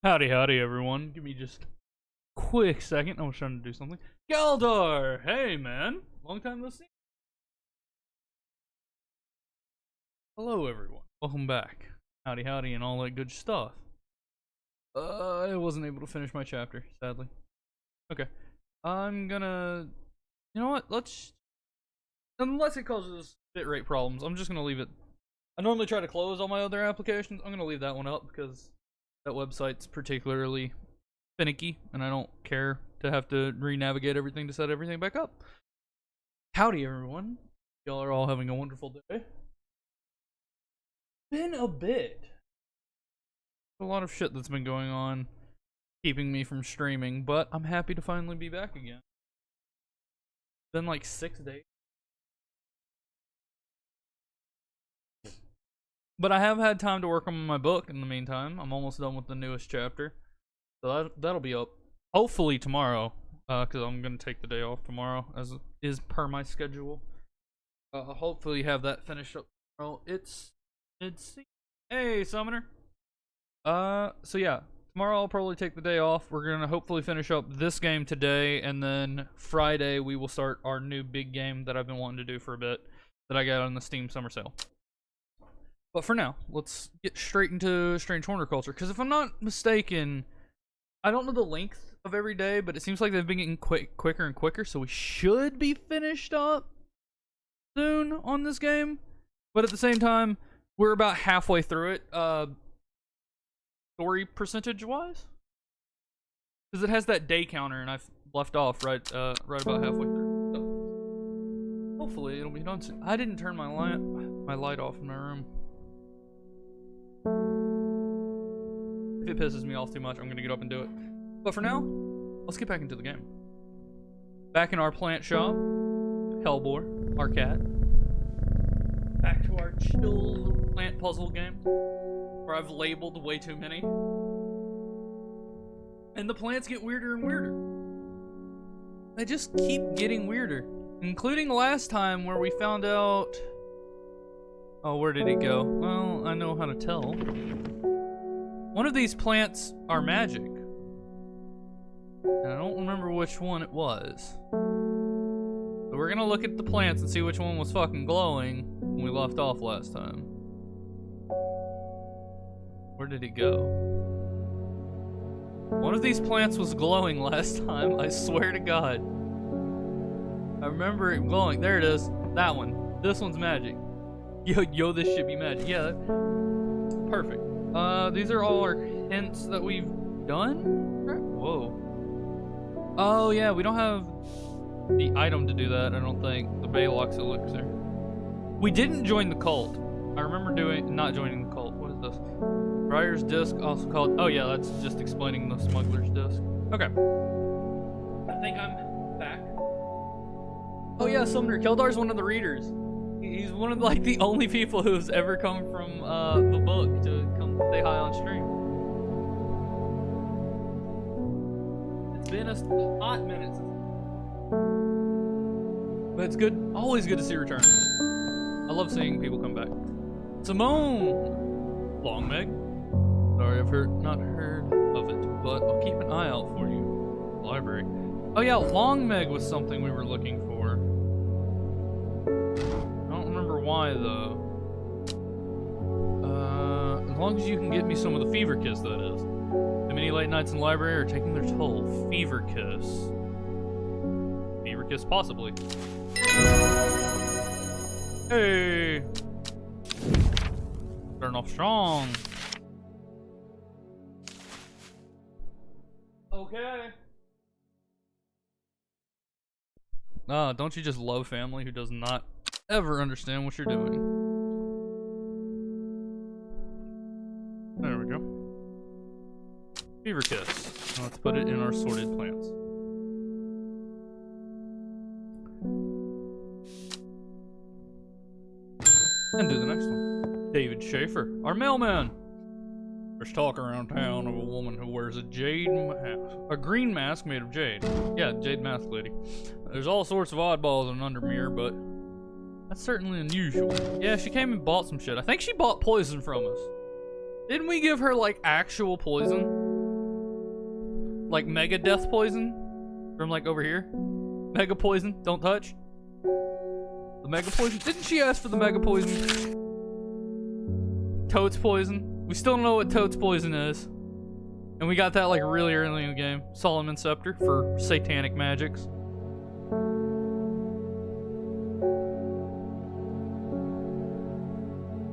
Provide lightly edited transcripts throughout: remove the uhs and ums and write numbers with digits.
Howdy, howdy, everyone. Give me just a quick second. I was trying to do something. Galdar! Hey, man. Long time no see. Hello, everyone. Welcome back. Howdy, howdy, and all that good stuff. I wasn't able to finish my chapter, sadly. Okay. I'm gonna... You know what? Let's... Unless it causes bitrate problems, I'm just gonna leave it... I normally try to close all my other applications. I'm gonna leave that one up because that website's particularly finicky, and I don't care to have to re-navigate everything to set everything back up. Howdy, everyone. Y'all are all having a wonderful day. Been a bit. A lot of shit that's been going on, keeping me from streaming, but I'm happy to finally be back again. Been like 6 days. But I have had time to work on my book in the meantime. I'm almost done with the newest chapter. So that'll be up hopefully tomorrow, because I'm going to take the day off tomorrow, as is per my schedule. I'll hopefully have that finished up tomorrow. It's hey, Summoner. So yeah, tomorrow I'll probably take the day off. We're going to hopefully finish up this game today, and then Friday we will start our new big game that I've been wanting to do for a bit, that I got on the Steam Summer Sale. But for now, let's get straight into Strange Horticulture, because if I'm not mistaken, I don't know the length of every day, but it seems like they've been getting quicker and quicker, so we should be finished up soon on this game. But at the same time, we're about halfway through it, story percentage-wise. Because it has that day counter, and I've left off right about halfway through. So hopefully it'll be done soon. I didn't turn my light off in my room. If it pisses me off too much, I'm gonna get up and do it. But for now, let's get back into the game. Back in our plant shop, Hellbore, our cat. Back to our chill plant puzzle game, where I've labeled way too many. And the plants get weirder and weirder. They just keep getting weirder. Including last time where we found out... Oh, where did he go? Well, I know how to tell. One of these plants are magic. And I don't remember which one it was. So we're gonna look at the plants and see which one was fucking glowing when we left off last time. Where did it go? One of these plants was glowing last time, I swear to God. I remember it glowing. There it is. That one. This one's magic. Yo, this should be magic. Yeah. Perfect. These are all our hints that we've done? Whoa. Oh, yeah, we don't have the item to do that, I don't think. The Baylock's elixir. We didn't join the cult. I remember not joining the cult. What is this? Briar's disc, also called... Oh, yeah, that's just explaining the smuggler's disc. Okay. I think I'm back. Oh, yeah, Sumner. Keldar's one of the readers. He's one of, like, the only people who's ever come from, the book to come say hi on stream. It's been a hot minute since... But it's good. Always good to see returners. I love seeing people come back. Simone! Long Meg. Sorry, I've not heard of it, but I'll keep an eye out for you. Library. Oh yeah, Long Meg was something we were looking for. I don't remember why though. As long as you can get me some of the fever kiss, that is. Too many late nights in the library are taking their toll. Fever kiss. Fever kiss, possibly. Hey! Starting off strong. Okay. Don't you just love family who does not ever understand what you're doing? There we go. Fever kiss. Now let's put it in our sorted plants. And do the next one. David Schaefer, our mailman. There's talk around town of a woman who wears a jade mask. A green mask made of jade. Yeah, jade mask lady. There's all sorts of oddballs in Undermere, but that's certainly unusual. Yeah, she came and bought some shit. I think she bought poison from us. Didn't we give her, like, actual poison? Like, mega death poison? From, like, over here? Mega poison, don't touch. The mega poison? Didn't she ask for the mega poison? Toad's poison? We still don't know what Toad's poison is. And we got that like really early in the game. Solomon's Scepter for satanic magics.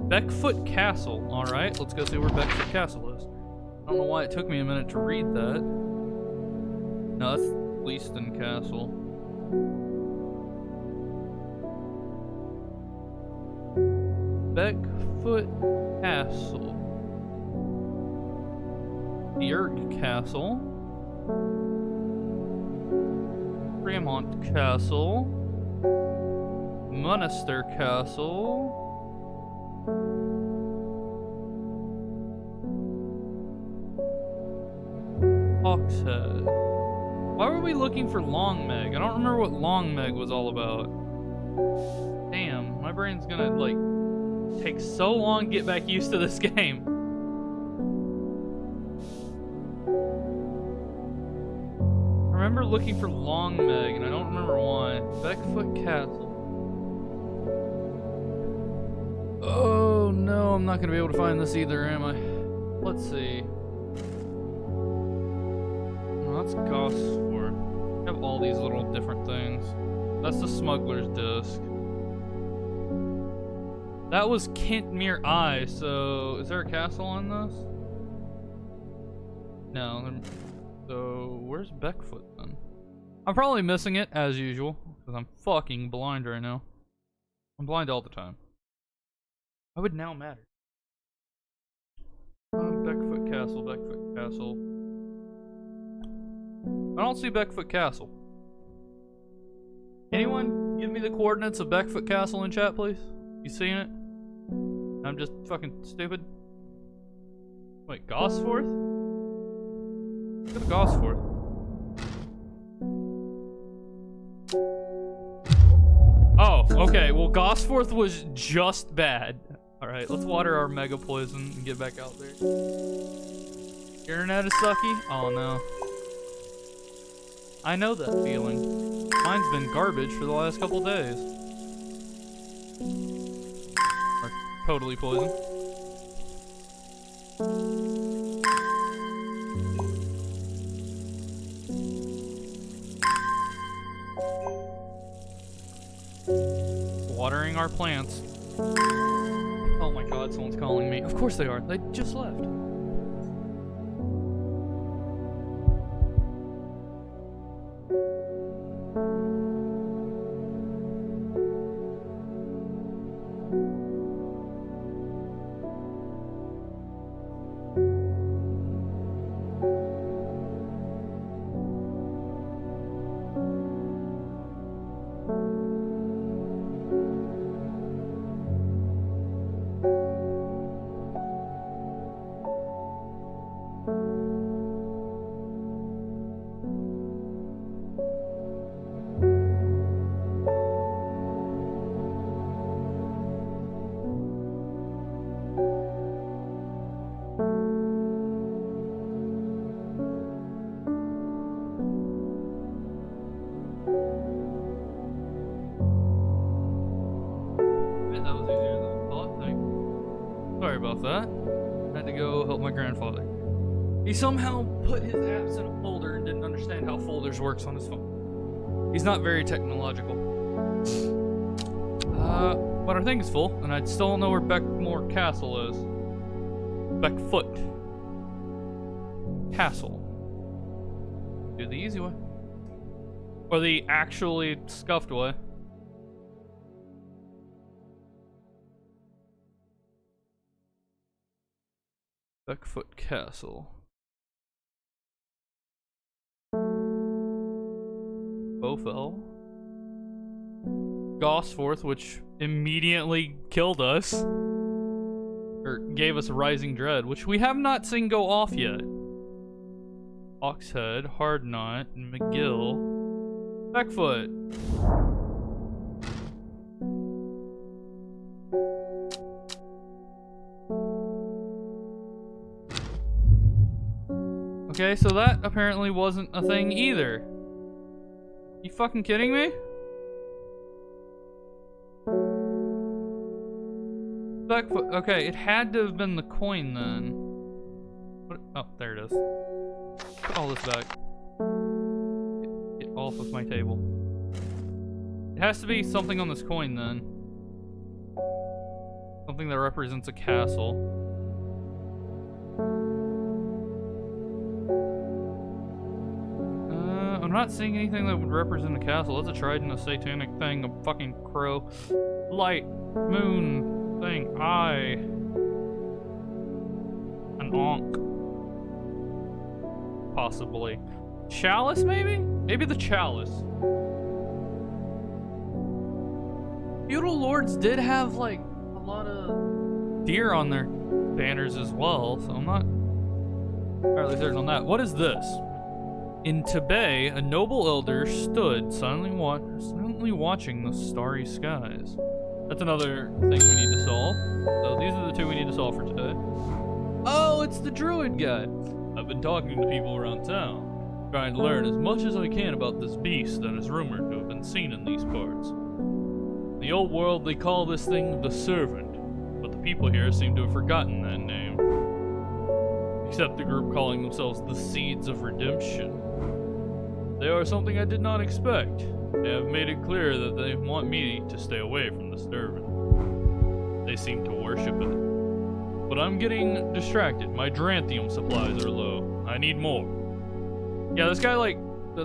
Beckfoot Castle. Alright, let's go see where Beckfoot Castle is. I don't know why it took me a minute to read that. No, that's Leaston Castle. Beckfoot Castle. Yerk Castle. Fremont Castle. Munster Castle. Hawkshead. Why were we looking for Long Meg? I don't remember what Long Meg was all about. Damn, my brain's gonna like take so long to get back used to this game. I remember looking for Long Meg, and I don't remember why. Beckfoot Castle. Oh no, I'm not gonna be able to find this either, am I? Let's see. No, that's Gosford. I have all these little different things. That's the Smuggler's Disc. That was Kentmere Eye, so is there a castle on this? No. So where's Beckfoot then? I'm probably missing it as usual because I'm fucking blind right now. I'm blind all the time. Why would now matter? Beckfoot Castle, Beckfoot Castle. I don't see Beckfoot Castle. Anyone give me the coordinates of Beckfoot Castle in chat, please? You seeing it? I'm just fucking stupid. Wait, Gosforth? Go to Gosforth. Oh, okay. Well, Gosforth was just bad. Alright, let's water our Mega Poison and get back out there. Your internet is sucky? Oh no. I know that feeling. Mine's been garbage for the last couple days. Or totally poison. Watering our plants. Oh my god, someone's calling me. Of course they are. They just left. That was easier than I thought. Sorry about that. I had to go help my grandfather. He somehow put his apps in a folder and didn't understand how folders works on his phone. He's not very technological. But our thing is full, and I still don't know where Beckmore Castle is. Beckfoot Castle. Do the easy way. Or the actually scuffed way. Beckfoot Castle. Bowfell. Gosforth, which immediately killed us. Or gave us Rising Dread, which we have not seen go off yet. Oxhead, Hardknot, McGill. Beckfoot. Okay, so that apparently wasn't a thing either. You fucking kidding me? Beckfoot. Okay, it had to have been the coin then. What? Oh, there it is. Put all this back. Get off of my table. It has to be something on this coin then. Something that represents a castle. I'm not seeing anything that would represent a castle. That's a trident, a satanic thing, a fucking crow. Light, moon, thing, eye. An ankh. Possibly. Chalice, maybe? Maybe the chalice. Feudal lords did have, like, a lot of deer on their banners as well, so I'm not entirely certain on that. What is this? In Tibet, a noble elder stood silently watching the starry skies. That's another thing we need to solve. So these are the two we need to solve for today. Oh, it's the druid guy. I've been talking to people around town, trying to learn as much as I can about this beast that is rumored to have been seen in these parts. In the old world, they call this thing the Servant, but the people here seem to have forgotten that name. Except the group calling themselves the Seeds of Redemption. They are something I did not expect. They have made it clear that they want me to stay away from the Servant. They seem to worship it. But I'm getting distracted. My Dranthium supplies are low. I need more. Yeah, this guy, like,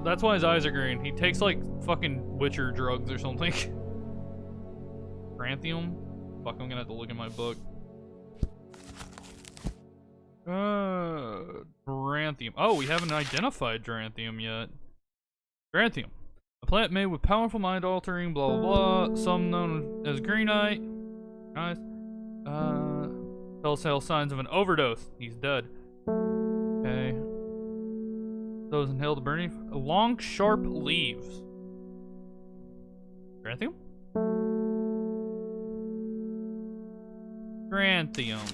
that's why his eyes are green. He takes, like, fucking Witcher drugs or something. Dranthium? Fuck, I'm gonna have to look in my book. Dranthium. Oh, we haven't identified Dranthium yet. Dranthium. A plant made with powerful mind-altering, blah blah blah. Some known as greenite. Nice. Telltale signs of an overdose. He's dead. Okay. Those inhaled burning. Long, sharp leaves. Dranthium? Dranthium.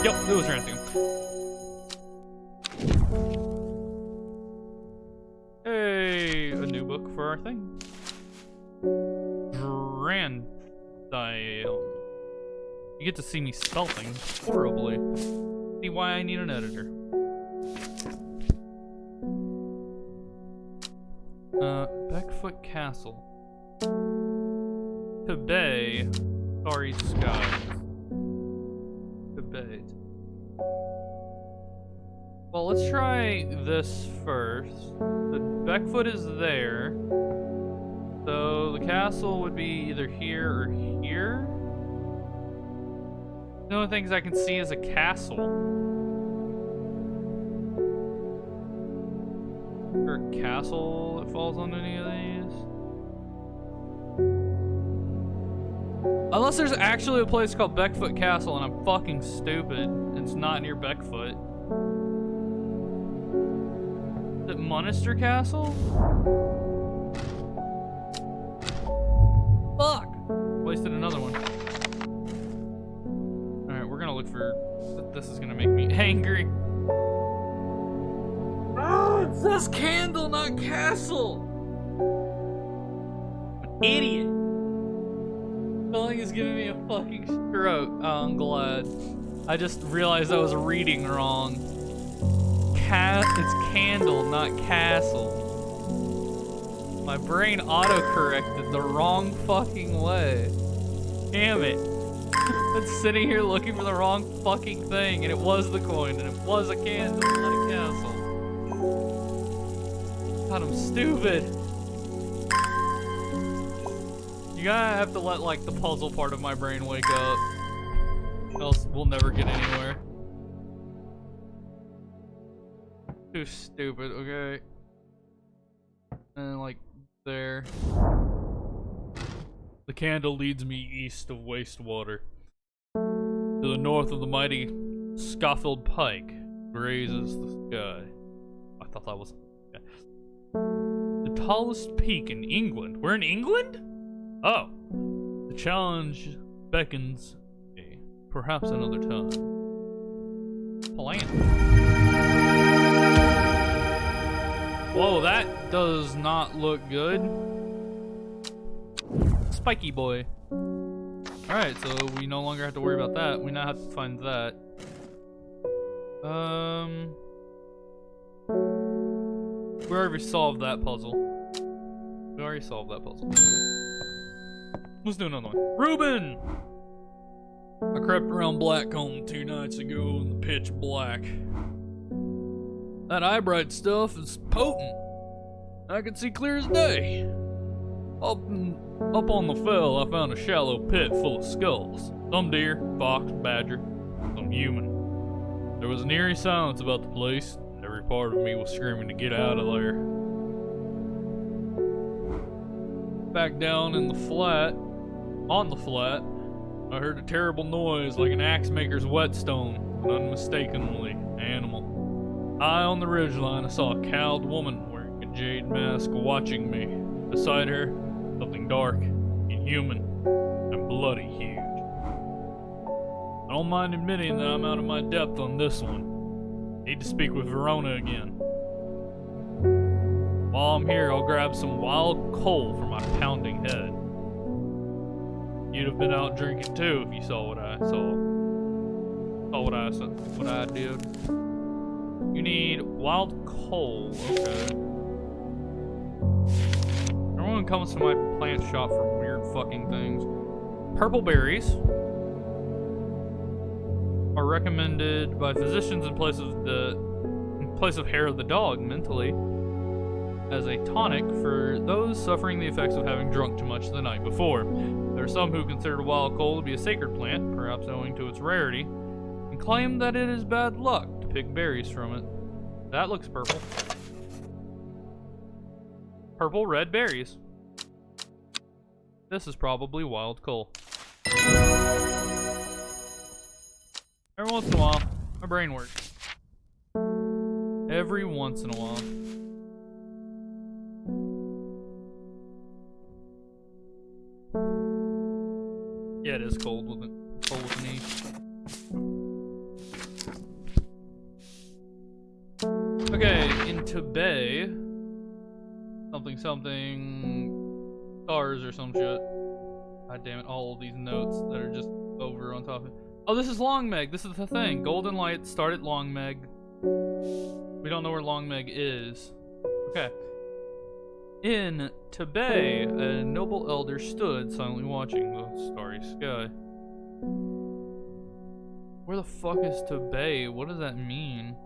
Yep, it was Dranthium. for our thing. Grandium. You get to see me spell things horribly. See why I need an editor. Beckfoot Castle. Tibet. Starry Skies. Tibet. Well, let's try this first. The Beckfoot is there. So the castle would be either here or here. The only things I can see is a castle. Or a castle that falls on any of these. Unless there's actually a place called Beckfoot Castle and I'm fucking stupid. It's not near Beckfoot. Is it Munster Castle? Fuck! Wasted another one. Alright, we're gonna look for... This is gonna make me angry. Oh, it says candle, not castle! I'm an idiot. Spelling is giving me a fucking stroke. Oh, I'm glad. I just realized I was reading wrong. It's candle, not castle. My brain auto-corrected the wrong fucking way. Damn it. I'm sitting here looking for the wrong fucking thing, and it was the coin, and it was a candle, not a castle. God, I'm stupid. You gotta have to let, like, the puzzle part of my brain wake up. Else we'll never get anywhere. Too stupid, okay? And, like, there. The candle leads me east of Wastewater. To the north of the mighty Scaffold Pike grazes the sky. I thought that was... Yeah. The tallest peak in England. We're in England? Oh. The challenge beckons me. Perhaps another time. Plant. Whoa, that does not look good. Spiky boy. Alright, so we no longer have to worry about that. We now have to find that. We already solved that puzzle. Let's do another one. Reuben! I crept around Blackcomb 2 nights ago in the pitch black. That eyebright stuff is potent. I can see clear as day. Up on the fell, I found a shallow pit full of skulls. Some deer, fox, badger, some human. There was an eerie silence about the place, and every part of me was screaming to get out of there. Back down in the flat, on the flat, I heard a terrible noise like an axe maker's whetstone, but unmistakably animal. High on the ridgeline, I saw a cowled woman wearing a jade mask watching me. Beside her, something dark, inhuman, and bloody huge. I don't mind admitting that I'm out of my depth on this one. Need to speak with Verona again. While I'm here, I'll grab some wild coal for my pounding head. You'd have been out drinking too if you saw what I saw. What I did. You need wild coal, okay. Everyone comes to my plant shop for weird fucking things. Purple berries are recommended by physicians in place of hair of the dog mentally as a tonic for those suffering the effects of having drunk too much the night before. There are some who consider wild coal to be a sacred plant, perhaps owing to its rarity, and claim that it is bad luck to pick berries from it. That looks purple. Purple red berries. This is probably wild coal. Every once in a while, my brain works. Every once in a while. Yeah, it is cold with it. Cold with me. Okay, in Tibet, something something stars or some shit. God damn it, all of these notes that are just over on top of it. Oh, this is Longmeg. This is the thing. Golden Light started Longmeg. We don't know where Longmeg is. Okay. In Tibet, a noble elder stood silently watching the starry sky. Where the fuck is Tibet? What does that mean?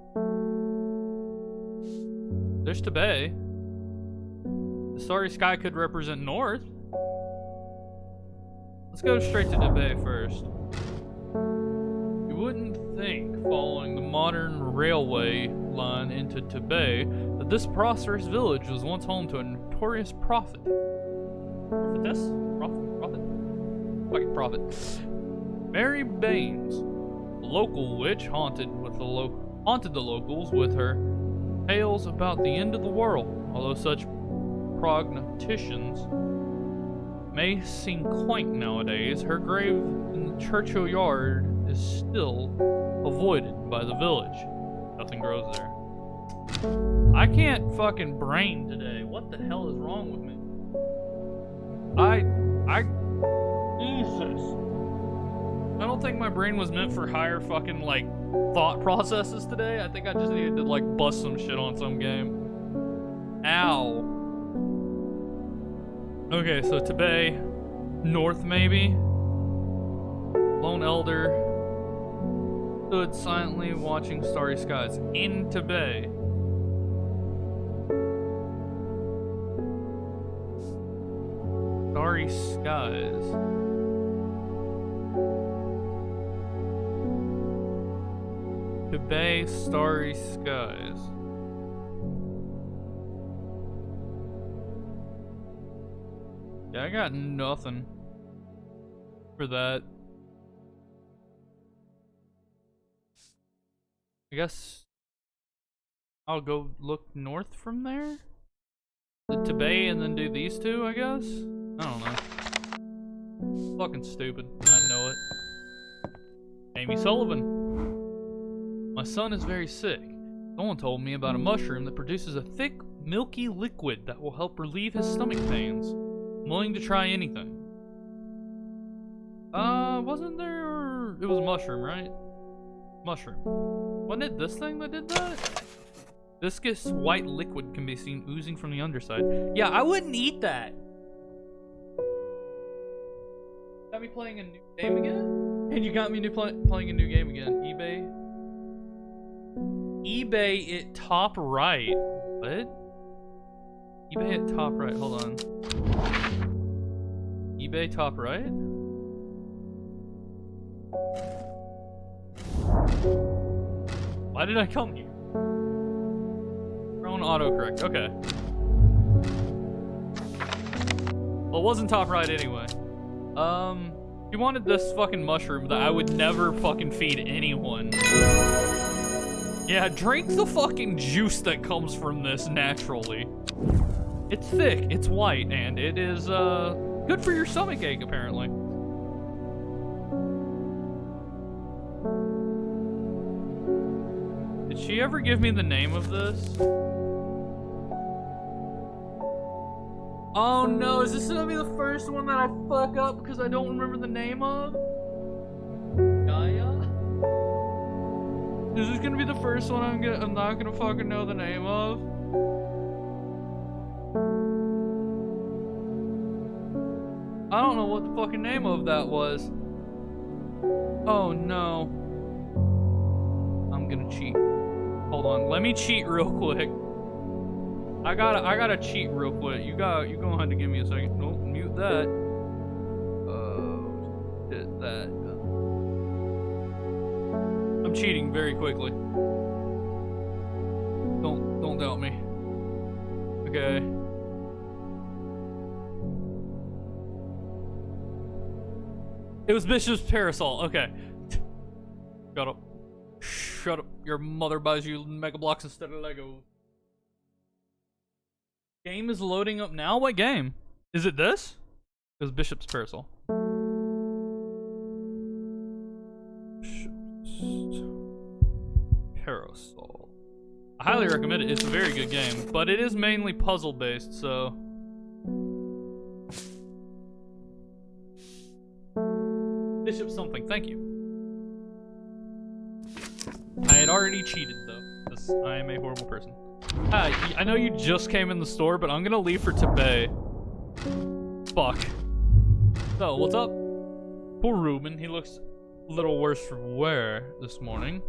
There's Tibet. The starry sky could represent north. Let's go straight to Tibet first. You wouldn't think, following the modern railway line into Tibet, that this prosperous village was once home to a notorious prophet. Prophetess? Prophet? Fucking prophet. Mary Baines, a local witch, haunted the locals with her tales about the end of the world. Although such prognostications may seem quaint nowadays, her grave in the churchyard yard is still avoided by the village. Nothing grows there. I can't fucking brain today. What the hell is wrong with me? Jesus. I don't think my brain was meant for higher fucking, like, thought processes today. I think I just needed to, like, bust some shit on some game. Ow. Okay, so Tibet, north maybe. Lone elder stood silently watching starry skies in Tibet. Starry skies. Tibet, starry skies. Yeah, I got nothing for that. I guess I'll go look north from there? The Tibet and then do these two, I guess? I don't know. Fucking stupid. I know it. Amy Sullivan. My son is very sick. Someone told me about a mushroom that produces a thick, milky liquid that will help relieve his stomach pains. I'm willing to try anything. Wasn't there... It was a mushroom, right? Mushroom. Wasn't it this thing that did that? Viscous white liquid can be seen oozing from the underside. Yeah, I wouldn't eat that. Got me playing a new game again? And you got me playing a new game again. eBay it top right. What? eBay it top right. Hold on. eBay top right? Why did I come here? Prone autocorrect. Okay. Well, it wasn't top right anyway. He wanted this fucking mushroom that I would never fucking feed anyone. Yeah, drink the fucking juice that comes from this naturally. It's thick, it's white, and it is, good for your stomach ache, apparently. Did she ever give me the name of this? Oh no, is this gonna be the first one that I fuck up because I don't remember the name of? Gaia? Is this gonna be the first one I'm not gonna fucking know the name of? I don't know what the fucking name of that was. Oh no. I'm gonna cheat. Hold on, let me cheat real quick. I gotta cheat real quick. You gonna have to give me a second. Nope, mute that. Did that. I'm cheating very quickly. Don't doubt me. Okay. It was Bishop's Parasol. Okay. Shut up. Shut up. Your mother buys you Mega Blocks instead of Legos. Game is loading up now? What game? Is it this? It was Bishop's Parasol. Bishop's Parasol. I highly recommend it. It's a very good game, but it is mainly puzzle based, so. Bishop something, thank you. I had already cheated though, because I am a horrible person. Hi, I know you just came in the store, but I'm gonna leave for Tibet. Fuck. So, what's up? Poor Ruben, he looks a little worse for wear this morning.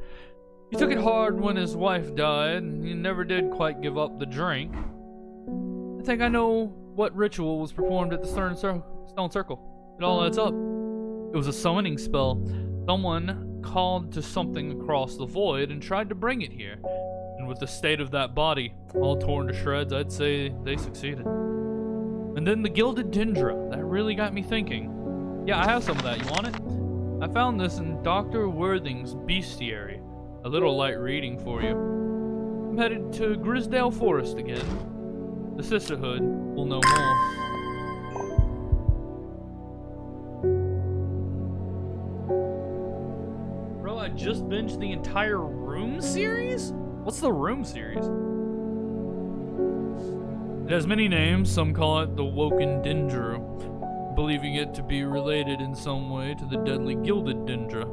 He took it hard when his wife died, and he never did quite give up the drink. I think I know what ritual was performed at the Stone Circle. It all adds up. It was a summoning spell. Someone called to something across the void and tried to bring it here. And with the state of that body, all torn to shreds, I'd say they succeeded. And then the Gilded Dendra. That really got me thinking. Yeah, I have some of that. You want it? I found this in Dr. Worthing's bestiary. A little light reading for you. I'm headed to Grisdale Forest again. The Sisterhood will know more. Bro, I just binged the entire Room series? What's the Room series? It has many names. Some call it the Woken Dendra, believing it to be related in some way to the deadly Gilded Dendra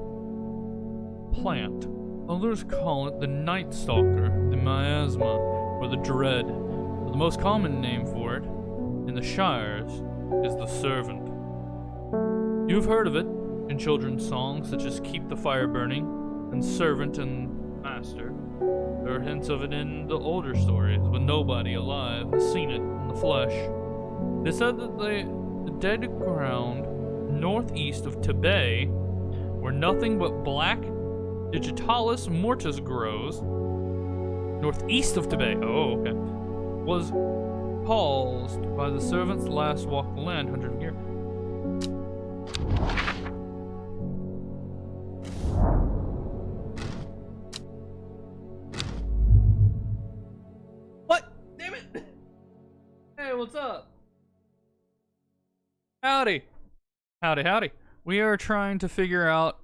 plant. Others call it the Night Stalker, the Miasma, or the Dread. But the most common name for it, in the Shires, is the Servant. You've heard of it in children's songs such as Keep the Fire Burning, and Servant and Master. There are hints of it in the older stories, but nobody alive has seen it in the flesh. They said that the dead ground northeast of Tibet, where nothing but black Digitalis mortis grows, northeast of Tibet, was caused by the servant's last walk the land hundreds of years. What? Damn it! Hey, what's up? Howdy. Howdy, howdy. We are trying to figure out...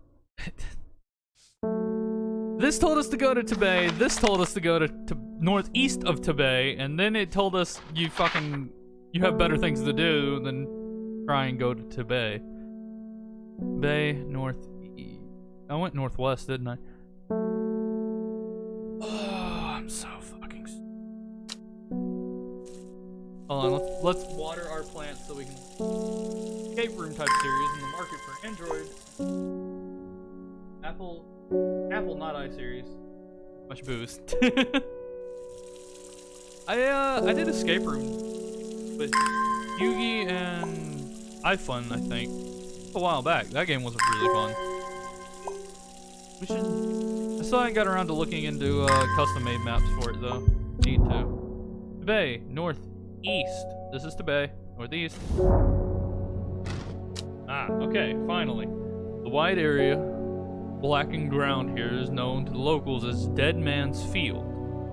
This told us to go to Tibet, this told us to go to northeast of Tibet, and then it told us you have better things to do than try and go to Tibet. Northeast. I went northwest, didn't I? Oh, I'm so fucking... Hold on, let's water our plants so we can... Escape room type series in the market for Android. Apple, not iSeries. Much boost. I did escape room with Yugi and iFun, I think, a while back. That game wasn't really fun. I still haven't got around to looking into custom-made maps for it though. Need to. Tibet, northeast. This is Tibet, northeast. Ah, okay, finally. The wide area, blackened ground here is known to the locals as Dead Man's Field.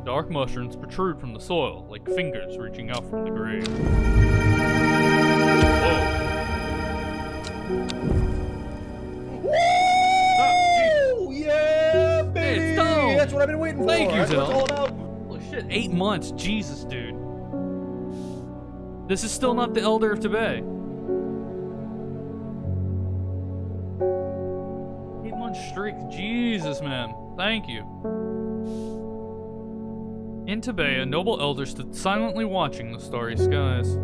Dark mushrooms protrude from the soil, like fingers reaching out from the grave. Whoa. Woo! Yeah, baby! Hey, it's Tom. That's what I've been waiting for. Thank you, That's what it's all about. Holy shit, 8 months. Jesus, dude. This is still not the Elder of Tibet. 8-month streak. Jesus, man. Thank you. In Tibet, a noble elder stood silently watching the starry skies.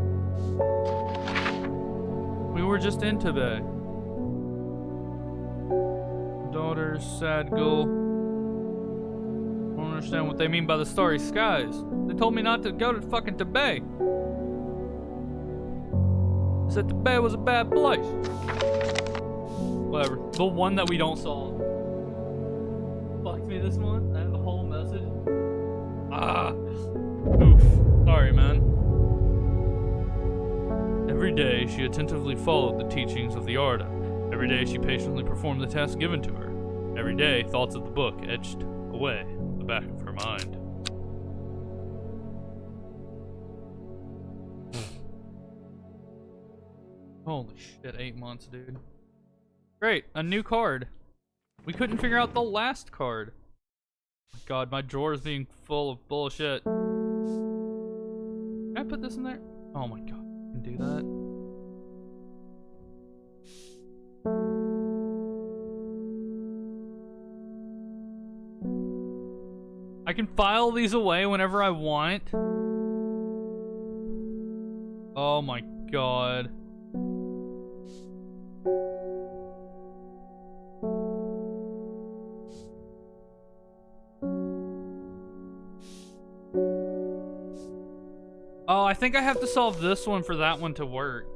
We were just in Tibet. Daughter, sad girl. I don't understand what they mean by the starry skies. They told me not to go to fucking Tibet. They said Tibet was a bad place. Whatever. The one that we don't solve. Fuck me, this one. I have the whole message. Ah. Oof. Sorry, man. Every day, she attentively followed the teachings of the Arda. Every day, she patiently performed the tasks given to her. Every day, thoughts of the book etched away in the back of her mind. Holy shit, 8 months, dude. Great, a new card. We couldn't figure out the last card. My God, my drawer is being full of bullshit. Can I put this in there? Oh my God, I can do that. I can file these away whenever I want. Oh my God. Oh, I think I have to solve this one for that one to work.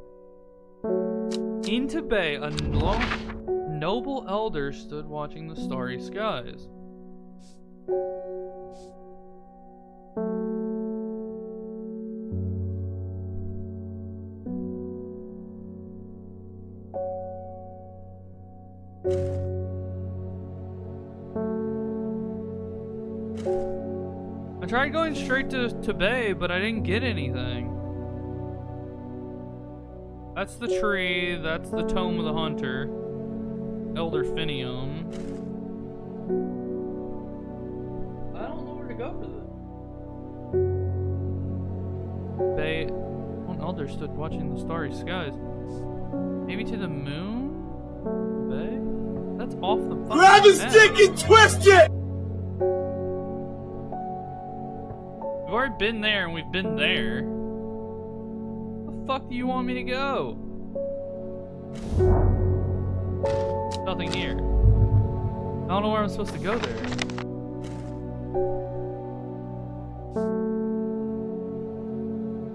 Into Bay, a noble elder stood watching the starry skies. I tried going straight to Bay, but I didn't get anything. That's the tree, that's the Tome of the Hunter. Elder Finium. I don't know where to go for this. Bay, one elder stood watching the starry skies. Maybe to the moon? Bay? That's off the fucking Grab a map. stick and twist it! We've already been there and we've been there. Where the fuck do you want me to go? Nothing here. I don't know where I'm supposed to go there.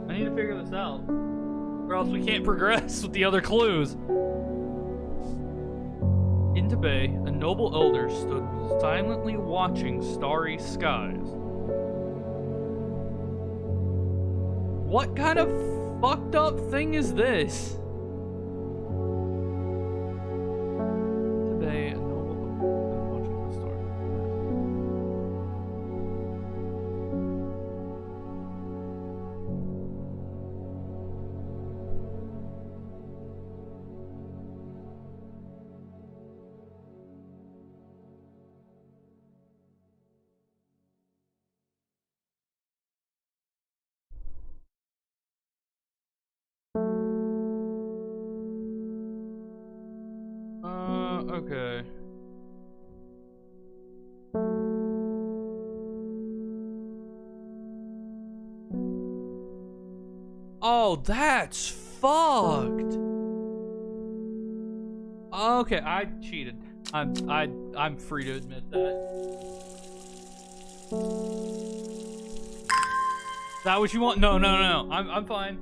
I need to figure this out, or else we can't progress with the other clues. Into Bay, a noble elder stood silently watching starry skies. What kind of fucked up thing is this? Today, a noble elder watching the stars. Okay. Oh, that's fucked. Okay, I cheated. I'm free to admit that. Is that what you want? No. I'm fine.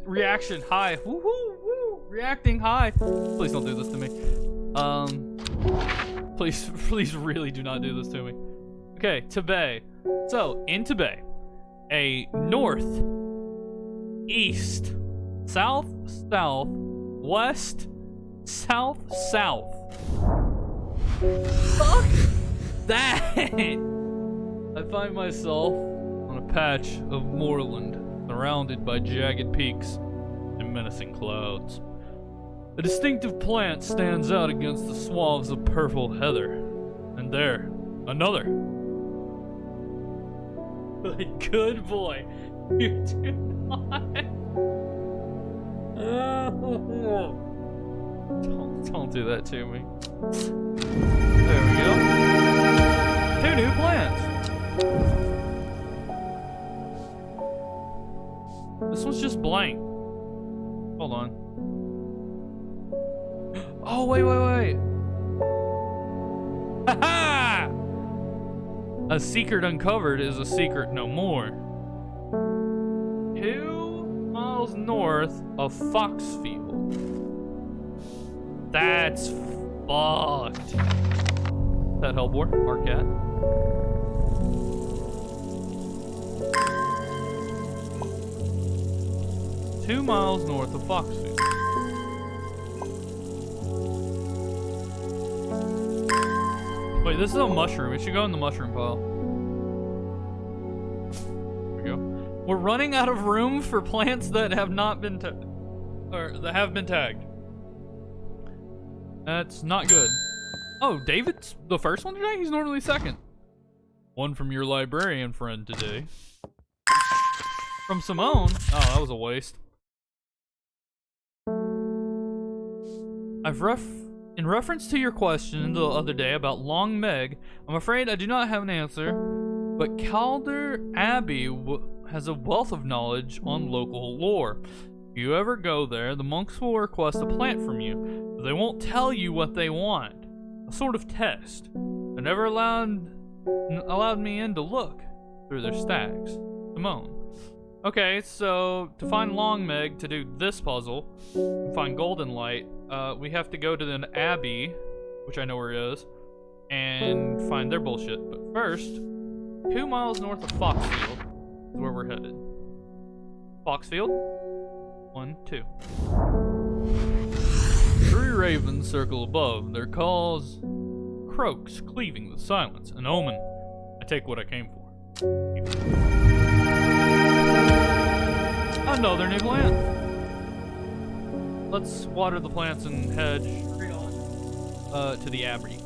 Reaction high. Woo woo woo. Reacting high. Please don't do this to me. Please really do not do this to me. Okay, to Bay. So, into Bay. A north, east, south, south, west, south, south. Fuck that! I find myself on a patch of moorland surrounded by jagged peaks and menacing clouds. A distinctive plant stands out against the swaths of purple heather. And there, another. Good boy. You do not. Don't do that to me. There we go. 2 new plants. This one's just blank. Hold on. Oh, wait. Ha-ha! A secret uncovered is a secret no more. 2 miles north of Foxfield. That's fucked. That Hellbore, our cat. Two miles north of Foxfield. Wait, this is a mushroom. It should go in the mushroom pile. There we go. We're running out of room for plants that have not been that have been tagged. That's not good. Oh, David's the first one today? He's normally second. One from your librarian friend today. From Simone? Oh, that was a waste. In reference to your question the other day about Long Meg, I'm afraid I do not have an answer, but Calder Abbey has a wealth of knowledge on local lore. If you ever go there, the monks will request a plant from you, but they won't tell you what they want. A sort of test. They never allowed me in to look through their stacks. Simone. Okay, so to find Long Meg to do this puzzle, and find Golden Light, we have to go to an abbey, which I know where it is, and find their bullshit. But first, 2 miles north of Foxfield is where we're headed. Foxfield? 1, 2. 3 ravens circle above, their calls croaks, cleaving the silence. An omen. I take what I came for. Another new plant. Let's water the plants and head straight on to the abbey.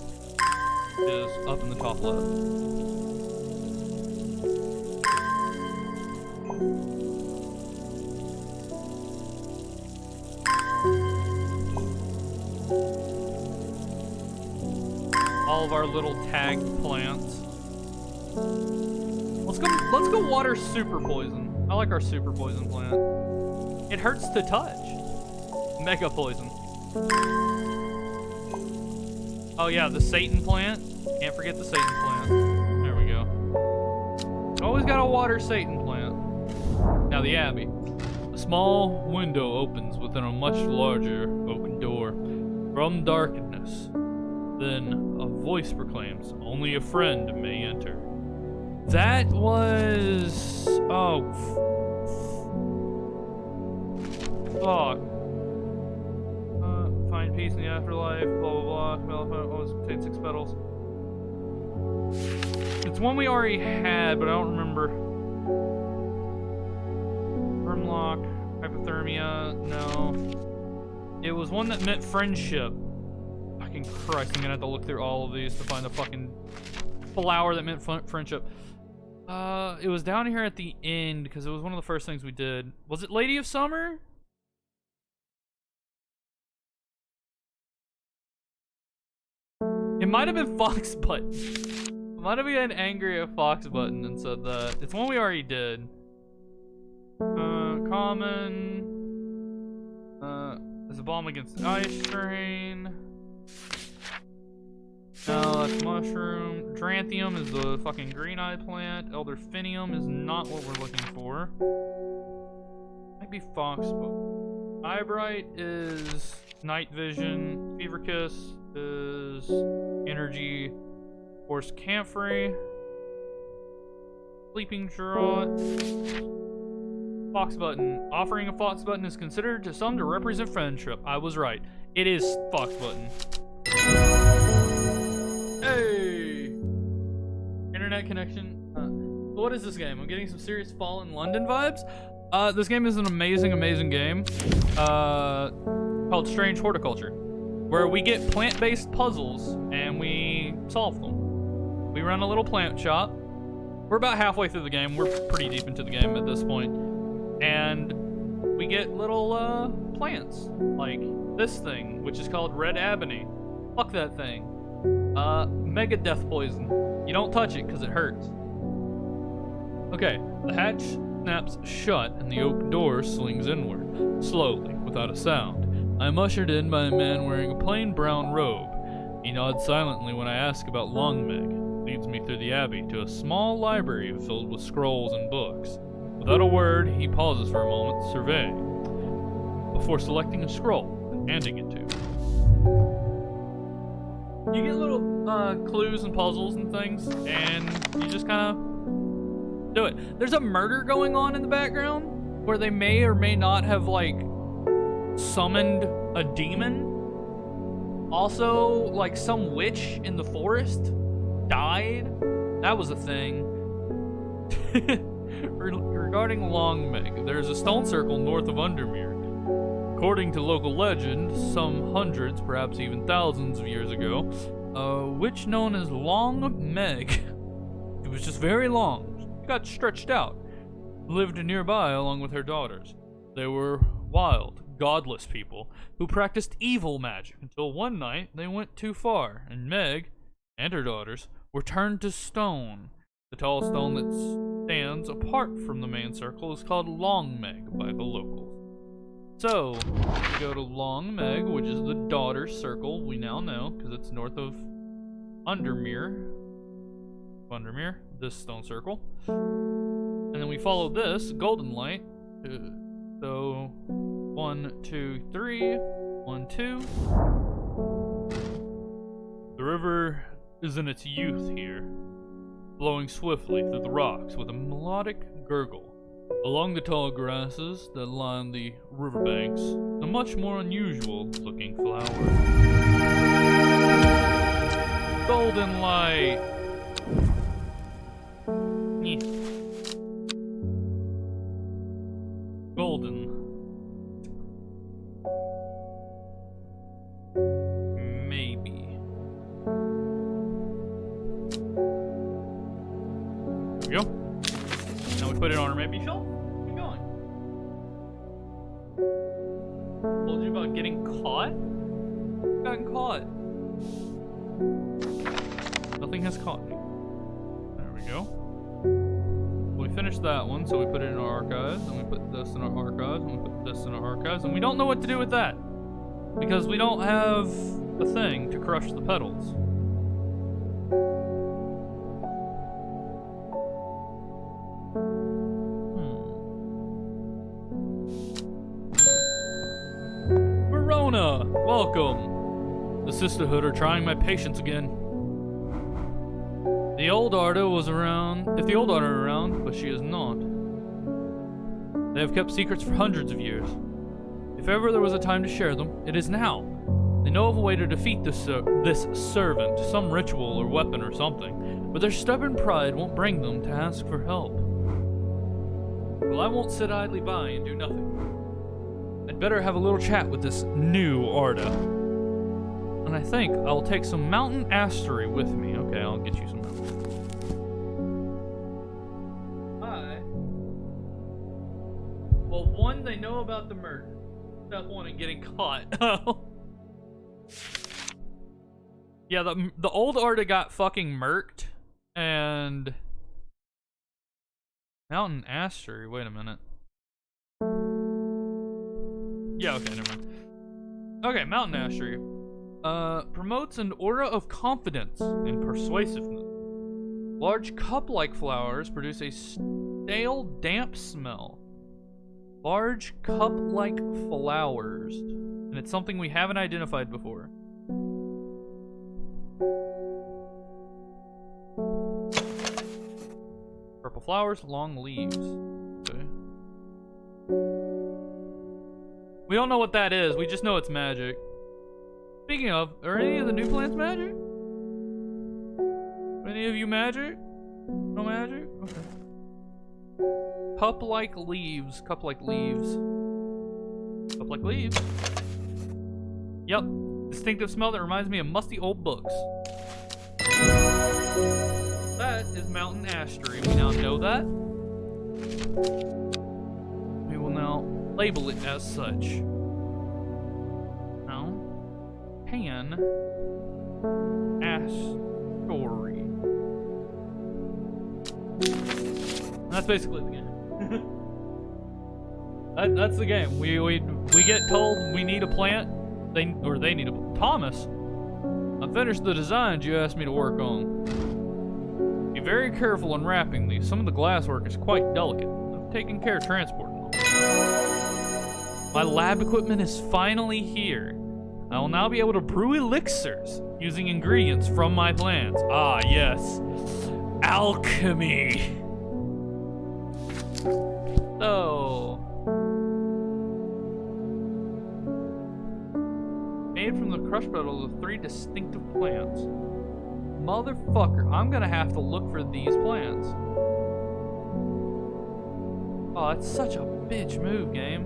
It is up in the top left. All of our little tagged plants. Let's go water super poison. I like our super poison plant. It hurts to touch. Mega poison. Oh yeah, the Satan plant. Can't forget the Satan plant. There we go. Always gotta water Satan plant. Now the abbey. A small window opens within a much larger oaken door. From darkness. Then a voice proclaims, "Only a friend may enter." That was... oh. Fuck. Find peace in the afterlife, blah blah blah. What was it? Contain 6 petals. It's one we already had, but I don't remember. Grimlock, hypothermia, no. It was one that meant friendship. Fucking Christ, I'm gonna have to look through all of these to find the fucking flower that meant friendship. It was down here at the end because it was one of the first things we did. Was it Lady of Summer? It might have been Fox Button. I might have been angry at Fox Button and said that. It's one we already did. Common. There's a bomb against ice strain. No, that's mushroom. Dranthium is the fucking green-eyed plant. Elderfinium is not what we're looking for. Might be foxbow. Eyebright is night vision. Fever kiss is energy. Horse camphor. Sleeping draught. Fox button. Offering a fox button is considered to some to represent friendship. I was right. It is fox button. Hey! Internet connection. What is this game? I'm getting some serious Fallen London vibes. This game is an amazing, amazing game. Called Strange Horticulture. Where we get plant-based puzzles and we solve them. We run a little plant shop. We're about halfway through the game. We're pretty deep into the game at this point. And we get little plants. Like this thing, which is called Red Ebony. Fuck that thing. Mega death poison. You don't touch it because it hurts. Okay, the hatch snaps shut and the oak door slings inward, slowly, without a sound. I am ushered in by a man wearing a plain brown robe. He nods silently when I ask about Longmeg, leads me through the abbey to a small library filled with scrolls and books. Without a word, he pauses for a moment, surveying, before selecting a scroll and handing it to me. You get little clues and puzzles and things, and you just kind of do it. There's a murder going on in the background where they may or may not have, like, summoned a demon. Also, like, some witch in the forest died. That was a thing. Regarding Longmeg, there's a stone circle north of Undermere. According to local legend, some hundreds, perhaps even thousands of years ago, a witch known as Long Meg. It was just very long. She got stretched out. Lived nearby along with her daughters. They were wild, godless people who practiced evil magic until one night they went too far, and Meg and her daughters were turned to stone. The tall stone that stands apart from the main circle is called Long Meg by the locals. So, we go to Long Meg, which is the daughter circle, we now know, because it's north of Undermere, this stone circle. And then we follow this golden light. So, 1, 2, 3, 1, 2. The river is in its youth here, flowing swiftly through the rocks with a melodic gurgle. Along the tall grasses that line the riverbanks, a much more unusual looking flower. Golden light! Golden. Maybe. There we go. Now we put it on our maybe shelf. Keep going. Told you about getting caught? Gotten caught. Nothing has caught me. There we go. We finished that one, so we put it in our archives, and we put this in our archives, and we put this in our archives, and we don't know what to do with that because we don't have a thing to crush the petals. Verona, welcome. The Sisterhood are trying my patience again. The old Arda was around, if the old Arda are around, but she is not. They have kept secrets for hundreds of years. If ever there was a time to share them, it is now. They know of a way to defeat this servant, some ritual or weapon or something, but their stubborn pride won't bring them to ask for help. Well, I won't sit idly by and do nothing. I'd better have a little chat with this new Arda. And I think I'll take some mountain astery with me. Okay, I'll get you some mountain. Well, one, they know about the murder. Step one in getting caught. Yeah, the old Arda got fucking murked, and mountain astery. Wait a minute. Yeah, okay, never mind. Okay, mountain astery. Promotes an aura of confidence and persuasiveness. Large cup-like flowers produce a stale, damp smell. Large cup-like flowers. And it's something we haven't identified before. Purple flowers, long leaves. Okay. We don't know what that is, we just know it's magic. Speaking of, are any of the new plants magic? Any of you magic? No magic? Okay. Cup-like leaves. Cup-like leaves. Cup-like leaves. Yep. Distinctive smell that reminds me of musty old books. That is mountain astery. We now know that. We will now label it as such. Now, pan astery. That's basically the game. That's the game. We get told we need a plant. They need a Thomas. I finished the designs you asked me to work on. Be very careful in wrapping these. Some of the glasswork is quite delicate. I'm taking care of transporting them. My lab equipment is finally here. I will now be able to brew elixirs using ingredients from my plants. Ah, yes. Alchemy. So, made from the crushed petals of 3 distinctive plants. Motherfucker, I'm gonna have to look for these plants. Oh, that's such a bitch move, game.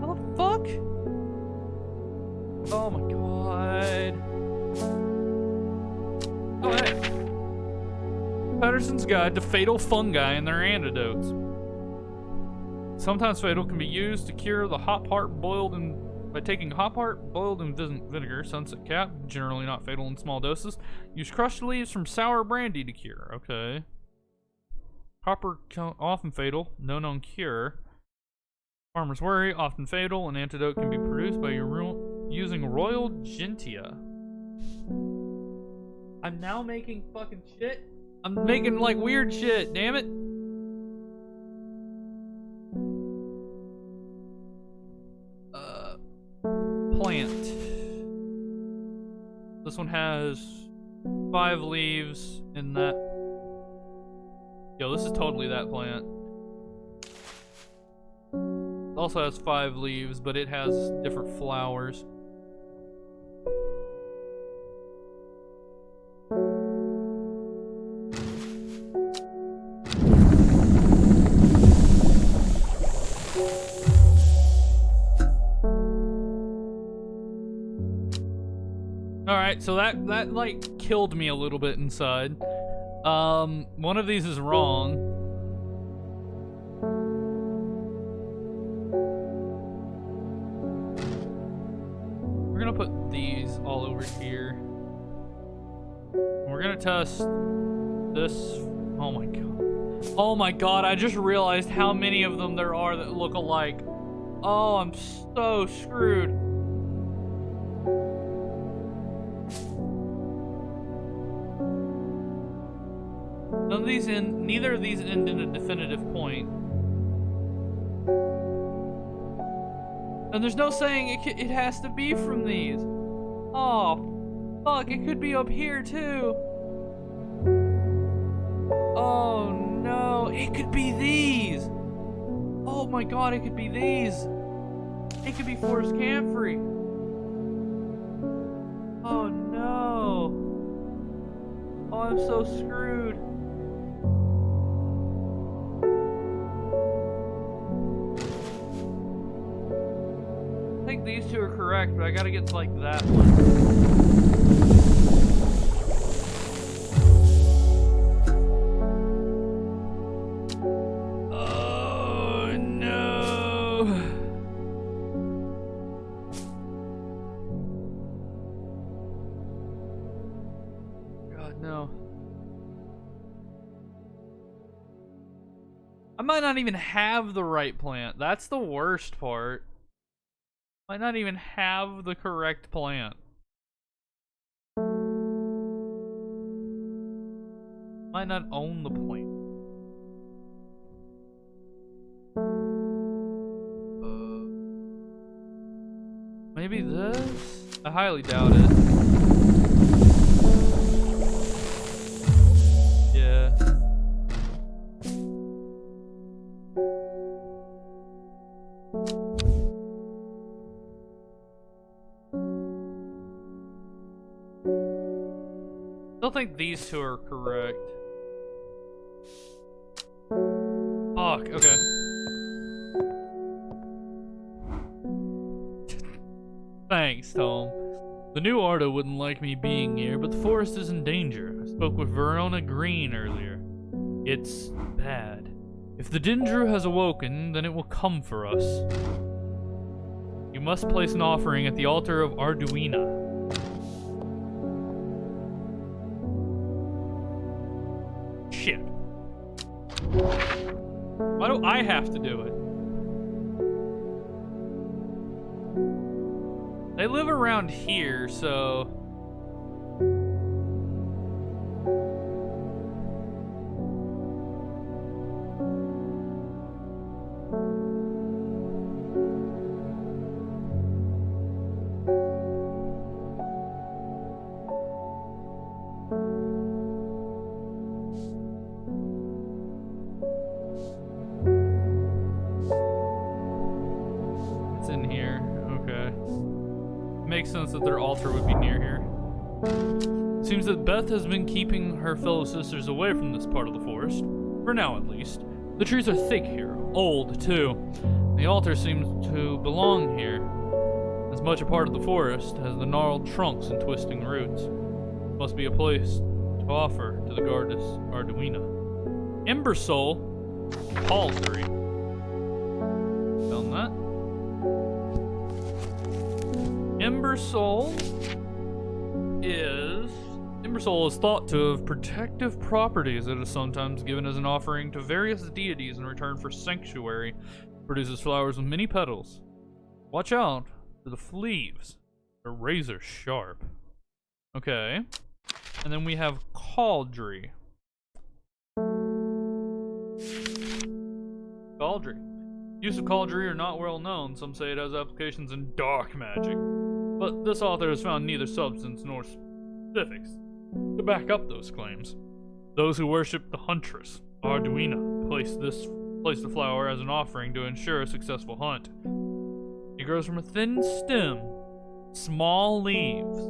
How the fuck? Oh my god. Oh hey. Patterson's Guide to Fatal Fungi and Their Antidotes. Sometimes fatal can be used to cure the hop heart by taking hop heart boiled in vinegar, sunset cap, generally not fatal in small doses. Use crushed leaves from sour brandy to cure. Okay. Hopper often fatal, no known cure. Farmer's Worry, often fatal. An antidote can be produced by using Royal Gentia. I'm now making fucking shit. I'm making like weird shit, damn it. Plant. This one has 5 leaves in that. Yo, this is totally that plant. It also has 5 leaves, but it has different flowers. Alright, so that like killed me a little bit inside. One of these is wrong. We're gonna put these all over here. We're gonna test this. Oh my god. Oh my god, I just realized how many of them there are that look alike. Oh, I'm so screwed. Neither of these end in a definitive point. And there's no saying it has to be from these. Oh, fuck, it could be up here too. Oh no, it could be these. Oh my god, it could be these. It could be Forest Camphor. Oh no. Oh, I'm so screwed. I think these two are correct, but I gotta get to like that one. Oh no. God no. I might not even have the right plant. That's the worst part. Might not even have the correct plant. Might not own the plant. Maybe this? I highly doubt it. Yeah. I think these two are correct. Fuck, okay. Thanks, Tom. The new Arda wouldn't like me being here, but the forest is in danger. I spoke with Verona Green earlier. It's bad. If the Dindru has awoken, then it will come for us. You must place an offering at the altar of Arduina. Shit. Why do I have to do it? They live around here, so... Makes sense that their altar would be near here. Seems that Beth has been keeping her fellow sisters away from this part of the forest. For now, at least. The trees are thick here. Old, too. The altar seems to belong here. as much a part of the forest as the gnarled trunks and twisting roots. Must be a place to offer to the goddess Arduina. Embersoul, Paltry. Found that. Embersoul is thought to have protective properties. It is sometimes given as an offering to various deities in return for sanctuary. Produces flowers with many petals. Watch out for the leaves. They're razor sharp. Okay. And then we have Cauldry. Cauldry. Use of Cauldry are not well known. Some say it has applications in dark magic. But this author has found neither substance nor specifics to back up those claims. Those who worship the huntress, Arduina, place the flower as an offering to ensure a successful hunt. It grows from a thin stem, small leaves.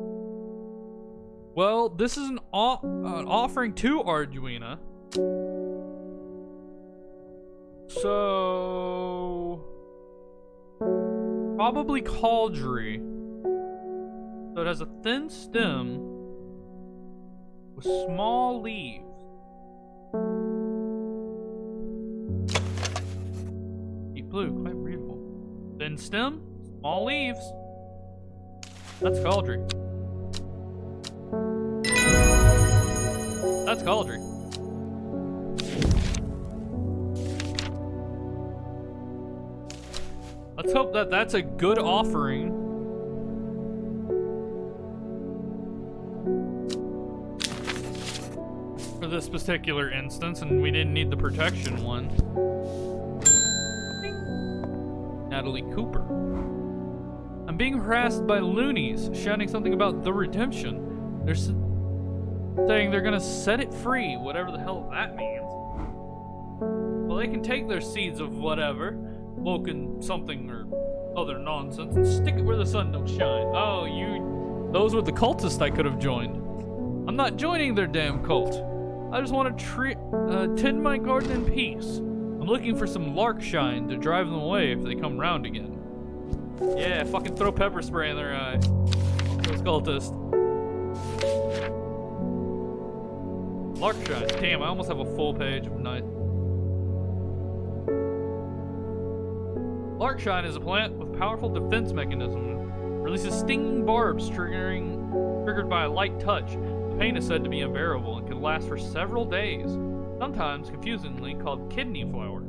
Well, this is an offering to Arduina. So probably Cauldry. So it has a thin stem with small leaves. Deep blue, quite beautiful. Thin stem, small leaves. That's Cauldry. That's Cauldry. Let's hope that that's a good offering. For this particular instance, and we didn't need the protection one. Natalie Cooper. I'm being harassed by loonies, shouting something about the redemption. They're saying they're gonna set it free, whatever the hell that means. Well, they can take their seeds of whatever, woken something or other nonsense, and stick it where the sun don't shine. Oh, those were the cultists I could have joined. I'm not joining their damn cult. I just want to tend my garden in peace. I'm looking for some larkshine to drive them away if they come round again. Yeah, fucking throw pepper spray in their eye. Those cultists. Larkshine. Damn, I almost have a full page of night. Larkshine is a plant with powerful defense mechanism. Releases stinging barbs triggered by a light touch. The pain is said to be unbearable and can last for several days. Sometimes confusingly called kidney flower.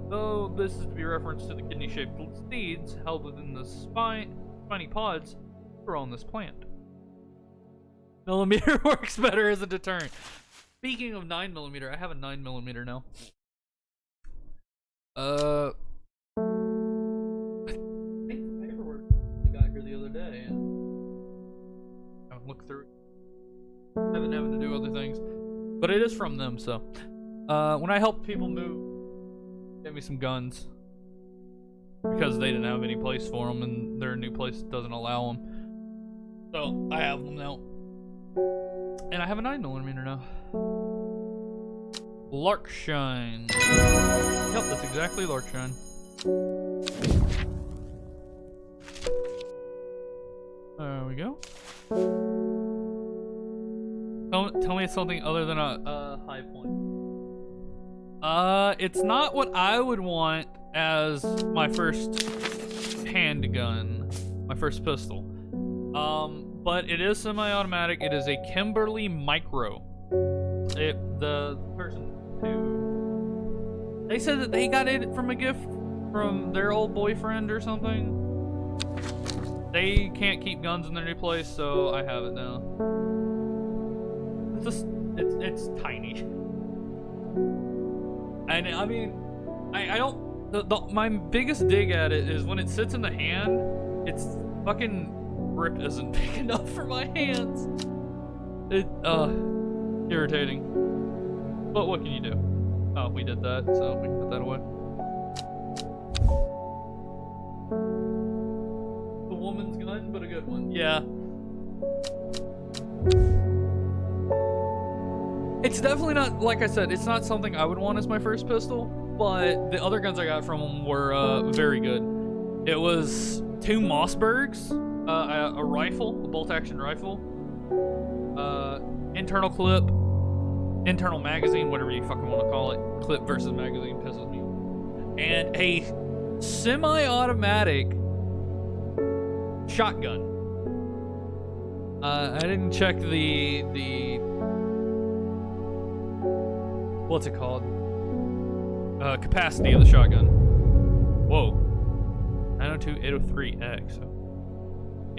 Though this is to be referenced to the kidney-shaped seeds held within the spiny pods that grow on this plant. Millimeter works better as a deterrent. Speaking of 9mm, I have a 9mm now. I think the paperwork I got here the other day. I haven't looked through it. I've been having to do other things. But it is from them, so. When I helped people move, gave me some guns. Because they didn't have any place for them, and their new place doesn't allow them. So, I have them now. And I have a 9mm now. Larkshine. Yep, that's exactly Larkshine. There we go. Tell me something other than a high point. It's not what I would want as my first handgun, my first pistol. But it is semi-automatic. It is a Kimberly Micro. The person who they said that they got it from a gift from their old boyfriend or something. They can't keep guns in their new place, so I have it now. It's tiny. And I mean, I don't. My biggest dig at it is when it sits in the hand, its fucking grip isn't big enough for my hands. Irritating. But what can you do? Oh, we did that, so we can put that away. The woman's gun, but a good one. Yeah. It's definitely not, like I said, it's not something I would want as my first pistol, but the other guns I got from them were very good. It was 2 Mossbergs, A rifle, a bolt-action rifle. Internal clip, internal magazine, whatever you fucking want to call it. Clip versus magazine pisses me. And a semi-automatic shotgun. I didn't check the what's it called? Capacity of the shotgun. Whoa. 902-803X.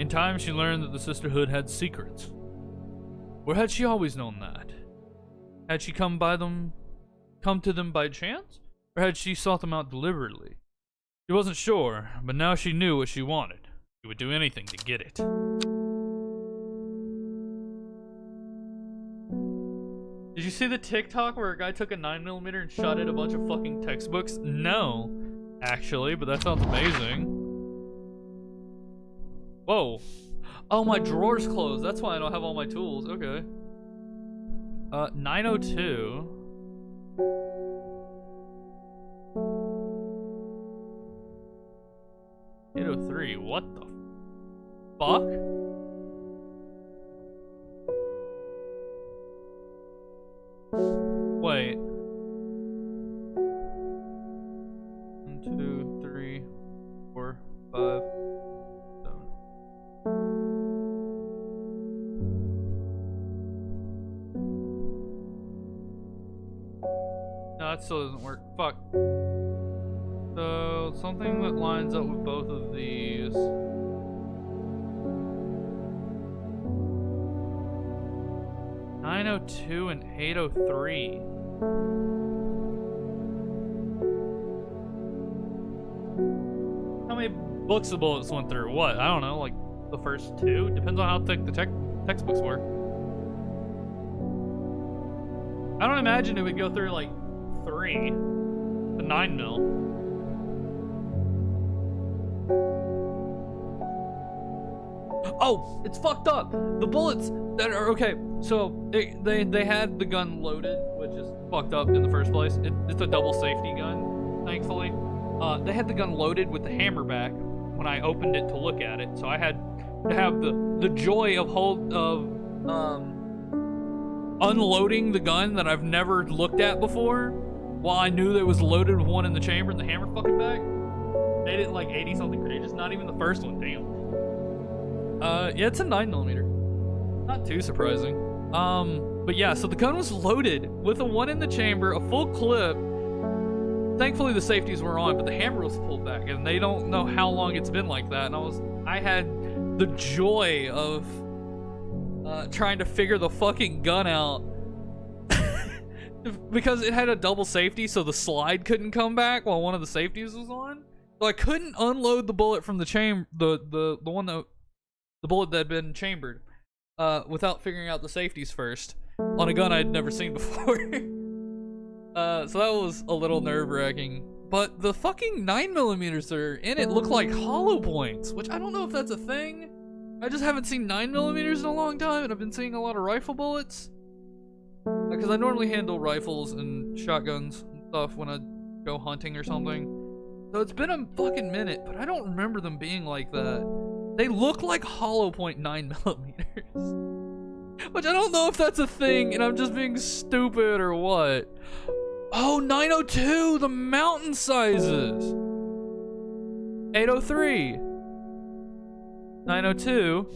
In time, she learned that the Sisterhood had secrets. Or had she always known that? Had she come to them by chance? Or had she sought them out deliberately? She wasn't sure, but now she knew what she wanted. She would do anything to get it. Did you see the TikTok where a guy took a 9mm and shot at a bunch of fucking textbooks? No, actually, but that sounds amazing. Whoa. Oh, my drawer's closed. That's why I don't have all my tools. Okay. 902. What the fuck? Wait. 1, 2, 3, 4, 5, 7. No, that still doesn't work. Fuck. So, something that lines up with both of these. (902) and 803. How many books the bullets went through? What? I don't know, like the first 2? Depends on how thick the textbooks were. I don't imagine it would go through like 3 to 9mm. Oh, it's fucked up. The bullets that are okay. So they had the gun loaded, which is fucked up in the first place. It's a double safety gun, thankfully. They had the gun loaded with the hammer back when I opened it to look at it. So I had to have the joy of unloading the gun that I've never looked at before, while I knew that it was loaded with one in the chamber and the hammer fucking back. Made it like 80 something courageous. Not even the first one. Damn. Yeah, it's a 9mm. Not too surprising. But yeah, so the gun was loaded with a 1 in the chamber, a full clip. Thankfully the safeties were on, but the hammer was pulled back, and they don't know how long it's been like that. And I had the joy of trying to figure the fucking gun out because it had a double safety, so the slide couldn't come back while one of the safeties was on. So I couldn't unload the bullet from the chamber, the bullet that had been chambered, without figuring out the safeties first on a gun I'd never seen before. So that was a little nerve-wracking. But the fucking 9mm are in it look like hollow points, which I don't know if that's a thing. I just haven't seen 9mm in a long time, and I've been seeing a lot of rifle bullets. Because I normally handle rifles and shotguns and stuff when I go hunting or something. So it's been a fucking minute, but I don't remember them being like that. They look like hollow point 9mm. Which I don't know if that's a thing and I'm just being stupid or what. Oh, 902, the mountain sizes. 803. 902.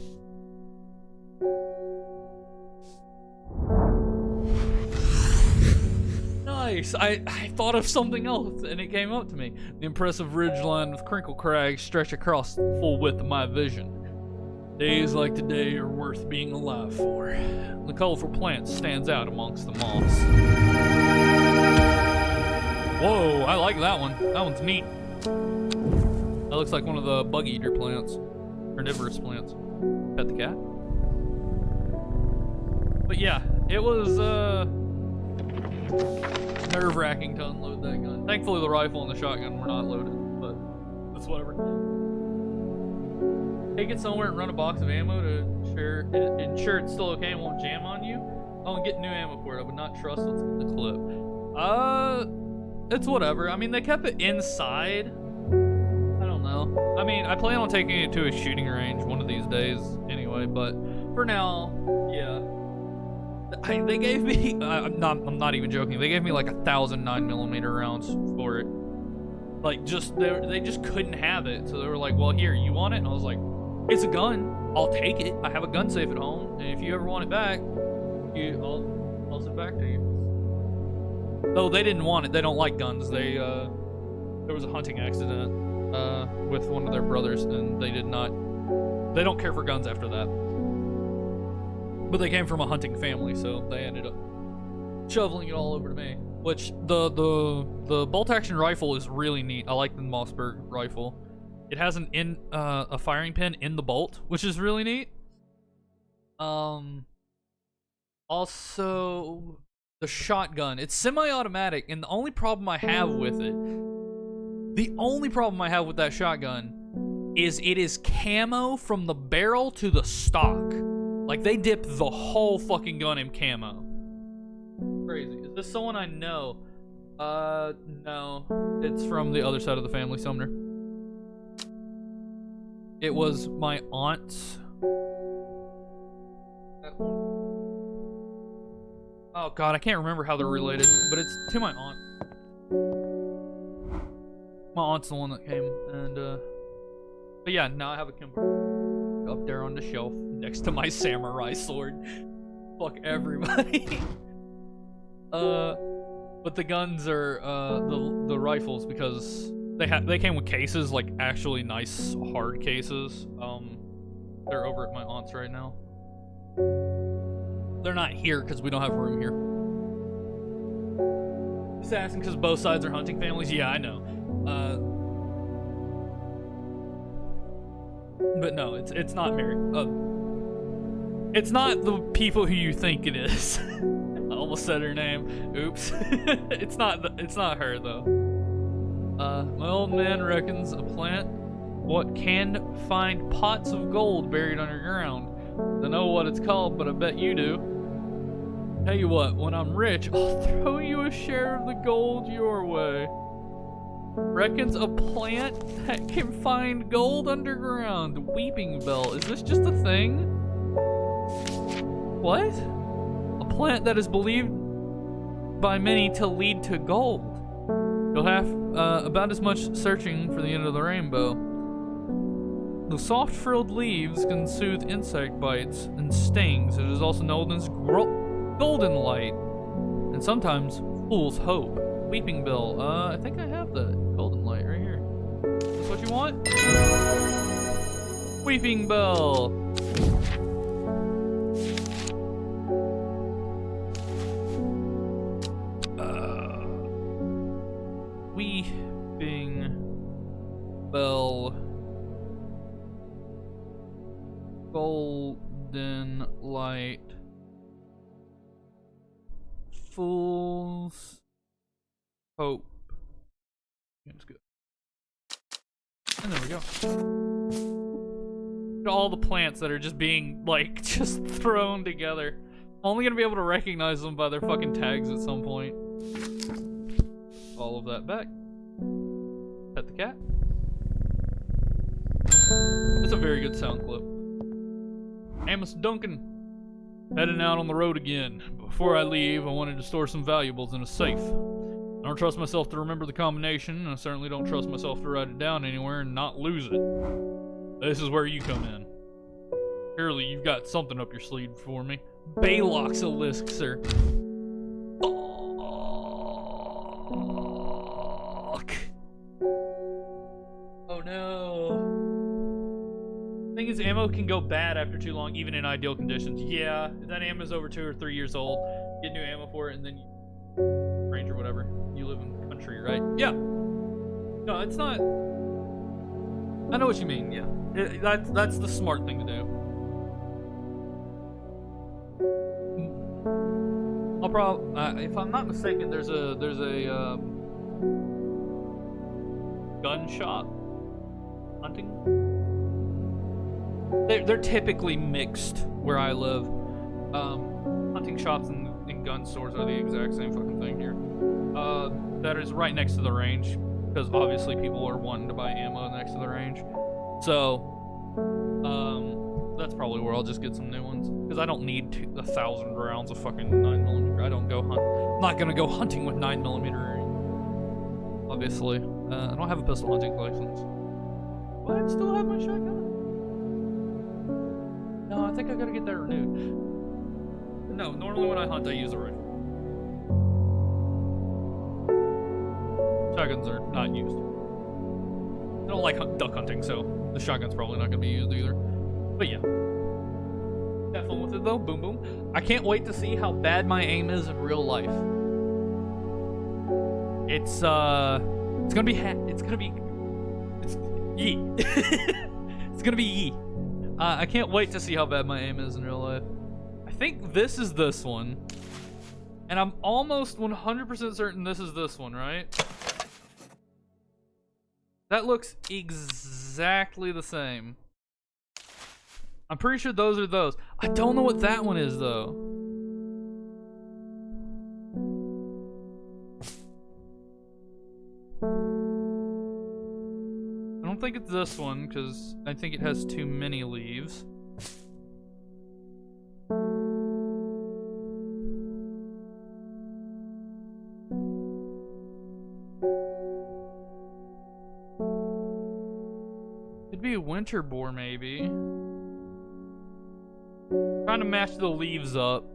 Nice. I thought of something else and it came up to me. The impressive ridgeline with crinkled crags stretch across the full width of my vision. Days like today are worth being alive for. The colorful plant stands out amongst the moss. Whoa, I like that one. That one's neat. That looks like one of the bug eater plants. Carnivorous plants. Pet the cat. But yeah, it was nerve-wracking to unload that gun. Thankfully the rifle and the shotgun were not loaded, but that's whatever. Take it somewhere and run a box of ammo to ensure it's still okay and won't jam on you. Oh, and get new ammo for it. I would not trust what's in the clip. It's whatever. I mean, they kept it inside. I don't know. I mean, I plan on taking it to a shooting range one of these days anyway, but for now, yeah. They gave me, I'm not even joking, they gave me like 1,000 9mm rounds for it. Like, they just couldn't have it, so they were like, well, here, you want it? And I was like, it's a gun, I'll take it. I have a gun safe at home, and if you ever want it back, I'll send it back to you. Though they didn't want it, they don't like guns. There was a hunting accident with one of their brothers, and they don't care for guns after that. But they came from a hunting family, so they ended up shoveling it all over to me. Which the bolt action rifle is really neat. I like the Mossberg rifle. It has a firing pin in the bolt, which is really neat. Also the shotgun. It's semi-automatic, and the only problem I have with that shotgun is it is camo from the barrel to the stock. Like, they dip the whole fucking gun in camo. Crazy. Is this someone I know? No. It's from the other side of the family, Sumner. It was my aunt's. Oh god, I can't remember how they're related, but it's to my aunt. My aunt's the one that came, and but yeah, now I have a Kimber up there on the shelf next to my samurai sword. Fuck everybody. But the guns are the rifles, because they came with cases, like actually nice hard cases. They're over at my aunt's right now. They're not here because we don't have room here. Just asking because both sides are hunting families. Yeah, I know. But no, it's not Mary. It's not the people who you think it is. I almost said her name. Oops. It's not her though. My old man reckons a plant what can find pots of gold buried underground. Don't know what it's called, but I bet you do. Tell you what, when I'm rich, I'll throw you a share of the gold your way. Reckons a plant that can find gold underground. Weeping Bell. Is this just a thing? What? A plant that is believed by many to lead to gold. You'll have about as much searching for the end of the rainbow. The soft frilled leaves can soothe insect bites and stings. It is also known as golden light, and sometimes fool's hope. Weeping Bill. I think I have the golden light right here. Is this what you want? Weeping Bell. Weeping Bell. Golden light. Fool's hope. That's good. And there we go. Look at all the plants that are just being, like, just thrown together. I'm only gonna be able to recognize them by their fucking tags at some point. All of that back. Pet the cat. It's a very good sound clip. Amos Duncan. Heading out on the road again. Before I leave, I wanted to store some valuables in a safe. I don't trust myself to remember the combination, and I certainly don't trust myself to write it down anywhere and not lose it. This is where you come in. Surely you've got something up your sleeve for me. Baylock's elixir. Fuck. Oh no. Thing is, ammo can go bad after too long, even in ideal conditions. Yeah, if that ammo's over 2 or 3 years old, get new ammo for it, and then range or whatever. You live in the country, right? Yeah. No, it's not. I know what you mean. Yeah, that's the smart thing to do. I'll probably, if I'm not mistaken, there's a gun shop hunting. They're typically mixed where I live. Hunting shops and gun stores are the exact same fucking thing here. That is right next to the range. because obviously people are wanting to buy ammo next to the range. So, that's probably where I'll just get some new ones, because I don't need 1,000 rounds of fucking 9mm. I don't go hunt. I'm not gonna go hunting with 9mm. Obviously, I don't have a pistol hunting license, but I still have my shotgun. No, I think I gotta get that renewed. No, normally when I hunt, I use a rifle. Shotguns are not used. I don't like duck hunting, so the shotgun's probably not gonna be used either. But yeah. Have fun with it though, boom boom. I can't wait to see how bad my aim is in real life. It's gonna be yee. It's gonna be yee. I can't wait to see how bad my aim is in real life. I think this is this one. And I'm almost 100% certain this is this one, right? That looks exactly the same. I'm pretty sure those are those. I don't know what that one is, though. I don't think it's this one, because I think it has too many leaves. It'd be a winter boar, maybe. Trying to match the leaves up.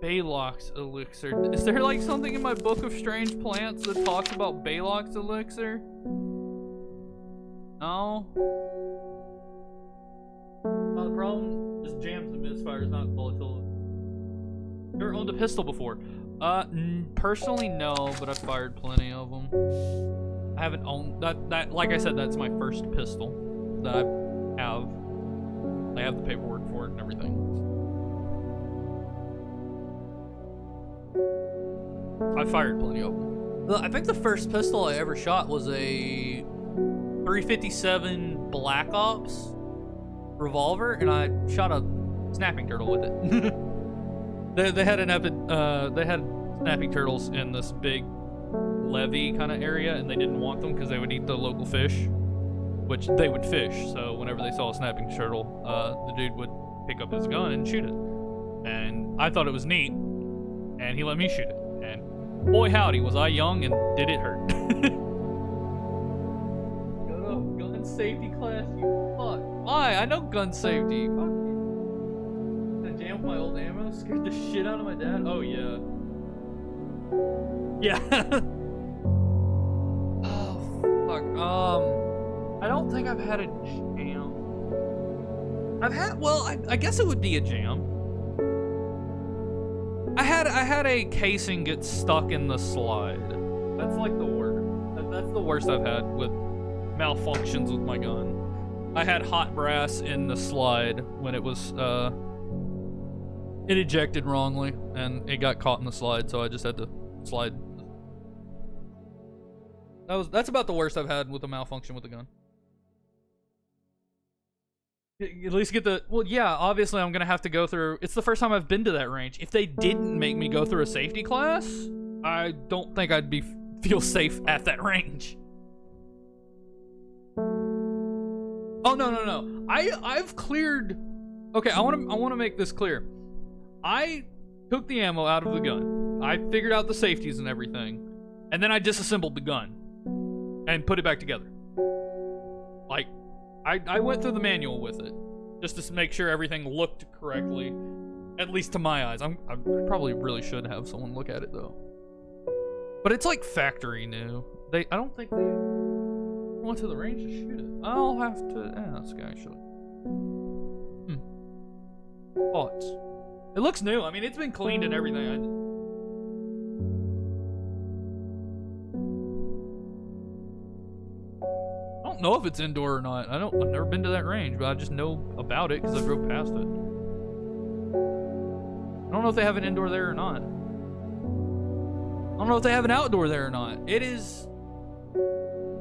Baylock's elixir. Is there like something in my book of strange plants that talks about Baylock's elixir? No. The problem is jams and misfires, not volatility. Never owned a pistol before. Personally no, but I've fired plenty of them. I haven't owned that. Like I said, that's my first pistol that I have. I have the paperwork for it and everything. I fired plenty of them. I think the first pistol I ever shot was a 357 Black Ops revolver, and I shot a snapping turtle with it. they had snapping turtles in this big levee kind of area, and they didn't want them because they would eat the local fish, which they would fish. So whenever they saw a snapping turtle, the dude would pick up his gun and shoot it. And I thought it was neat, and he let me shoot it. And boy howdy, was I young and did it hurt. Gun safety class, you fuck. Why? I know gun safety. Fuck you. Did I jam with my old ammo? Scared the shit out of my dad? Oh yeah. Yeah. Oh fuck. I don't think I've had a jam. I guess it would be a jam. I had a casing get stuck in the slide. That's like the worst. That's the worst I've had with malfunctions with my gun. I had hot brass in the slide when it was it ejected wrongly and it got caught in the slide, so I just had to slide. That's about the worst I've had with a malfunction with a gun. At least get the, well, yeah, obviously I'm gonna have to go through, it's the first time I've been to that range. If they didn't make me go through a safety class, I don't think I'd feel safe at that range. Oh, no. I've cleared, okay, I wanna make this clear. I took the ammo out of the gun. I figured out the safeties and everything, and then I disassembled the gun and put it back together. Like, I went through the manual with it just to make sure everything looked correctly, at least to my eyes. I probably really should have someone look at it though. But it's like factory new. I don't think they went to the range to shoot it. I'll have to ask actually. Thoughts? It looks new. I mean, it's been cleaned and everything. I don't know if it's indoor or not. I've never been to that range, but I just know about it because I drove past it. I don't know if they have an indoor there or not. I don't know if they have an outdoor there or not. It is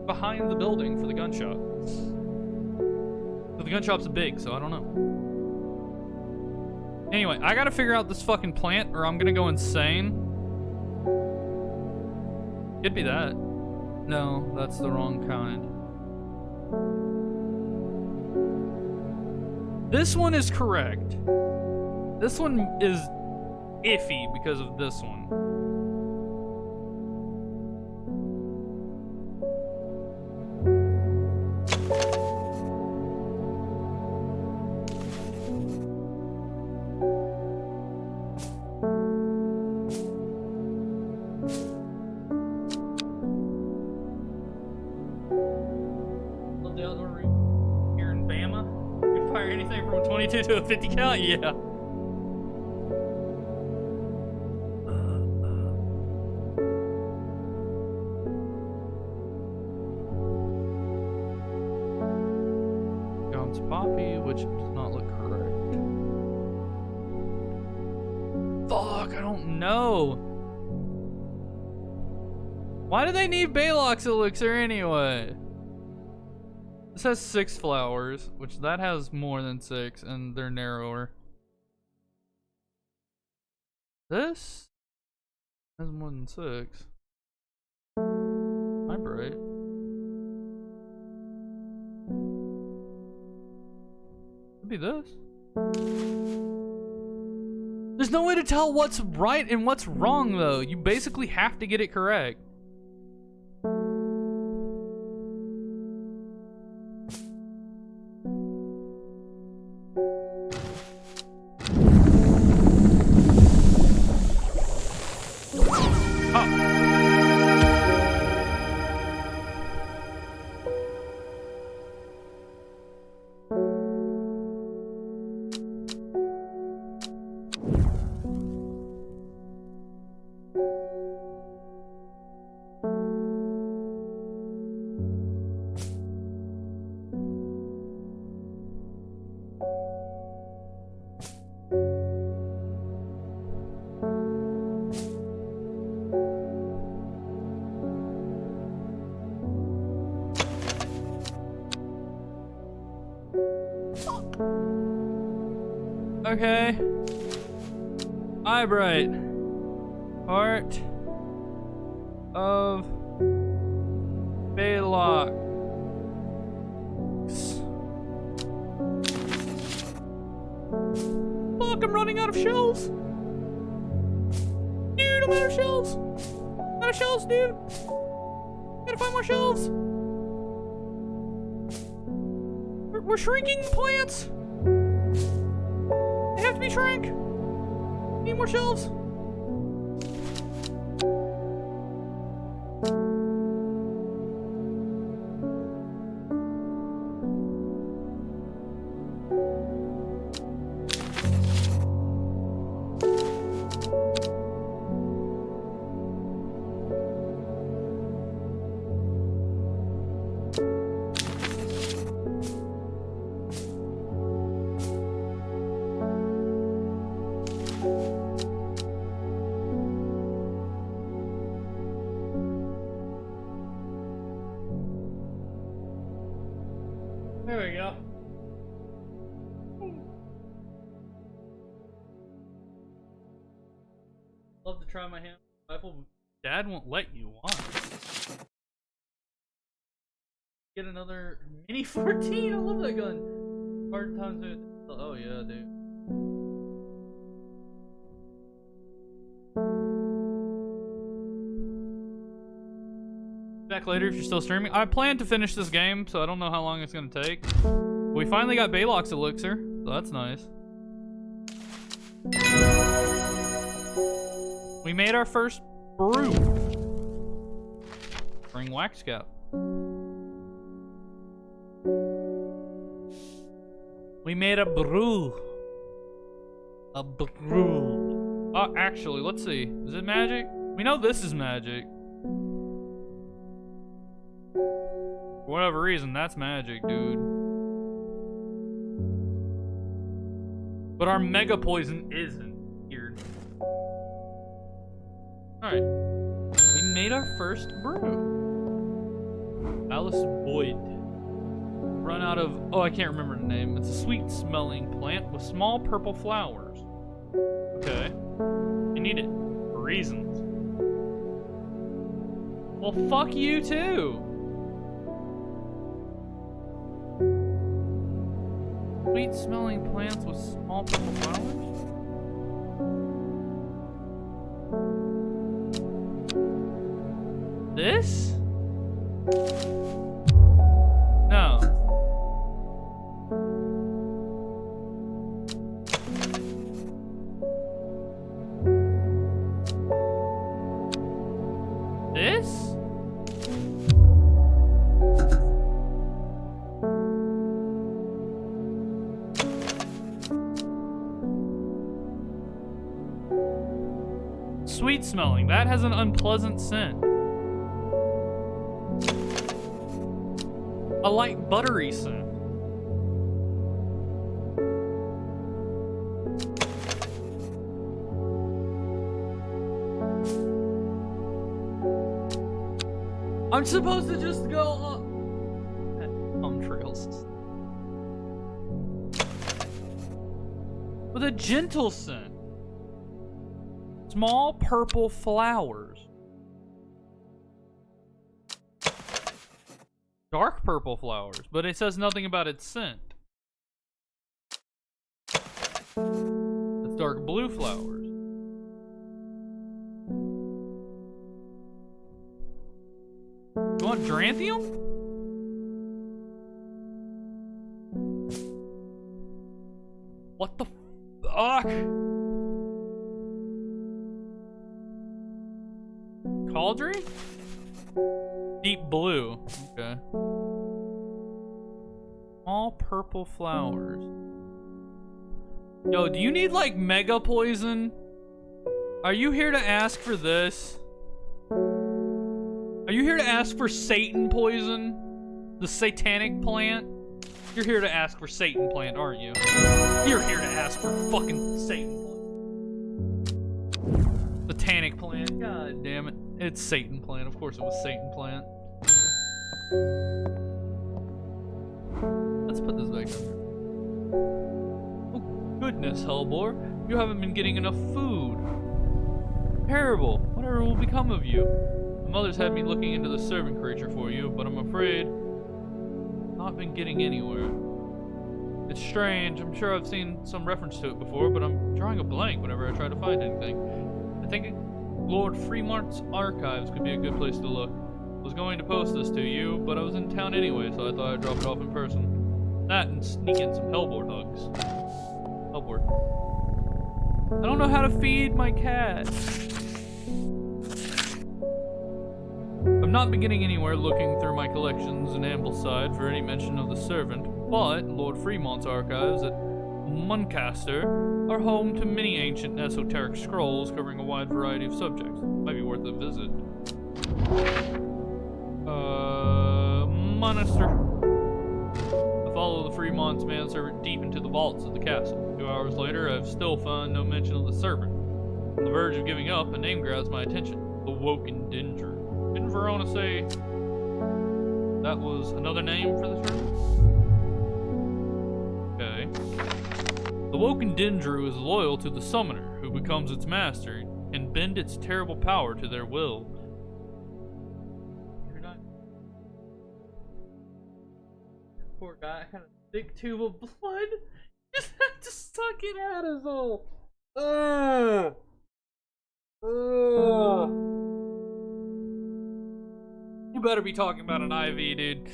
behind the building for the gun shop. But the gun shop's big, so I don't know. Anyway, I gotta figure out this fucking plant or I'm gonna go insane. Could be that. No, that's the wrong kind. This one is correct. This one is iffy because of this one. The other room here in Bama, you can fire anything from a 22 to a 50 cal. Yeah. John's Poppy, which does not look correct. Fuck, I don't know. Why do they need Baylock's elixir anyway? This has 6 flowers, which that has more than 6, and they're narrower. This has more than 6. I'm right. Could be this. There's no way to tell what's right and what's wrong, though. You basically have to get it correct. Okay. Eyebright. Heart of Baylock. Fuck, I'm running out of shells. Dude, I'm out of shells. Out of shells, dude. Gotta find more shells. We're shrinking plants. They have to be shrank. Need more shelves. There we go. Love to try my hand rifle, but Dad won't let you. Why? Get another Mini 14. I love that gun. Hard times with. Oh yeah, dude. Back later if you're still streaming. I plan to finish this game, so I don't know how long it's gonna take. We finally got Baylock's elixir, so that's nice. We made our first brew. Bring wax cap. We made a brew. A brew. Oh, actually, let's see. Is it magic? We know this is magic. For whatever reason, that's magic, dude. But our mega poison isn't. Weird. Alright. We made our first brew. Alice Boyd. Run out of... Oh, I can't remember the name. It's a sweet-smelling plant with small purple flowers. Okay. You need it. For reasons. Well, fuck you too. Sweet smelling plants with small purple flowers? This? No. This? Sweet smelling. That has an unpleasant scent. A light buttery scent. I'm supposed to just go on trails with a gentle scent. Small purple flowers. Dark purple flowers, but it says nothing about its scent. It's dark blue flowers. You want Dranthium? What the fuck? Cauldron? Deep blue. Okay. All purple flowers. Yo, do you need like mega poison? Are you here to ask for this? Are you here to ask for Satan poison? The satanic plant? You're here to ask for Satan plant, aren't you? You're here to ask for fucking Satan plant. Satanic plant. God damn it. It's Satan plant. Of course it was Satan plant. Let's put this back down. Oh, goodness, Hellbore. You haven't been getting enough food. Terrible. Whatever will become of you? My mother's had me looking into the servant creature for you, but I'm afraid I've not been getting anywhere. It's strange. I'm sure I've seen some reference to it before, but I'm drawing a blank whenever I try to find anything. I think Lord Fremont's archives could be a good place to look. I was going to post this to you, but I was in town anyway, so I thought I'd drop it off in person. That and sneak in some Hellbore hugs. Hellbore. I don't know how to feed my cat. I've not been getting anywhere looking through my collections in Ambleside for any mention of the servant, but Lord Fremont's archives at Muncaster are home to many ancient esoteric scrolls covering a wide variety of subjects. Might be worth a visit. Monaster. I follow the Fremont's manservant deep into the vaults of the castle. 2 hours later, I've still found no mention of the servant. On the verge of giving up, a name grabs my attention. The Woken Dinger. Didn't Verona say that was another name for the servant? Okay. The Woken Dindru is loyal to the summoner, who becomes its master, and bend its terrible power to their will. You're not... Poor guy had a big tube of blood. Just had to suck it out his hole. Ugh. Ugh. You better be talking about an IV, dude.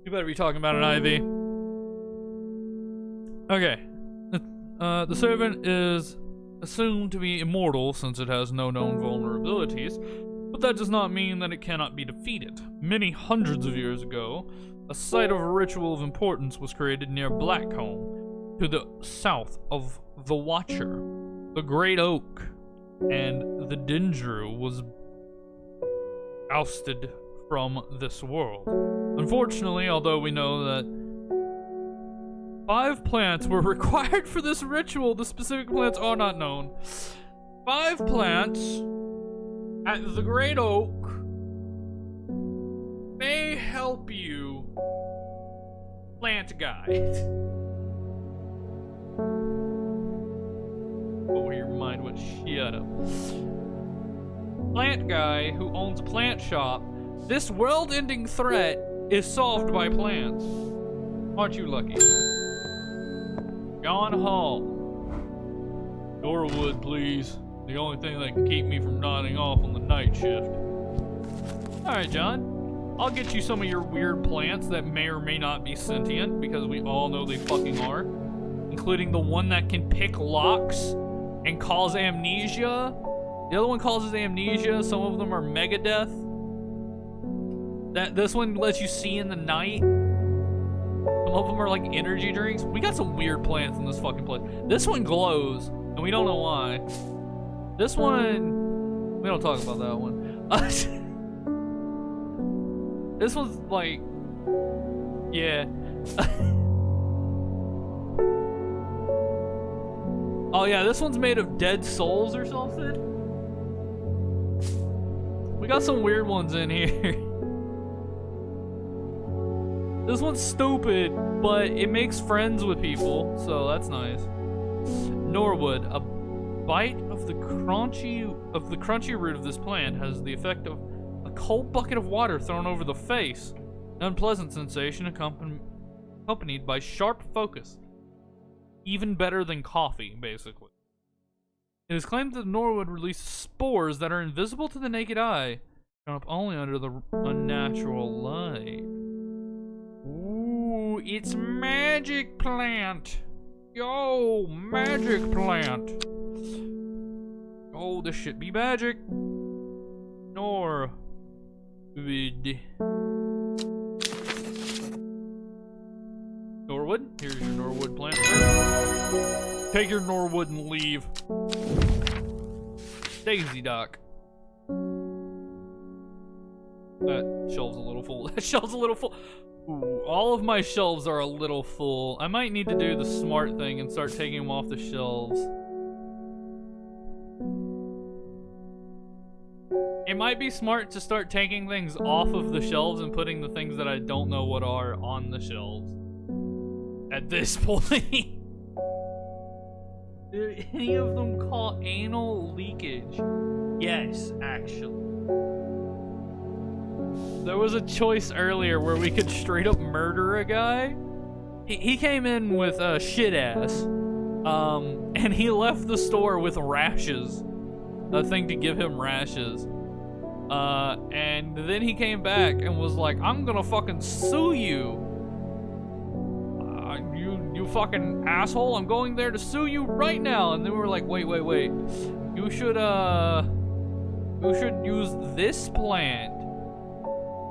You better be talking about an IV. Okay. The servant is assumed to be immortal since it has no known vulnerabilities, but that does not mean that it cannot be defeated. Many hundreds of years ago, a site of a ritual of importance was created near Blackcomb, to the south of the Watcher. The Great Oak and the Dindru was ousted from this world. Unfortunately, although we know that 5 plants were required for this ritual, the specific plants are not known. 5 plants at the Great Oak may help you, plant guide. But where your mind went, shut up. plant guy who owns a plant shop. This world-ending threat is solved by plants. Aren't you lucky? John Hall. Norwood, please. The only thing that can keep me from nodding off on the night shift. Alright, John. I'll get you some of your weird plants that may or may not be sentient, because we all know they fucking are. Including the one that can pick locks and cause amnesia. The other one causes amnesia. Some of them are Megadeth. This one lets you see in the night. Some of them are like energy drinks. We got some weird plants in this fucking place. This one glows, and we don't know why. This one, we don't talk about that one. This one's like, yeah. Oh yeah, this one's made of dead souls or something. We got some weird ones in here. This one's stupid, but it makes friends with people, so that's nice. Norwood, a bite of the crunchy root of this plant has the effect of a cold bucket of water thrown over the face. An unpleasant sensation accompanied by sharp focus. Even better than coffee, basically. It is claimed that Norwood releases spores that are invisible to the naked eye, shown up only under the unnatural light. Ooh, it's magic plant. Yo, magic plant. Oh, this shit be magic. Norwood. Norwood, here's your Norwood plant. Take your Norwood and leave. Daisy Dock. That shelf's a little full. That shelf's a little full. Ooh, all of my shelves are a little full. I might need to do the smart thing and start taking them off the shelves. It might be smart to start taking things off of the shelves and putting the things that I don't know what are on the shelves. At this point. Did any of them call anal leakage? Yes, actually. There was a choice earlier where we could straight up murder a guy. He came in with a shit ass. And he left the store with rashes. A thing to give him rashes. And then he came back and was like, I'm gonna fucking sue you. You fucking asshole, I'm going there to sue you right now. And then we were like, wait. You should use this plant.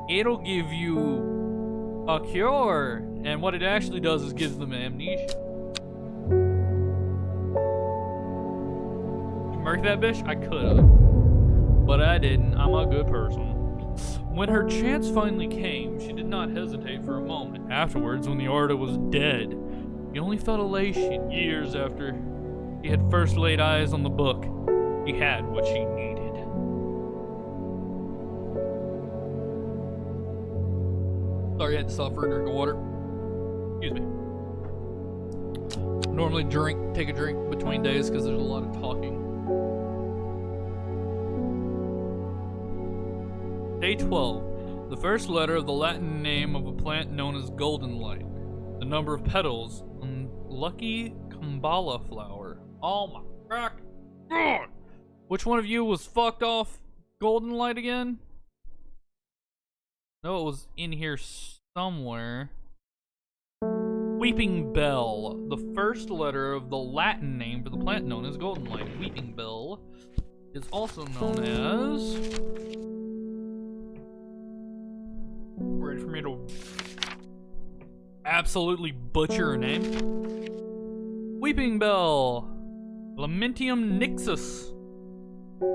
It'll give you a cure. And what it actually does is gives them amnesia. You murk that bitch? I could've. But I didn't. I'm a good person. When her chance finally came, she did not hesitate for a moment. Afterwards, when the artist was dead, he only felt elation years after he had first laid eyes on the book. He had what she needed. Sorry, I had to stop for a drink of water. Excuse me. Normally take a drink between days because there's a lot of talking. Day 12. The first letter of the Latin name of a plant known as golden light. The number of petals on lucky Kambala flower. Oh my god. Which one of you was fucked off golden light again? No, it was in here somewhere. Weeping bell. The first letter of the Latin name for the plant known as golden light. Weeping bell is also known as... Ready for me to absolutely butcher her name? Weeping bell. Lamentium nixus.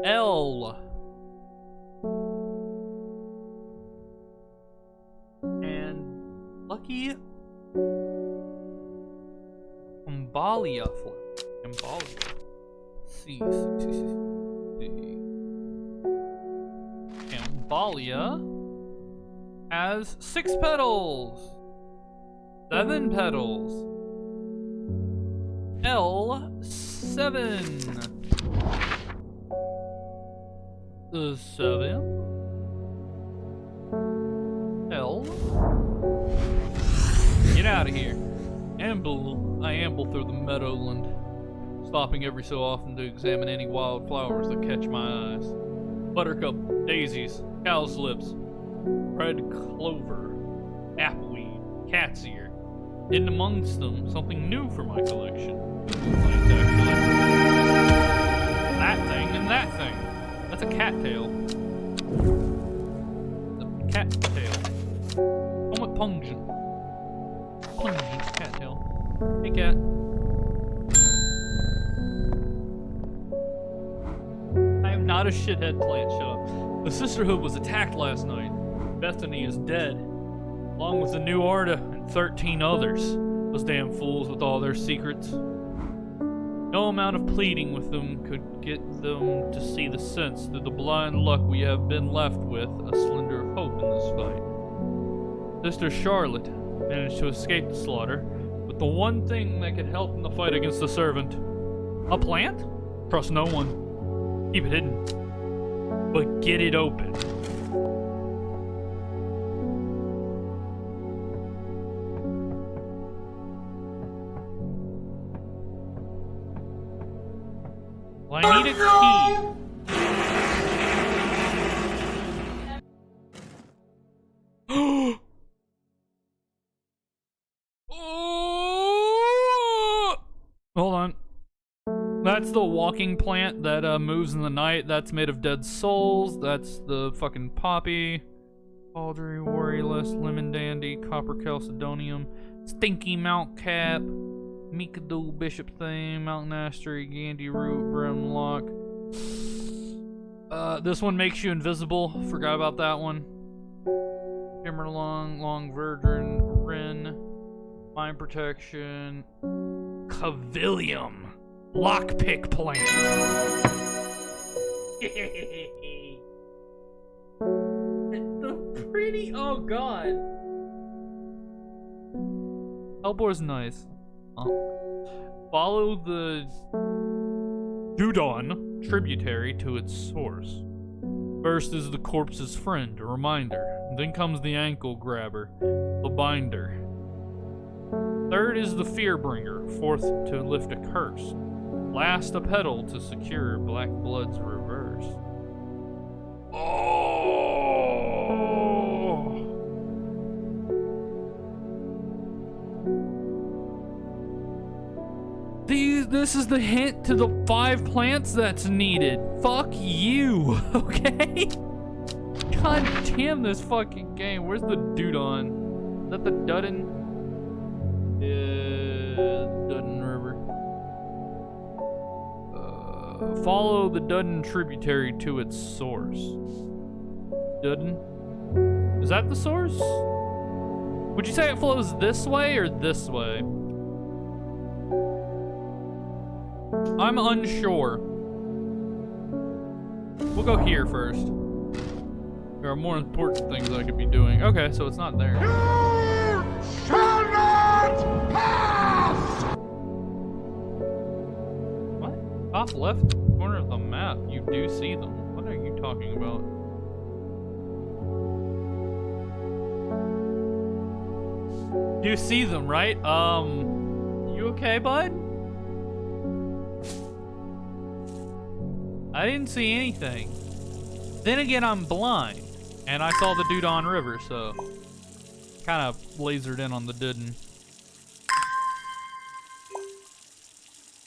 L. And lucky Cambalia flower. Cambalia. C. Cambalia has 6 petals. 7 petals. L7. 7. L. Get out of here. I amble through the meadowland, stopping every so often to examine any wild flowers that catch my eyes. Buttercup, daisies, cow's lips, red clover, appleweed, cat's ear. Hidden amongst them, something new for my collection. Plants, actually. That thing and that thing. That's a cattail. A cattail. Somewhat pungent. Pungent cattail. Hey, cat. I am not a shithead plant, shut up. The Sisterhood was attacked last night. Bethany is dead, along with the new Arda and 13 others. Those damn fools with all their secrets. No amount of pleading with them could get them to see the sense through the blind luck we have been left with, a slender of hope in this fight. Sister Charlotte managed to escape the slaughter, but the one thing that could help in the fight against the servant. A plant? Trust no one. Keep it hidden. But get it open. Well, I need a key. Hold on. That's the walking plant that moves in the night. That's made of dead souls. That's the fucking poppy. Baldry, Warriorless, Lemon Dandy, Copper Chalcedonium, Stinky Mount Cap, Mikado, Bishop Thame, Mountain Astery, Gandy Root, Brimlock. This one makes you invisible. Forgot about that one. Timberlong, Long Verdrin, Wren, Mind Protection, Cavilium, Lockpick Plant. The pretty, oh god. Hellbore's nice. Follow the Dudon tributary to its source. First is the corpse's friend, a reminder. Then comes the ankle grabber, the binder. Third is the fearbringer, fourth to lift a curse. Last a pedal to secure Black Blood's reverse. Oh! This is the hint to the 5 plants that's needed. Fuck you, okay? God damn this fucking game. Where's the Dudon? Is that the Dudden? Yeah, Dudden River. Follow the Dudden tributary to its source. Dudden? Is that the source? Would you say it flows this way or this way? I'm unsure. We'll go here first. There are more important things I could be doing. Okay, so it's not there. You shall not pass! What? Top left corner of the map. You do see them. What are you talking about? You see them, right? You okay, bud? I didn't see anything. Then again, I'm blind. And I saw the Dudon River, so kind of lasered in on the Dudon.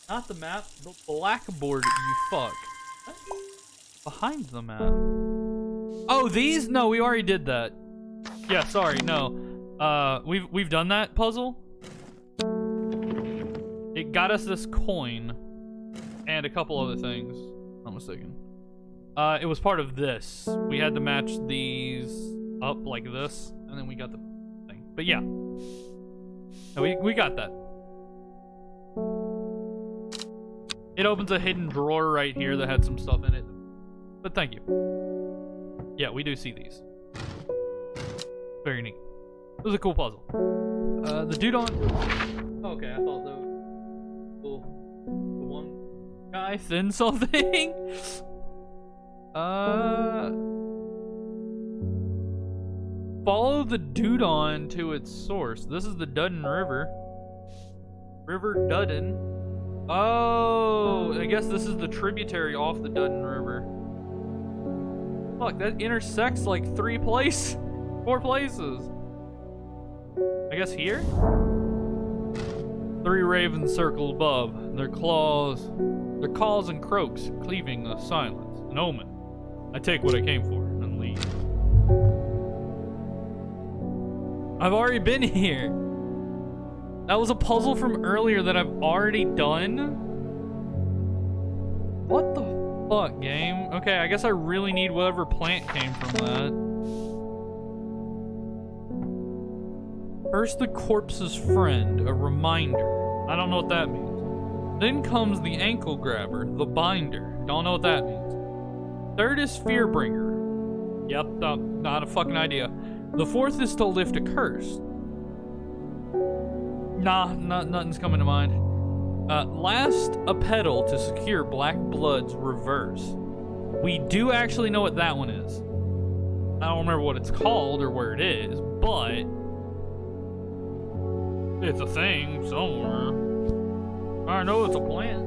Not the map, the blackboard, you fuck. Behind the map. Oh, these? No, we already did that. Yeah, sorry, no. We've done that puzzle. It got us this coin and a couple other things. Not mistaken. It was part of this. We had to match these up like this, and then we got the thing. But yeah, no, we got that. It opens a hidden drawer right here that had some stuff in it. But thank you. Yeah, we do see these. Very neat. It was a cool puzzle. The Dudon. Okay, I thought that was cool. The one guy thin something. Follow the Dudon to its source. This is the Dudden River. River Dudden. Oh, I guess this is the tributary off the Dudden River. Fuck, that intersects like 4 places. I guess here? 3 ravens circle above, their calls and croaks, cleaving the silence. An omen. I take what I came for and leave. I've already been here. That was a puzzle from earlier that I've already done? What the fuck, game? Okay, I guess I really need whatever plant came from that. First, the corpse's friend, a reminder. I don't know what that means. Then comes the ankle grabber, the binder. Don't know what that means. Third is fearbringer. Yep, not a fucking idea. The fourth is to lift a curse. Nah, nothing's coming to mind. Last, a pedal to secure Black Blood's reverse. We do actually know what that one is. I don't remember what it's called or where it is, but it's a thing somewhere. I know it's a plant.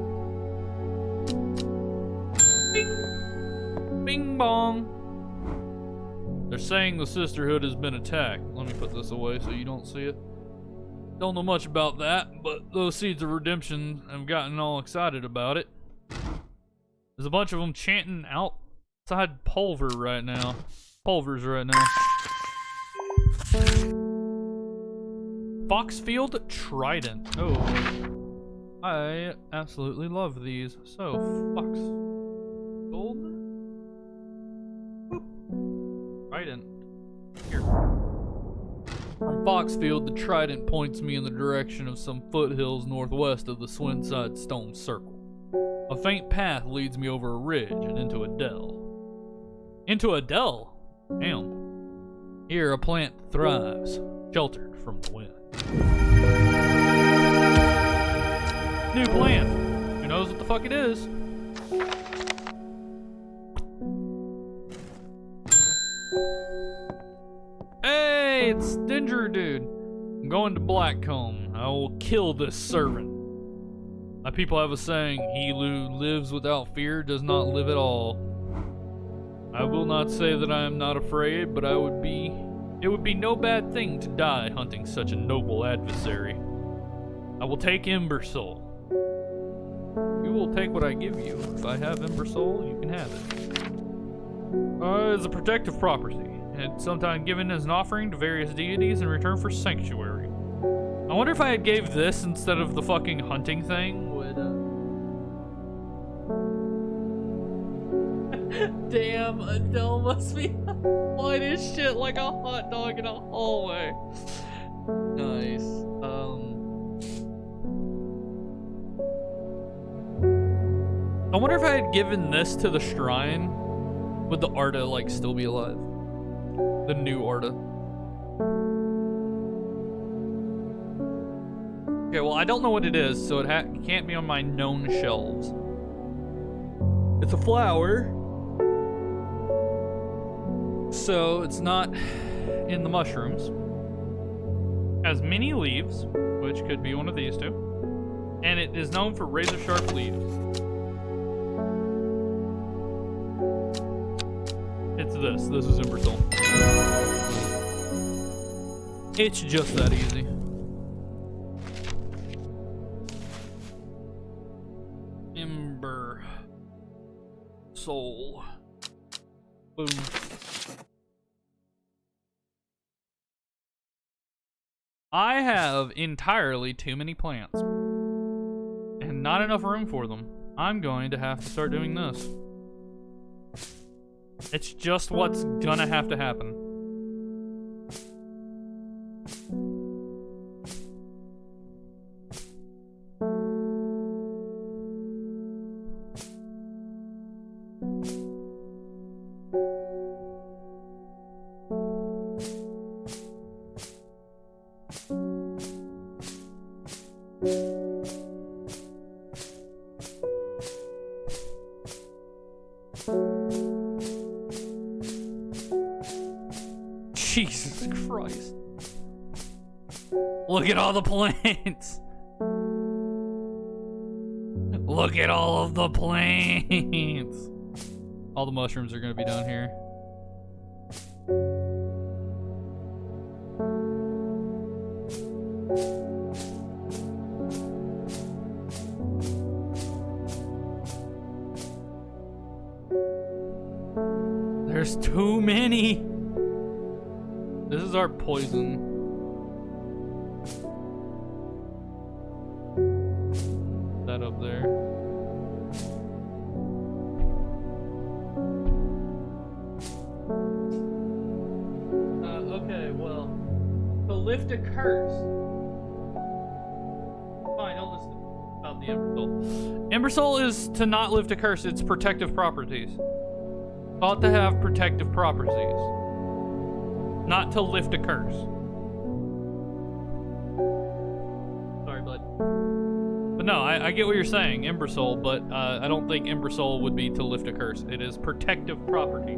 Bing! Bing bong! They're saying the Sisterhood has been attacked. Let me put this away so you don't see it. Don't know much about that, but those seeds of redemption have gotten all excited about it. There's a bunch of them chanting outside Pulvers right now. Foxfield Trident. Oh. I absolutely love these. So, Foxfield. Trident. Here. From Foxfield, the Trident points me in the direction of some foothills northwest of the Swinside Stone Circle. A faint path leads me over a ridge and into a dell. Into a dell? Damn. Here a plant thrives, sheltered from the wind. New plant. Who knows what the fuck it is? Hey, it's Dinger Dude. I'm going to Blackcomb. I will kill this servant. My people have a saying, he who lives without fear does not live at all. I will not say that I am not afraid, but it would be no bad thing to die hunting such a noble adversary. I will take Ember Soul. You will take what I give you. If I have Ember Soul, you can have it. It's a protective property. It's sometimes given as an offering to various deities in return for sanctuary. I wonder if I had gave this instead of the fucking hunting thing, would, Damn, Adele must be white as shit like a hot dog in a hallway. Nice. I wonder if I had given this to the shrine, would the Arda, like, still be alive? The new Arda. Okay, well, I don't know what it is, so it can't be on my known shelves. It's a flower. So, it's not in the mushrooms. Has many leaves, which could be one of these two. And it is known for razor-sharp leaves. It's this. This is Ember Soul. It's just that easy. Ember Soul. Boom. I have entirely too many plants. And not enough room for them. I'm going to have to start doing this. It's just what's gonna have to happen. Jesus Christ. Look at all the plants. Look at all of the plants. All the mushrooms are gonna be down here. There's too many. This is our poison. That up there. Okay, well, to lift a curse. Fine, I'll listen about the Embersoul. Embersoul is to not lift a curse. It's protective properties. Thought to have protective properties. Not to lift a curse. Sorry, bud. But no, I get what you're saying, Embersoul, but I don't think Embersoul would be to lift a curse. It is protective property.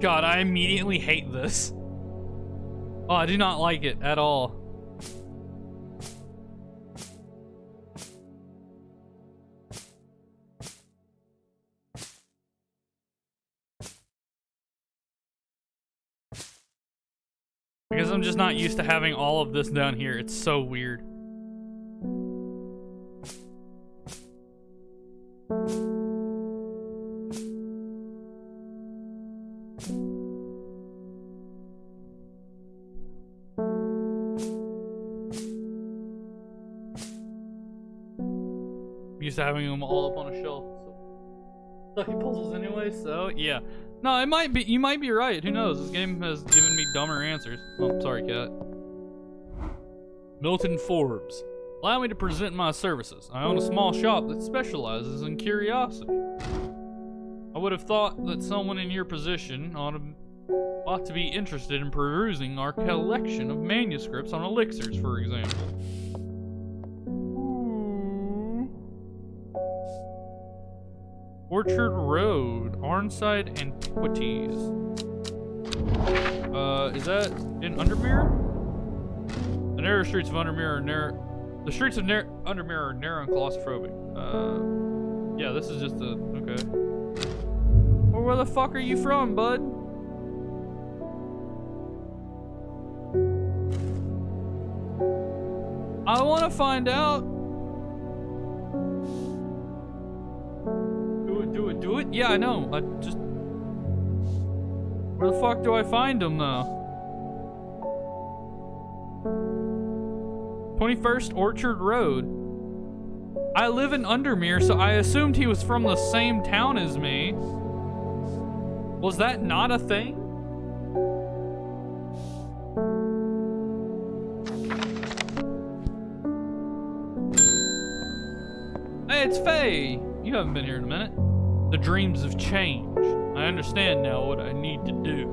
God, I immediately hate this. Oh, I do not like it at all. Because I'm just not used to having all of this down here. It's so weird. Used to having them all up on a shelf. So sucky puzzles anyway, so yeah. No, it might be, you might be right. Who knows? This game has given me dumber answers. Oh, sorry, cat. Milton Forbes. Allow me to present my services. I own a small shop that specializes in curiosity. I would have thought that someone in your position ought to be interested in perusing our collection of manuscripts on elixirs, for example. Orchard Road, Arnside Antiquities. Is that in Undermere? The narrow streets of Undermere are narrow. The streets of Undermere are narrow and claustrophobic. Yeah, this is just a okay. Well, where the fuck are you from, bud? I want to find out. Do it? Yeah, I know. I just... Where the fuck do I find him, though? 21st Orchard Road. I live in Undermere, so I assumed he was from the same town as me. Was that not a thing? Hey, it's Faye. You haven't been here in a minute. The dreams have changed. I understand now what I need to do.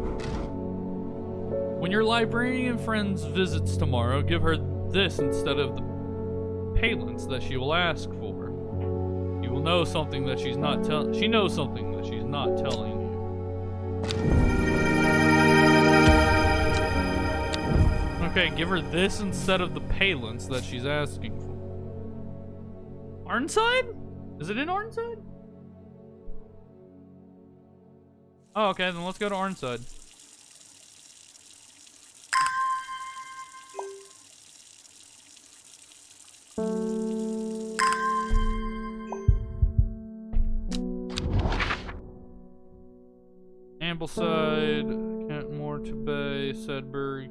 When your librarian friend's visits tomorrow, give her this instead of the palance that she will ask for. You will know something that she's not telling. She knows something that she's not telling you. Okay, give her this instead of the palance that she's asking for. Arnside? Is it in Arnside? Oh, okay, then let's go to Arnside. Ambleside, Kentmore to Bay, Sedberg,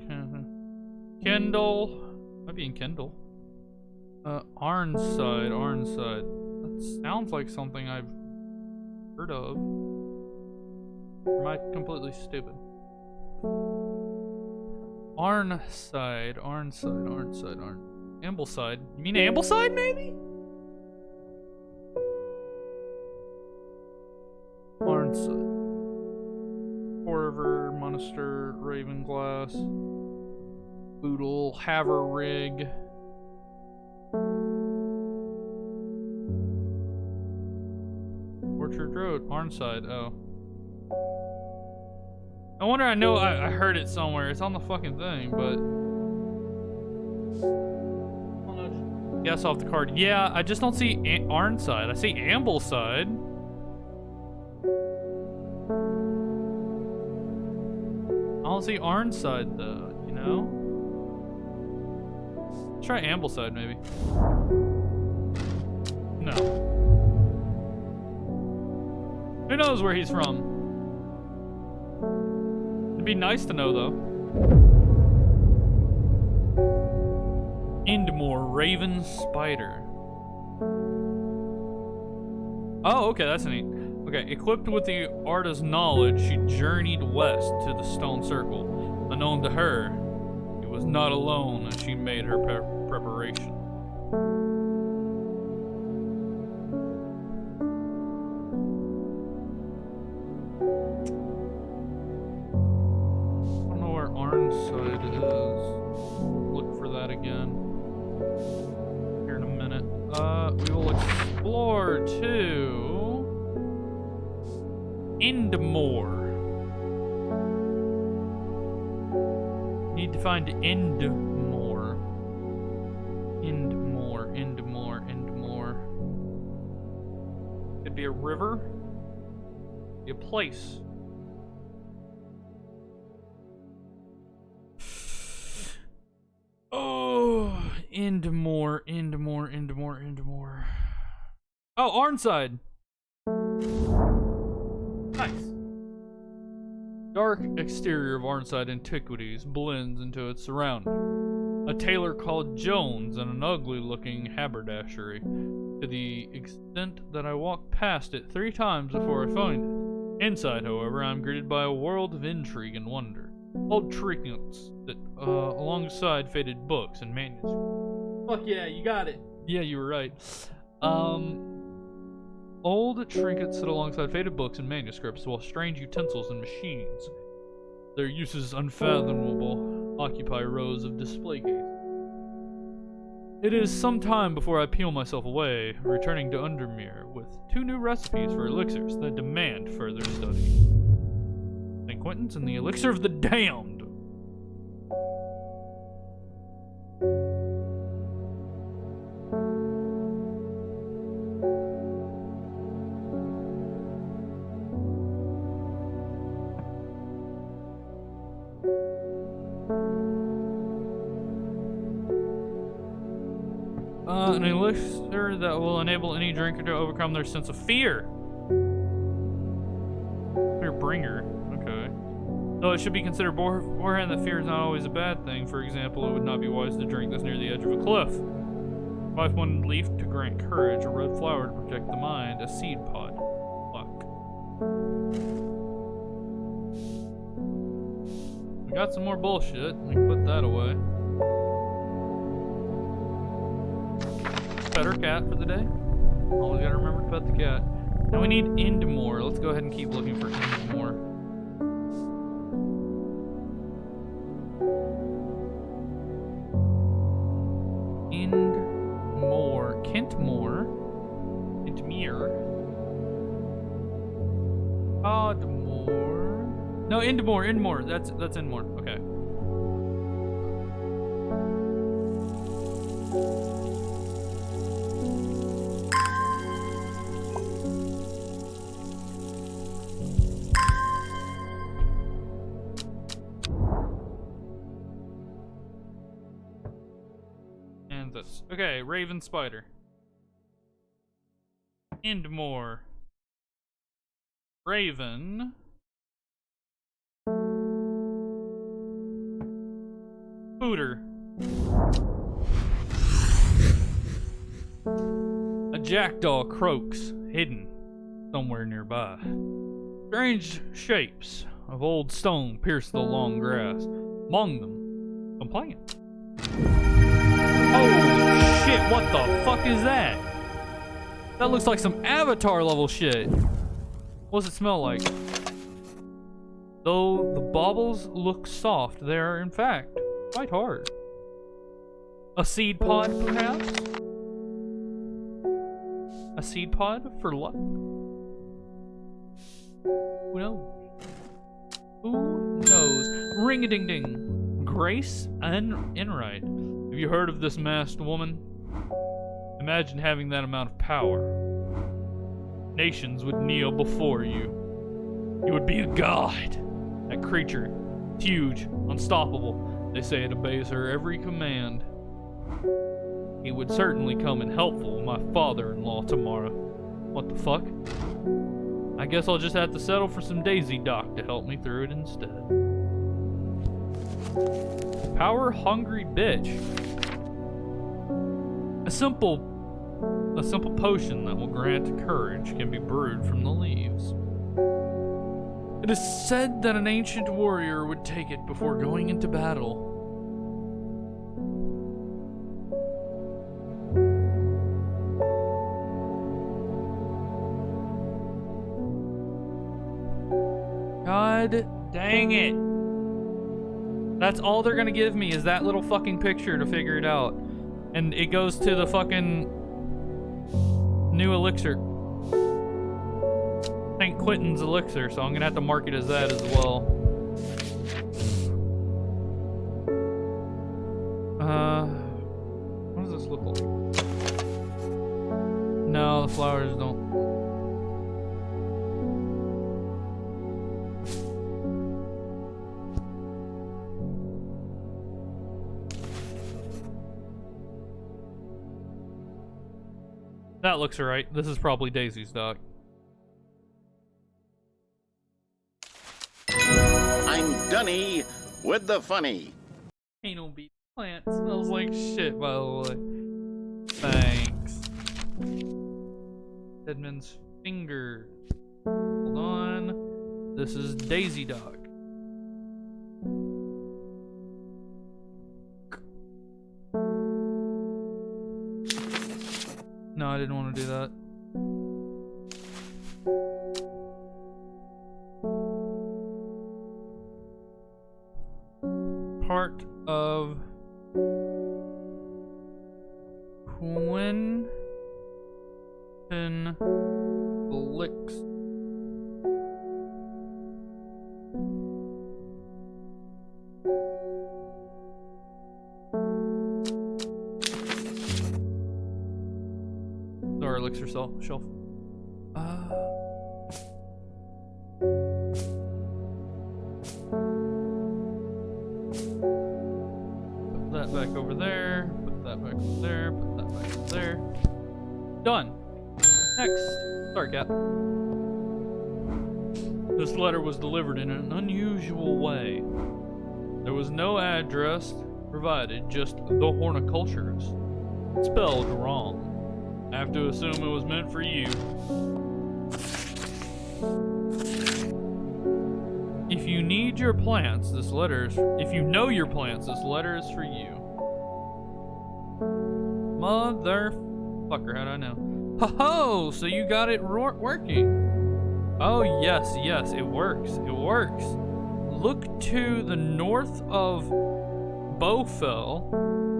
Kendall. Might be in Kendall. Arnside. That sounds like something I've heard of. Or am I completely stupid? Arnside. Ambleside. You mean Ambleside, maybe? Arnside. Forever, Monaster, Ravenglass, Boodle, Haverrig. Orchard Road, Arnside, oh. No wonder I heard it somewhere. It's on the fucking thing, but... Guess off the card. Yeah, I just don't see Arnside. I see Ambleside. I don't see Arnside though, you know? Let's try Ambleside maybe. No. Who knows where he's from? It'd be nice to know though. Indmore, Raven Spider. Oh, okay, that's neat. Okay, equipped with the artist's knowledge, she journeyed west to the stone circle. Unknown to her, she was not alone as she made her preparation. I don't know where Arnside is. Look for that again. Here in a minute. We will explore to Indmore. Need to find Indmore. Indmore. Could be a river. Be a place. Oh, Indmore. Oh, Arnside. Nice. Dark exterior of Arnside Antiquities blends into its surrounding. A tailor called Jones and an ugly-looking haberdashery, to the extent that I walked past it 3 times before I find it. Inside, however, I'm greeted by a world of intrigue and wonder. Old trinkets that, alongside faded books and manuscripts. Fuck yeah, you got it. Yeah, you were right. Old trinkets sit alongside faded books and manuscripts, while strange utensils and machines, their uses unfathomable, occupy rows of display cases. It is some time before I peel myself away, returning to Undermere with 2 new recipes for elixirs that demand further study. St. Quentin's and the Elixir of the Damned. An elixir that will enable any drinker to overcome their sense of fear. Fear bringer. Okay. Though it should be considered beforehand that fear is not always a bad thing. For example, it would not be wise to drink this near the edge of a cliff. 5-1 leaf to grant courage, a red flower to protect the mind, a seed pod. Luck. We got some more bullshit. We can put that away. Pet our cat for the day. Always gotta remember to pet the cat. Now we need Indmore. Let's go ahead and keep looking for Indmore. Indmore. Kentmore. Kentmere. Podmore. No, Indmore. That's Indmore. Okay. Okay, Raven Spider. Indmore. Raven. Hooter. A jackdaw croaks, hidden somewhere nearby. Strange shapes of old stone pierce the long grass. Among them, some plant. Oh shit, what the fuck is that? That looks like some Avatar level shit. What does it smell like? Though the baubles look soft, they are in fact quite hard. A seed pod, perhaps? A seed pod for luck? Who knows? Who knows? Ring-a-ding-ding. Grace Enright. Have you heard of this masked woman? Imagine having that amount of power. Nations would kneel before you. You would be a god. That creature, huge, unstoppable. They say it obeys her every command. He would certainly come in helpful with my father-in-law tomorrow. What the fuck? I guess I'll just have to settle for some Daisy Doc to help me through it instead. Power-hungry bitch. A simple potion that will grant courage can be brewed from the leaves. It is said that an ancient warrior would take it before going into battle. God dang it. That's all they're gonna give me is that little fucking picture to figure it out. And it goes to the fucking new elixir. St. Quentin's elixir, so I'm gonna have to mark it as that as well. What does this look like? No, the flowers don't. That looks alright. This is probably Daisy's dog. I'm Dunny with the funny. Anal beat plant smells like shit, by the way. Thanks. Edmund's finger. Hold on. This is Daisy Dog. No, I didn't want to do that. Part of Quentin Licks. Our elixir shelf. Put that back over there. Put that back over there. Put that back over there. Done. Next. Sorry, cat. This letter was delivered in an unusual way. There was no address provided, just the Horticultures. Spelled wrong. I have to assume it was meant for you. If you need your plants, this letter's... If you know your plants, this letter is for you. Motherfucker, how'd I know? Ho-ho! So you got it working. Oh, yes, it works. It works. Look to the north of Bowfell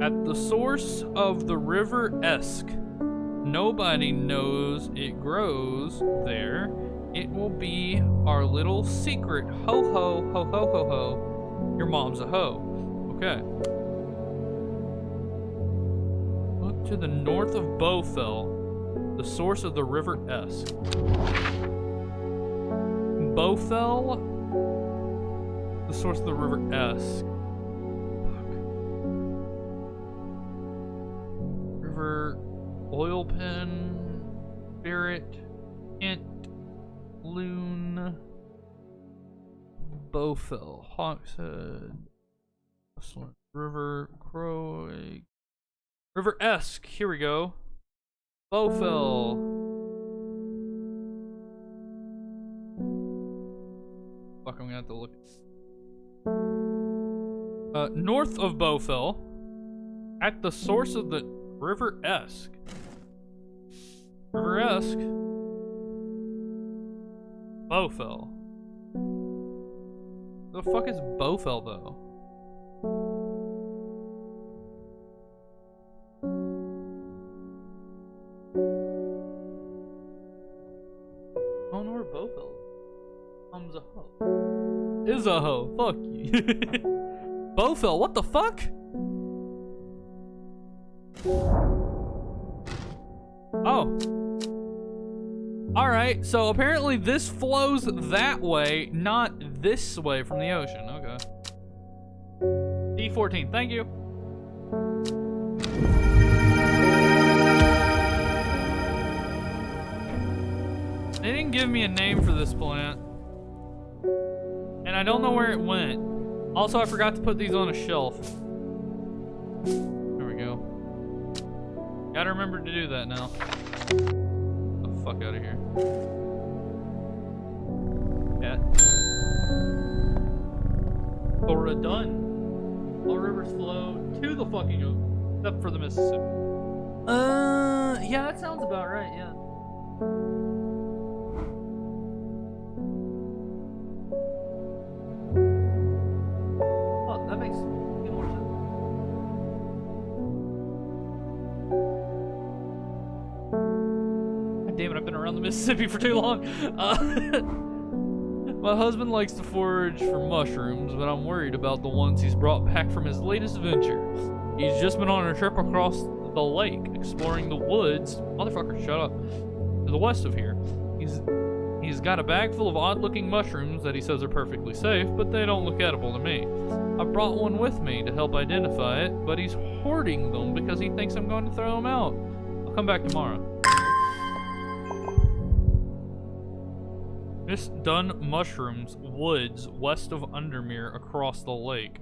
at the source of the river Esk. Nobody knows it grows there. It will be our little secret. Ho ho ho ho ho ho. Your mom's a hoe. Okay. Look to the north of Bowfell, the source of the river Esk. Bowfell, the source of the river Esk. River. Oil pen, spirit, int, loon, Bowfell, Hawkshead, River, Croy, River Esk. Here we go. Bowfell. Fuck, I'm gonna have to look. North of Bowfell, at the source of the River Esk. River Esk. Bowfell. The fuck is Bowfell though? I don't know where Bowfell is. A hoe. Is a hoe. Fuck you. Bowfell, what the fuck? Oh. Alright, so apparently this flows that way, not this way from the ocean. Okay. D14, thank you. They didn't give me a name for this plant. And I don't know where it went. Also, I forgot to put these on a shelf. There we go. Gotta remember to do that now. Get the fuck out of here. Cat. But we're done. All rivers flow to the fucking ocean, except for the Mississippi. Yeah, that sounds about right, yeah. Oh, that makes more sense. God damn it, I've been around the Mississippi for too long. My husband likes to forage for mushrooms, but I'm worried about the ones he's brought back from his latest venture. He's just been on a trip across the lake, exploring the woods. Motherfucker, shut up. To the west of here. He's got a bag full of odd-looking mushrooms that he says are perfectly safe, but they don't look edible to me. I brought one with me to help identify it, but he's hoarding them because he thinks I'm going to throw them out. I'll come back tomorrow. Miss Dunn Mushrooms, woods, west of Undermere, across the lake.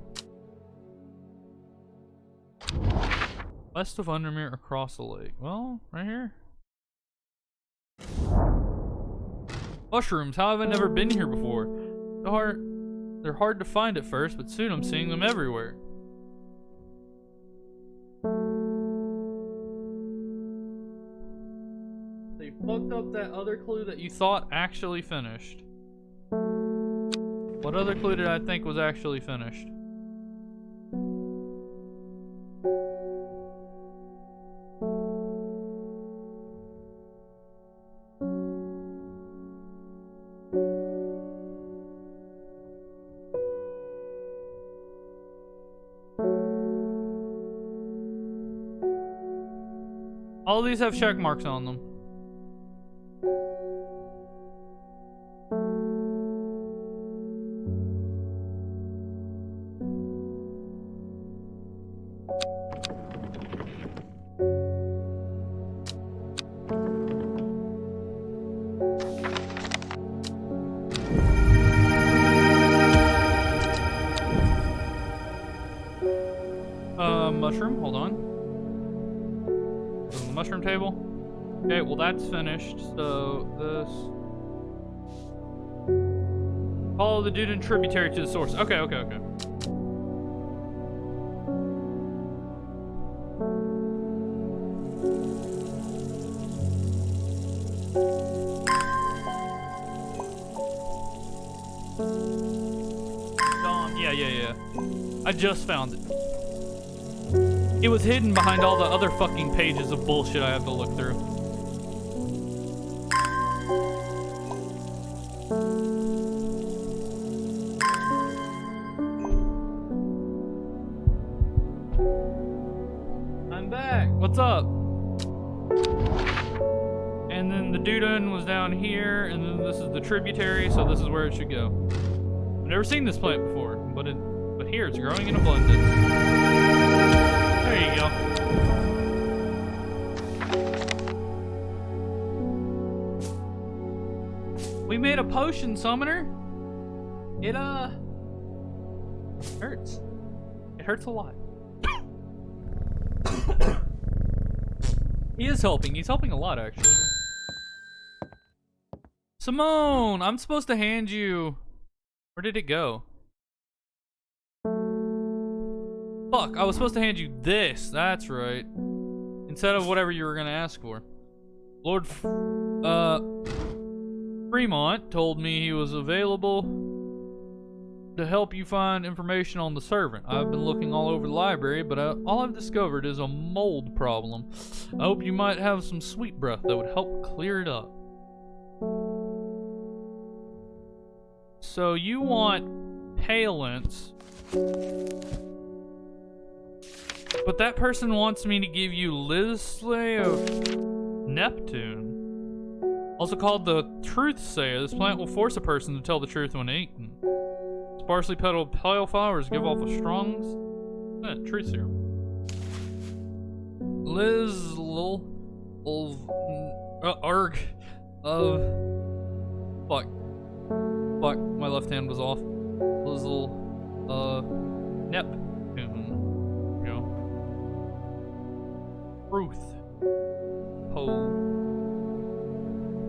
West of Undermere, across the lake. Well, right here. Mushrooms, how have I never been here before? They're hard to find at first, but soon I'm seeing them everywhere. They fucked up that other clue that you thought actually finished. What other clue did I think was actually finished? All these have check marks on them. Mushroom, hold on. This is the mushroom table. Okay, well that's finished. So this. Follow the dude in tributary to the source. Okay. Yeah. I just found it. It was hidden behind all the other fucking pages of bullshit I have to look through. I'm back. What's up? And then the Dudon was down here, and then this is the tributary, so this is where it should go. I've never seen this plant before, but here it's growing in abundance. There you go. We made a potion summoner. It hurts. It hurts a lot. He is helping. He's helping a lot, actually. Simone, I'm supposed to hand you. Where did it go? Fuck, I was supposed to hand you this. That's right. Instead of whatever you were gonna ask for. Lord, Fremont told me he was available to help you find information on the servant. I've been looking all over the library, but all I've discovered is a mold problem. I hope you might have some sweet breath that would help clear it up. So you want Palance, but that person wants me to give you Lisley of Neptune, also called the Truth Sayer. This plant will force a person to tell the truth when eaten. Sparsely petaled pale flowers give off a strong truth serum. Lizzle of fuck, my left hand was off. Lizzle Neptune. You know. Truth.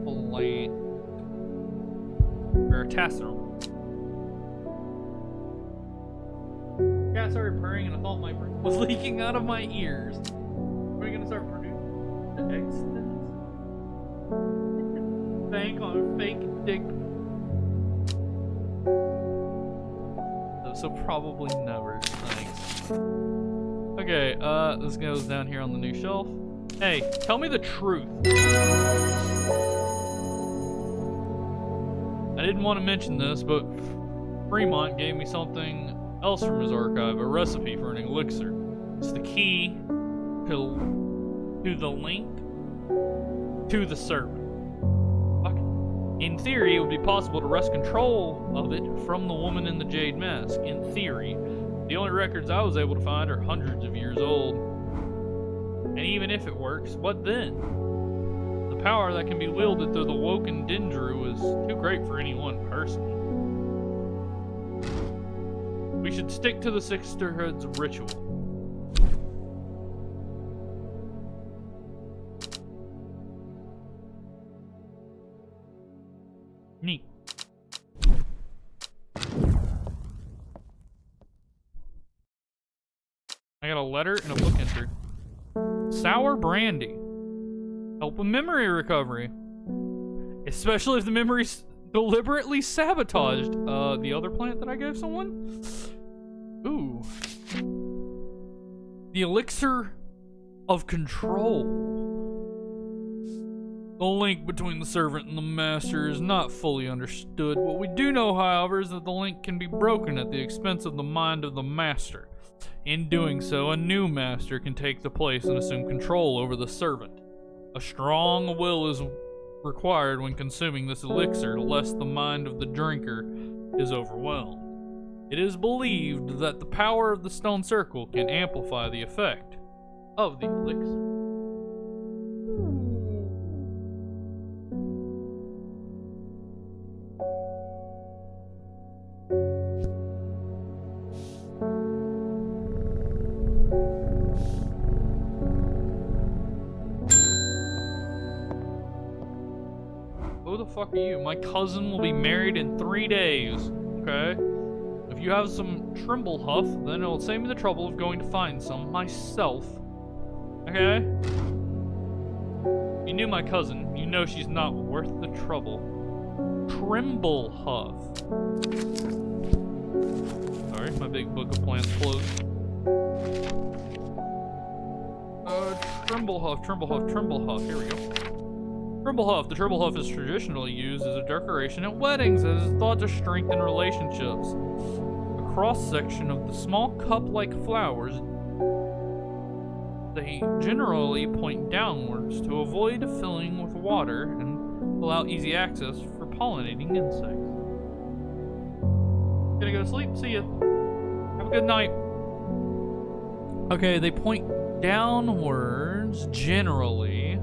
Polite. Veritaserum. Cat started purring and I thought my breath was leaking out of my ears. Are we gonna start producing the extents? Bank on fake dick. So probably never. Thanks. Okay, this goes down here on the new shelf. Hey, tell me the truth. I didn't want to mention this, but Fremont gave me something else from his archive, a recipe for an elixir. It's the key to the link to the servant. Fuck. In theory, it would be possible to wrest control of it from the woman in the jade mask. In theory. The only records I was able to find are hundreds of years old. And even if it works, what then? The power that can be wielded through the Woken Dendru is too great for any one person. We should stick to the Sisterhood's ritual. Neat. I got a letter and a book entry. Sour brandy. Help with memory recovery. Especially if the memory's deliberately sabotaged. The other plant that I gave someone? Ooh. The elixir of control. The link between the servant and the master is not fully understood. What we do know, however, is that the link can be broken at the expense of the mind of the master. In doing so, a new master can take the place and assume control over the servant. A strong will is required when consuming this elixir, lest the mind of the drinker is overwhelmed. It is believed that the power of the stone circle can amplify the effect of the elixir. Who the fuck are you? My cousin will be married in 3 days. Okay? If you have some Trimble Huff, then it'll save me the trouble of going to find some myself. Okay? You knew my cousin. You know she's not worth the trouble. Trimble Huff. Sorry, my big book of plants closed. Trimble Huff, Trimble Huff, Trimble Huff. Here we go. Trimble Huff. The Trimble Huff is traditionally used as a decoration at weddings and is thought to strengthen relationships. A cross-section of the small cup-like flowers, they generally point downwards to avoid filling with water and allow easy access for pollinating insects. Gonna go to sleep. See ya. Have a good night. Okay, they point downwards generally.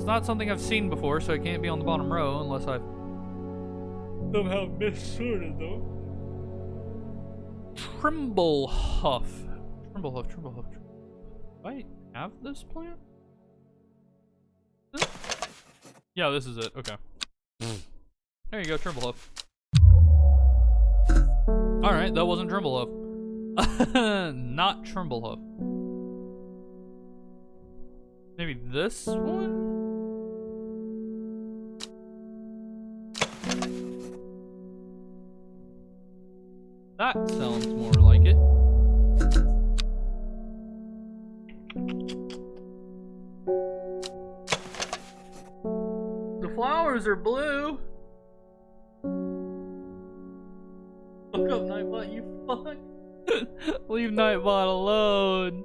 Not something I've seen before, so it can't be on the bottom row unless I've somehow missorted though. Trimble Huff. Trimble Huff, Trimble Huff. Do I have this plant? Yeah, this is it. Okay. There you go, Trimble Huff. Alright, that wasn't Trimble Huff. Not Trimblehuff. Maybe this one? That sounds more like it. The flowers are blue. Look up, Nightbot, you fuck. Leave Nightbot alone.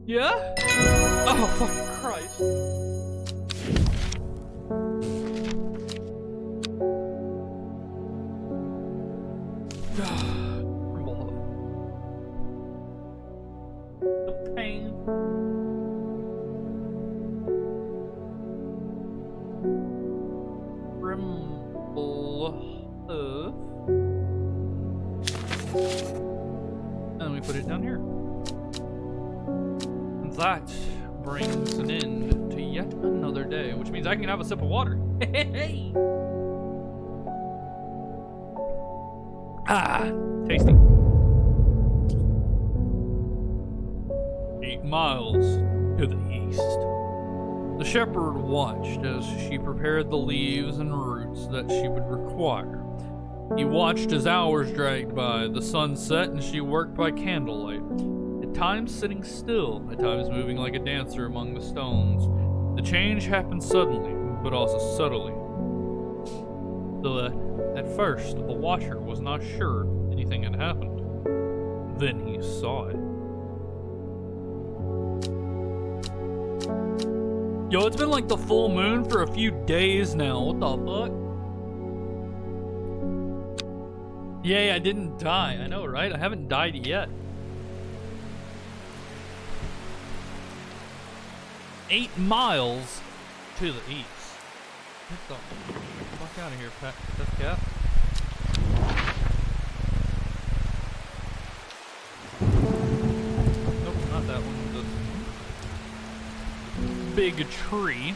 Yeah? Oh, fucking Christ. The pain. Brimblehoof. And we put it down here. That brings an end to yet another day, which means I can have a sip of water. Hey! Ah, tasty. 8 miles to the east. The shepherd watched as she prepared the leaves and roots that she would require. He watched as hours dragged by, the sun set, and she worked by candlelight. At times sitting still, at times moving like a dancer among the stones. The change happened suddenly, but also subtly. So that at first, the watcher was not sure anything had happened. Then he saw it. Yo, it's been like the full moon for a few days now. What the fuck? Yay, I didn't die. I know, right? I haven't died yet. 8 miles to the east. Get the fuck out of here, Pat. That's cat. Nope, not that one. This big tree.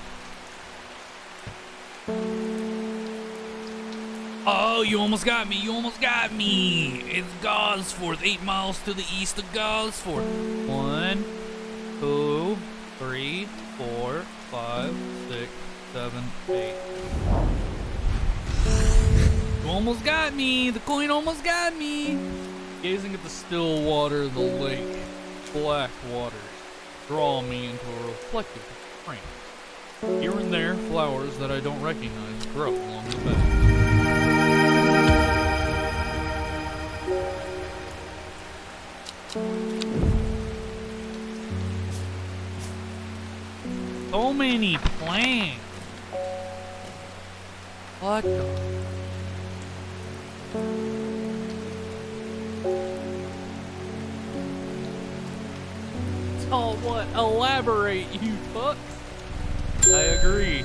Oh, you almost got me. You almost got me. It's Gosforth. 8 miles to the east of Gosforth. 1, 2, 3, 4, 5, 6, 7, 8. You almost got me. The coin almost got me. Gazing at the still water of the lake, black waters draw me into a reflective frame. Here and there, flowers that I don't recognize grow along the bank. So many plants. What the? So what? Elaborate, you fuck. I agree.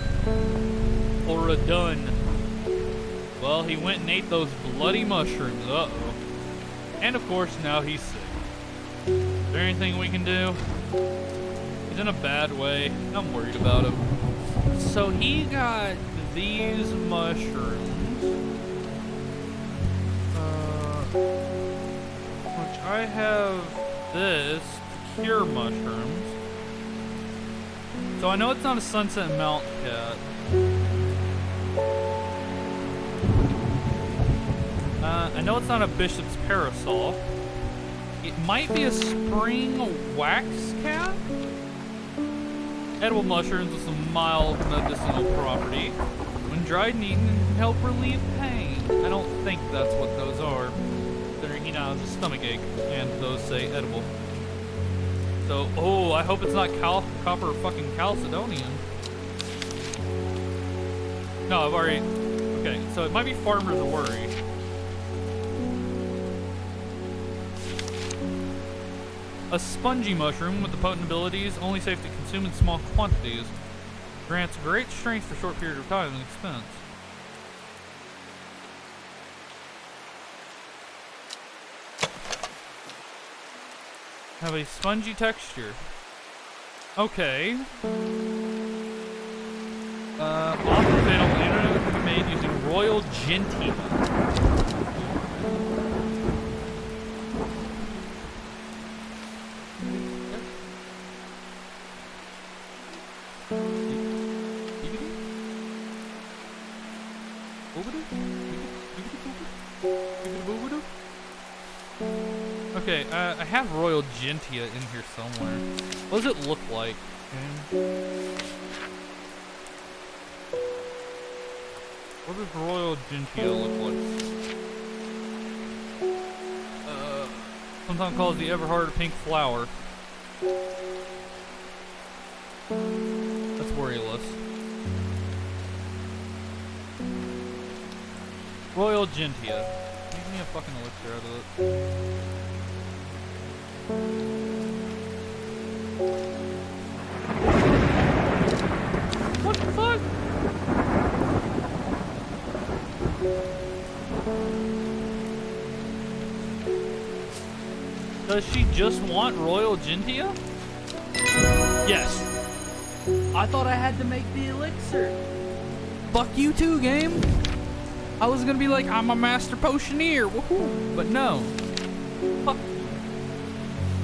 Or a done. Well, he went and ate those bloody mushrooms. Uh-oh. And of course, now he's sick. Is there anything we can do? He's in a bad way. I'm worried about him. So he got these mushrooms. Which I have this to cure mushrooms. So I know it's not a Sunset Mountain cat. I know it's not a Bishop's Parasol. It might be a Spring Wax Cat? Edible mushrooms with some mild medicinal property. When dried and eaten, can help relieve pain. I don't think that's what those are. Considering he now has a stomachache, and those say edible. So, oh, I hope it's not copper fucking chalcedonian. No, I've already... Okay, so it might be Farmer's Worry. A spongy mushroom with the potent abilities, only safe to consume in small quantities. Grants great strength for a short period of time and expense. have a spongy texture. Okay. Often fatal antidote can be made using royal gentian. Okay, I have royal gentia in here somewhere. What does it look like? What does royal gentia look like? Sometimes called the ever harder pink flower. That's worryless. Royal gentia. Give me a fucking elixir out of it. What the fuck? Does she just want royal gentia? Yes. I thought I had to make the elixir. Fuck you too, game. I was gonna be like, I'm a master potioneer, woohoo! But no. Fuck you.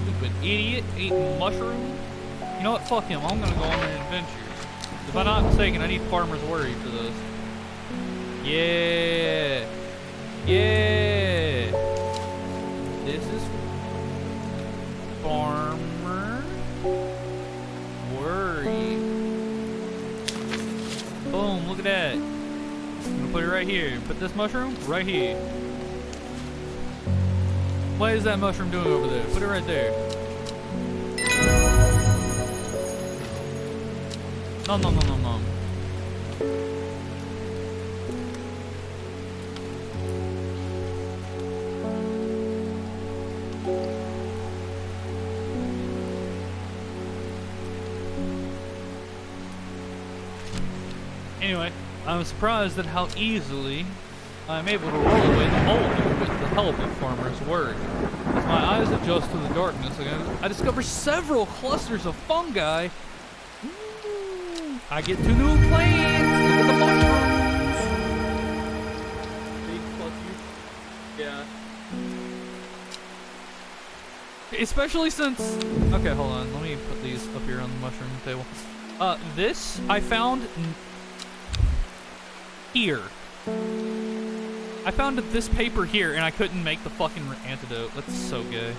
Stupid idiot eating mushrooms. You know what? Fuck him. I'm gonna go on an adventure. If I'm not mistaken, I need Farmer's Worry for this. Yeah. Yeah. This is Farmer Worry. Boom, look at that. I'm gonna put it right here. Put this mushroom right here. What is that mushroom doing over there? Put it right there. Nom nom nom nom nom. Anyway, I'm surprised at how easily I'm able to roll away the mold with the help of Farmer's Worry. As my eyes adjust to the darkness again, I discover several clusters of fungi. I get 2 new plants. Look at the mushrooms. Big fuck you. Yeah. Especially since. Okay, hold on. Let me put these up here on the mushroom table. This I found here. I found this paper here, and I couldn't make the fucking antidote. That's so gay.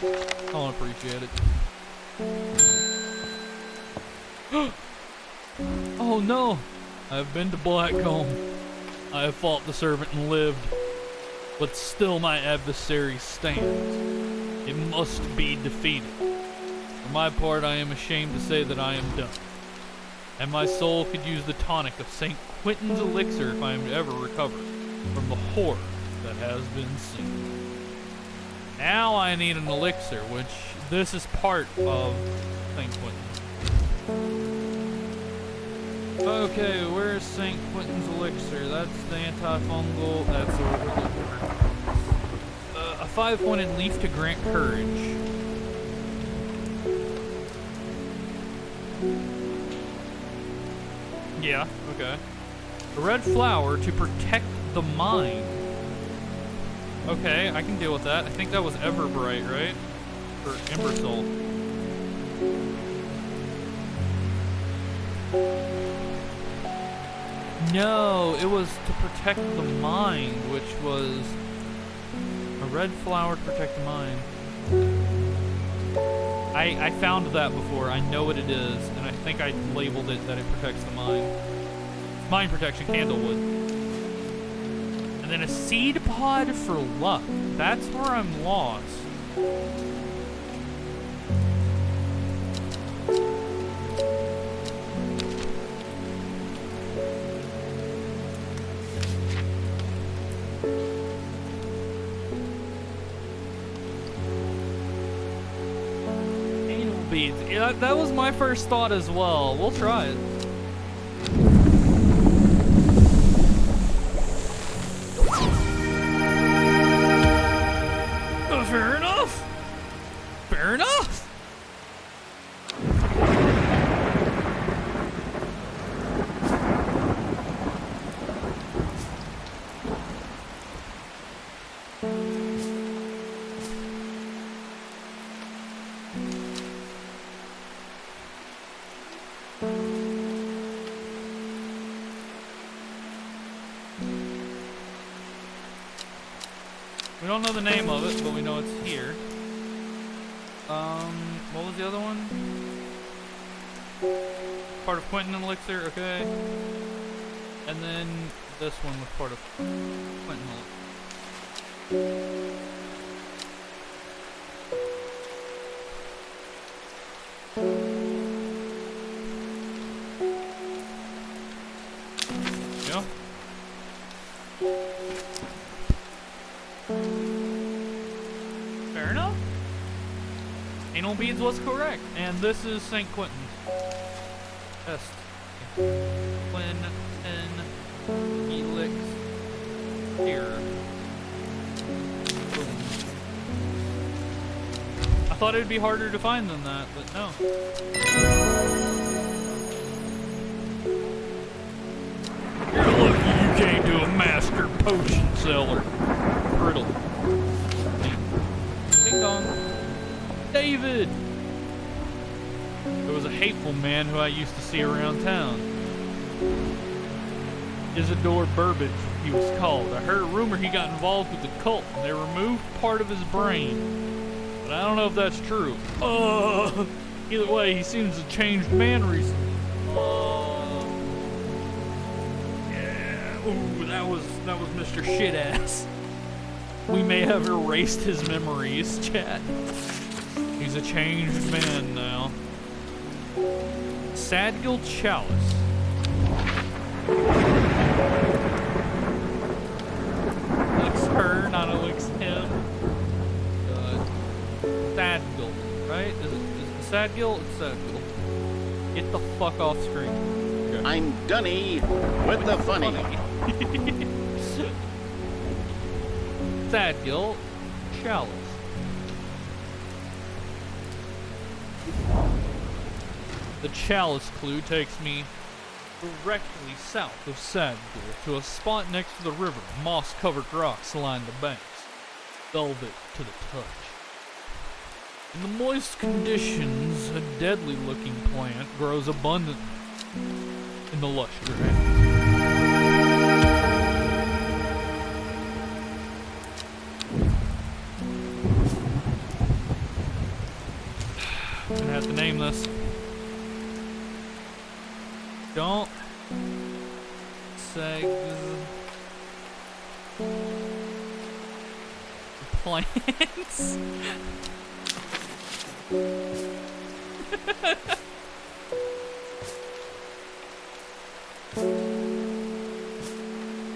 I don't appreciate it. Oh no! I have been to Blackcomb. I have fought the servant and lived, but still my adversary stands. It must be defeated. For my part, I am ashamed to say that I am done. And my soul could use the tonic of St. Quentin's elixir if I am to ever recover from the horror that has been seen. Now I need an elixir, which this is part of St. Quentin. Okay, where's St. Quentin's elixir? That's the antifungal. That's what we're looking for. A 5-pointed leaf to grant courage. Yeah, okay. A red flower to protect the mind. Okay, I can deal with that. I think that was Everbright, right? Or Embersoul. No, it was to protect the mind, which was a red flower to protect the mind. I found that before. I know what it is, and I think I labeled it that it protects the mind. Mind protection, candlewood. And then a seed pod for luck. That's where I'm lost. Beads. Yeah, that was my first thought as well. We'll try it. Fair enough. Fair We don't know the name of it, but we know it's here. What was the other one? Part of Quentin Elixir, okay. And then this one was part of Quentin Elixir. Yeah. Fair enough. Anal beads was correct, and this is St. Quentin. Est. Quentin Elixir. Boom. I thought it'd be harder to find than that, but no. You're lucky you came to a master potion seller. Brittle. Ding dong. David! There was a hateful man who I used to see around town. Isidore Burbage, he was called. I heard a rumor he got involved with the cult and they removed part of his brain. But I don't know if that's true. Either way, he seems a changed man recently. Yeah. Ooh, that was Mr. Shit-Ass. We may have erased his memories, chat. He's a changed man now. Sadgil Chalice. Looks her, not it looks him. Sadgil, right? Is it Sadgil? It's Sadgil. Get the fuck off screen. Okay. I'm Dunny with the funny. Sadgil Chalice. The Chalice clue takes me directly south of Sadgil to a spot next to the river. Moss-covered rocks line the banks, velvet to the touch. In the moist conditions, a deadly-looking plant grows abundantly in the lush grass. I'm gonna have to name this. Don't say plants.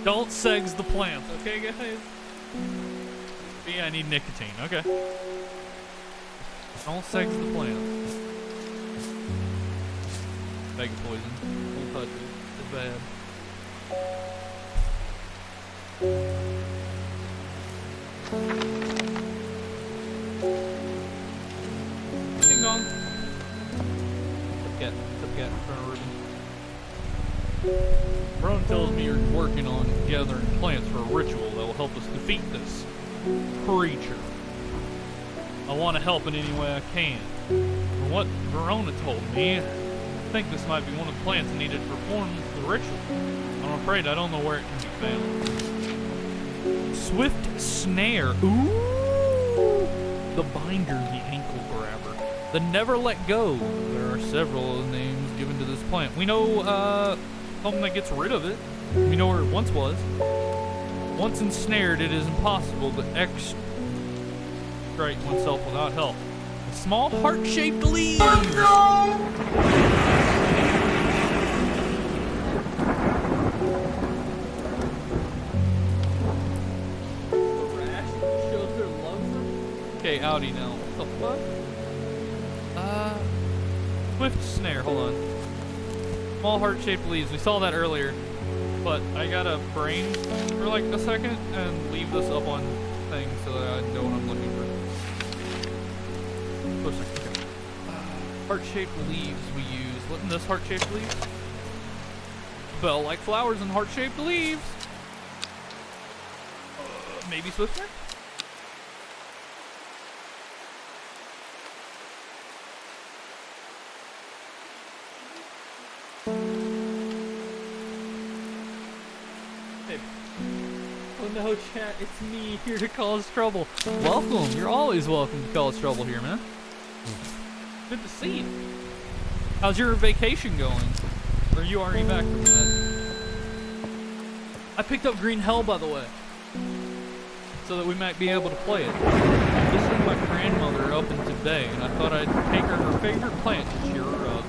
Don't segs the plants, okay guys? Yeah, I need nicotine, okay. Don't sex the plants. Mega poison. Don't touch it. It's bad. Ding dong. Get in front of Ruben. Ron tells me you're working on gathering plants for a ritual that will help us defeat this creature. I want to help in any way I can. From what Verona told me, I think this might be one of the plants needed to perform the ritual. I'm afraid I don't know where it can be found. Swift Snare. Ooh! The Binder, the Ankle Grabber. The Never Let Go. There are several names given to this plant. We know something that gets rid of it. We know where it once was. Once ensnared, it is impossible to extricate oneself without help. A small heart-shaped leaf. Oh no! Okay, Audi now. What the fuck? Swift Snare, hold on. Small heart-shaped leaves. We saw that earlier. But I gotta brain for like a second and leave this up on things so that I know what I'm looking for. Okay. Heart-shaped leaves we use. Wasn't this heart-shaped leaves? Bell like flowers and heart-shaped leaves. Maybe Swift Snare? Oh no, chat, it's me here to cause trouble. Welcome, you're always welcome to cause trouble here, man. Good to see you. How's your vacation going? Or are you already back from that? I picked up Green Hell, by the way, so that we might be able to play it. I'm visiting my grandmother up in today, and I thought I'd take her favorite plant to cheer her up.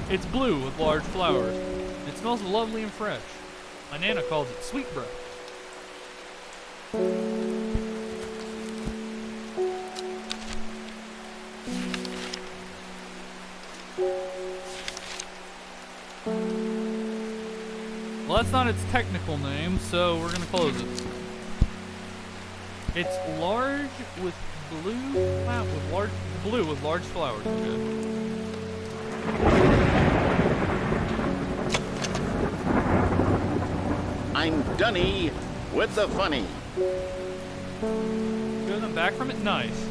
It's blue with large flowers. It smells lovely and fresh. My Nana calls it sweet breath. Well, that's not its technical name, so we're gonna close it. It's large with blue with large flowers. Okay. I'm Dunny with the funny. Good, I'm back from it. Nice.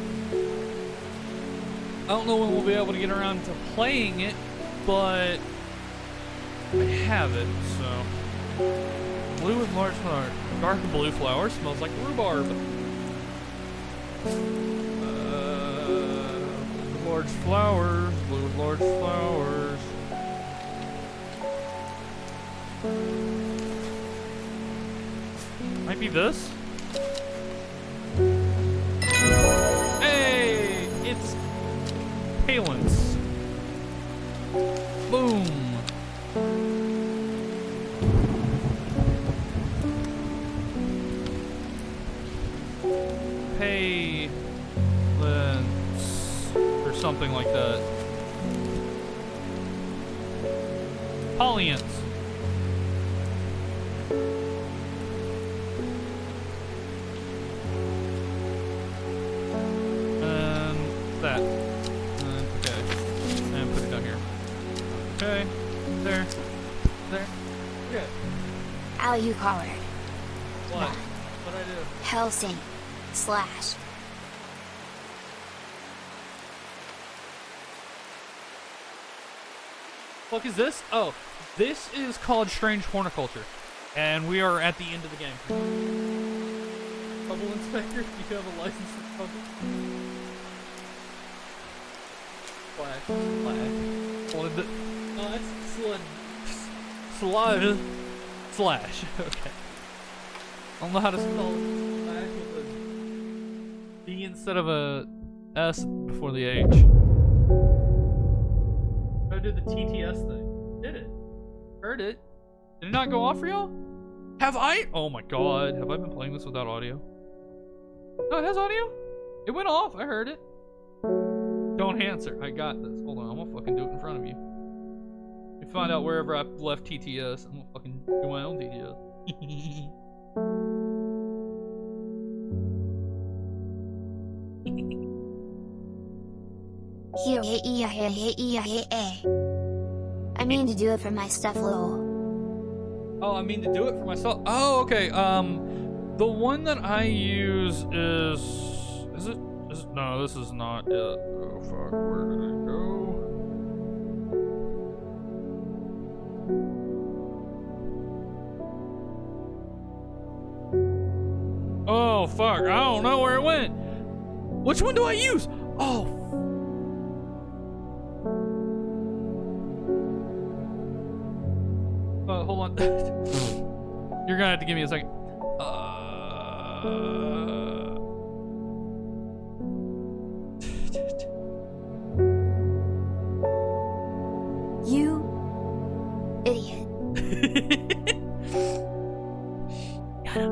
I don't know when we'll be able to get around to playing it, but I have it, so. Blue with large flowers. Dark blue flower smells like rhubarb. Large flowers. Blue with large flowers. Might be this. Hey! It's Palance. Boom! Palance. Or something like that. Polyance. That. Okay. And put it down here. Okay. There. There. Okay. Alucard. What? What'd I do? Helsing. / Fuck is this? Oh, this is called Strange Horticulture. And we are at the end of the game. Trouble Inspector, do you have a license for trouble? Slash. Oh, that's slash. Okay. I don't know how to spell slash with a D instead of a S before the H. I did the TTS thing. Did it? Heard it. Did it not go off for y'all? Have I? Oh my god. Have I been playing this without audio? No, it has audio. It went off. I heard it. Don't answer. I got this. Hold on. I'm gonna fucking do it in front of you. You find out wherever I left TTS. I'm gonna fucking do my own TTS. I mean to do it for my stuff, lol. Oh, I mean to do it for myself. Oh, okay. The one that I use is it? No, this is not it. Oh fuck, where did it go? Oh fuck, I don't know where it went. Which one do I use? Oh. Hold on. You're gonna have to give me a second. You idiot. Got him.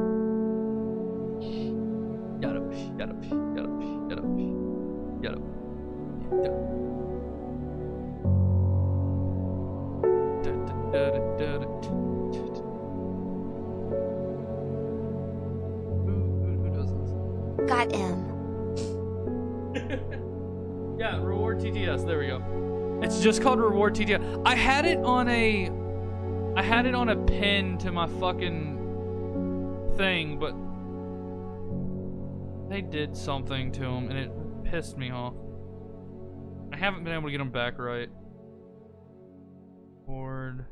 Who does this? Got him. Yeah, reward TTS. There we go. It's just called reward TTS. I had it on a pin to my fucking thing, but they did something to him and it pissed me off. I haven't been able to get him back right. Reward.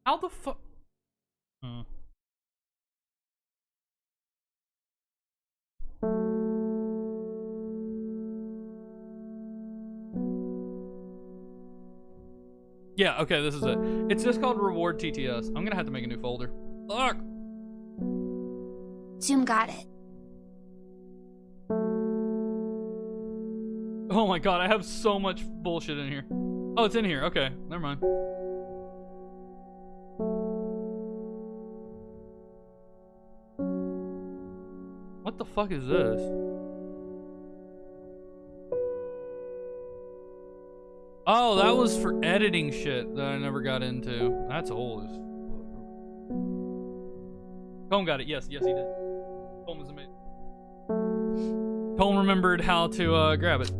How the fuck? Yeah, okay, this is it. It's just called Reward TTS. I'm gonna have to make a new folder. Fuck! Zoom got it. Oh my god, I have so much bullshit in here. Oh, it's in here. Okay, never mind. What the fuck is this? Oh, that was for editing shit that I never got into. That's old as fuck. Colm got it. Yes, yes, he did. Colm is amazing. Colm remembered how to grab it.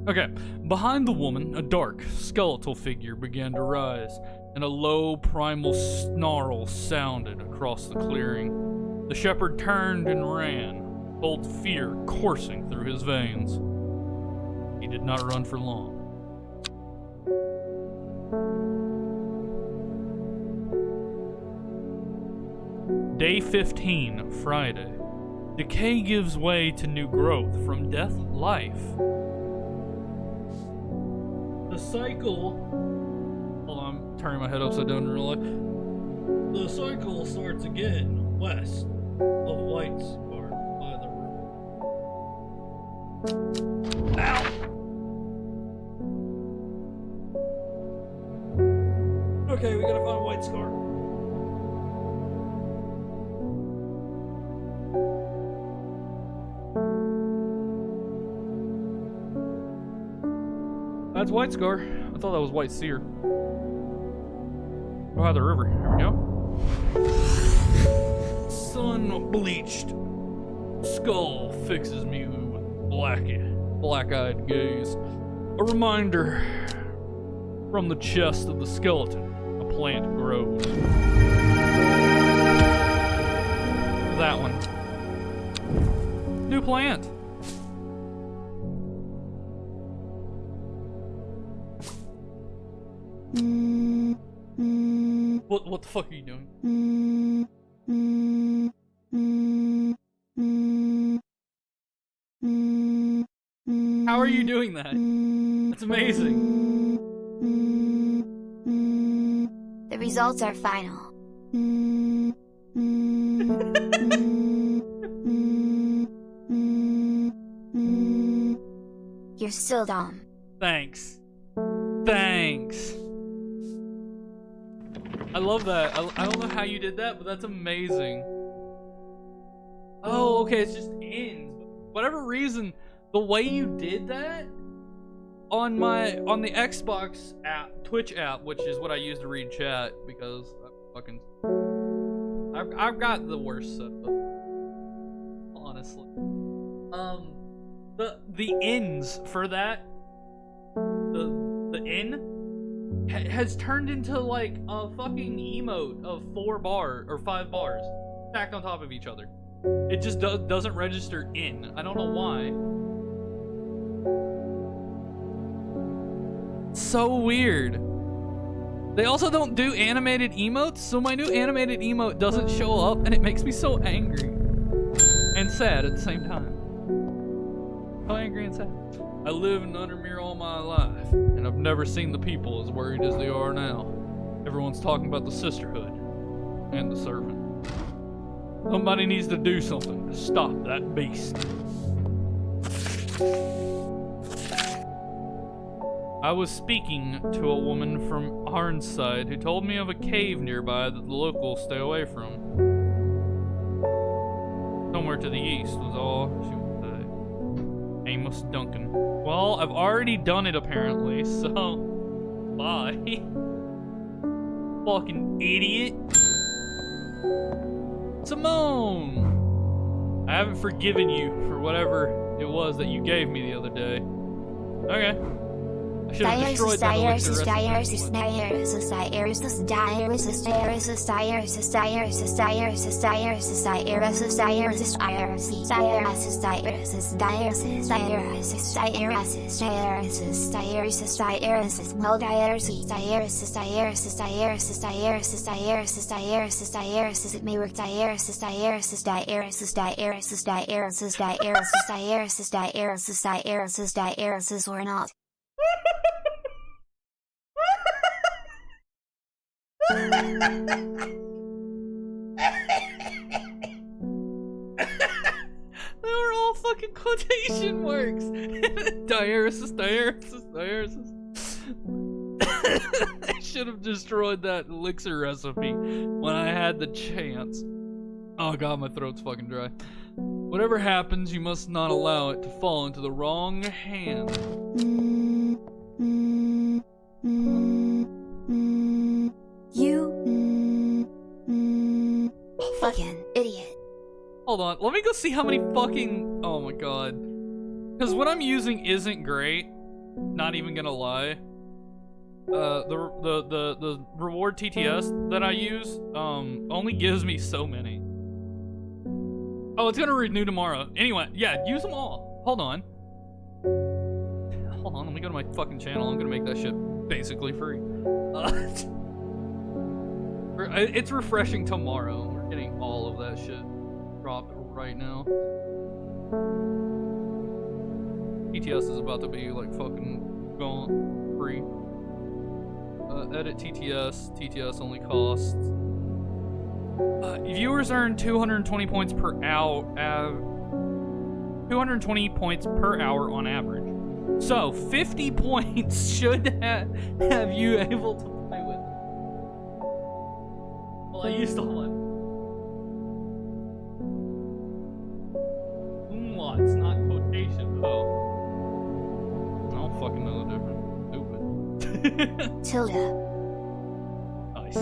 Okay. Behind the woman, a dark, skeletal figure began to rise, and a low, primal snarl sounded across the clearing. The shepherd turned and ran, cold fear coursing through his veins. He did not run for long. Day 15, Friday. Decay gives way to new growth. From death, life. The cycle... Hold on, I'm turning my head upside down in real life. The cycle starts again west of White's Scar by the river. Ow! Okay, we gotta find White Scar. That's White Scar. I thought that was White Seer. Oh, the river. Here we go. Sun bleached skull fixes me with black-eyed gaze. A reminder from the chest of the skeleton, a plant grows. That one. New plant. What the fuck are you doing? How are you doing that? That's amazing. The results are final. You're still dumb. Thanks. Thanks. I love that. I don't know how you did that, but that's amazing. Oh, okay, it's just ends. Whatever reason, the way you did that on the Xbox app, Twitch app, which is what I use to read chat because I've got the worst setup, honestly. The ends for that, the N has turned into like a fucking emote of 5 bars stacked on top of each other. It just doesn't register in. I don't know why. So weird. They also don't do animated emotes, so my new animated emote doesn't show up, and it makes me so angry and sad at the same time. So angry and sad. I lived in Undermere all my life, and I've never seen the people as worried as they are now. Everyone's talking about the sisterhood and the servant. Somebody needs to do something to stop that beast. I was speaking to a woman from Arnside who told me of a cave nearby that the locals stay away from. Somewhere to the east was all she would say. Amos Duncan. Well, I've already done it apparently, so bye. Fucking idiot. Simone! I haven't forgiven you for whatever it was that you gave me the other day. Okay. I should have destroyed that elixir recipe. Or not. They were all fucking quotation marks. Diaresis, diaresis, diaresis. I should have destroyed that elixir recipe when I had the chance. Oh god, my throat's fucking dry. Whatever happens, you must not allow it to fall into the wrong hands. Fucking idiot. Hold on, let me go see how many fucking... Oh my god. Because what I'm using isn't great. Not even gonna lie. The reward TTS that I use, only gives me so many. Oh, it's gonna renew tomorrow. Anyway, yeah, use them all. Hold on. Hold on, let me go to my fucking channel. I'm gonna make that shit basically free. It's refreshing tomorrow. We're getting all of that shit dropped right now. TTS is about to be like fucking gone free. Edit TTS. TTS only costs. Viewers earn 220 points per hour. 220 points per hour on average. So 50 points should have you able to play with. Well, I used all my. It's not quotation though. I don't fucking know the difference. Stupid. Tilda. Nice.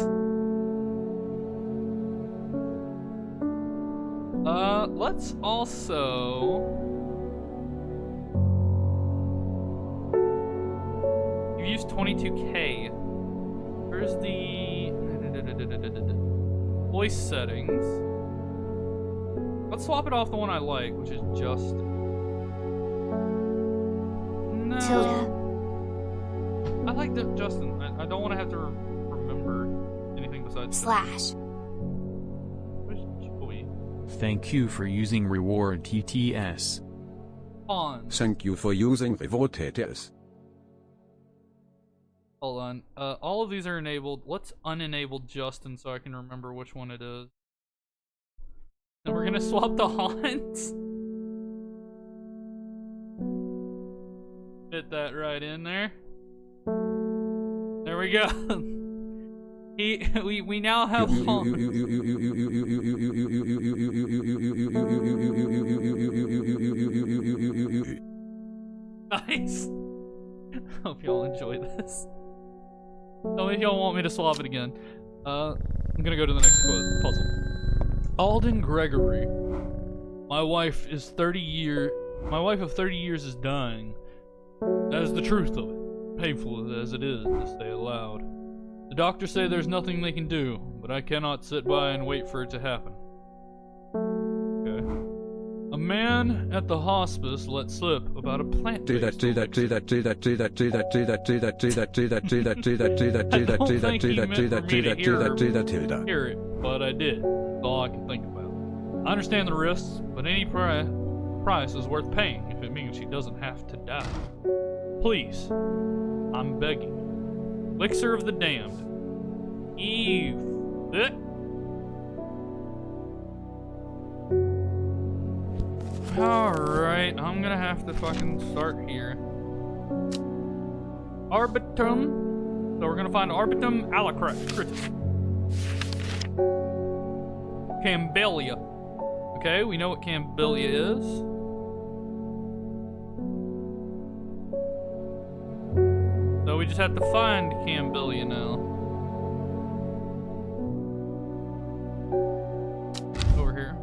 Let's also you used 22k. Where's the voice settings? Let's swap it off the one I like, which is just no. Tilda. I like that, Justin. I don't want to have to remember anything besides Slash. Where's Joey? Thank you for using reward TTS. On. Thank you for using reward TTS. Hold on. All of these are enabled. Let's unenable Justin so I can remember which one it is. And we're gonna swap the haunts. Fit that right in there. There we go. We now have haunts. Nice. Hope y'all enjoy this. Tell me if y'all want me to swap it again. I'm gonna go to the next puzzle. Alden Gregory. My wife of 30 years is dying. That is the truth of it. Painful as it is to say it aloud. The doctors say there's nothing they can do, but I cannot sit by and wait for it to happen. Okay. A man at the hospice let slip about a plant. I don't think he meant for me to hear it, but I did. That's all I can think about. I understand the risks, but any price is worth paying if it means she doesn't have to die. Please, I'm begging. Elixir of the Damned. Eve. Alright, I'm gonna have to fucking start here. Arbitum. So we're gonna find Arbitum alacritus. Campbellia. Okay, we know what Campbellia is. So we just have to find Campbellia now. Over here.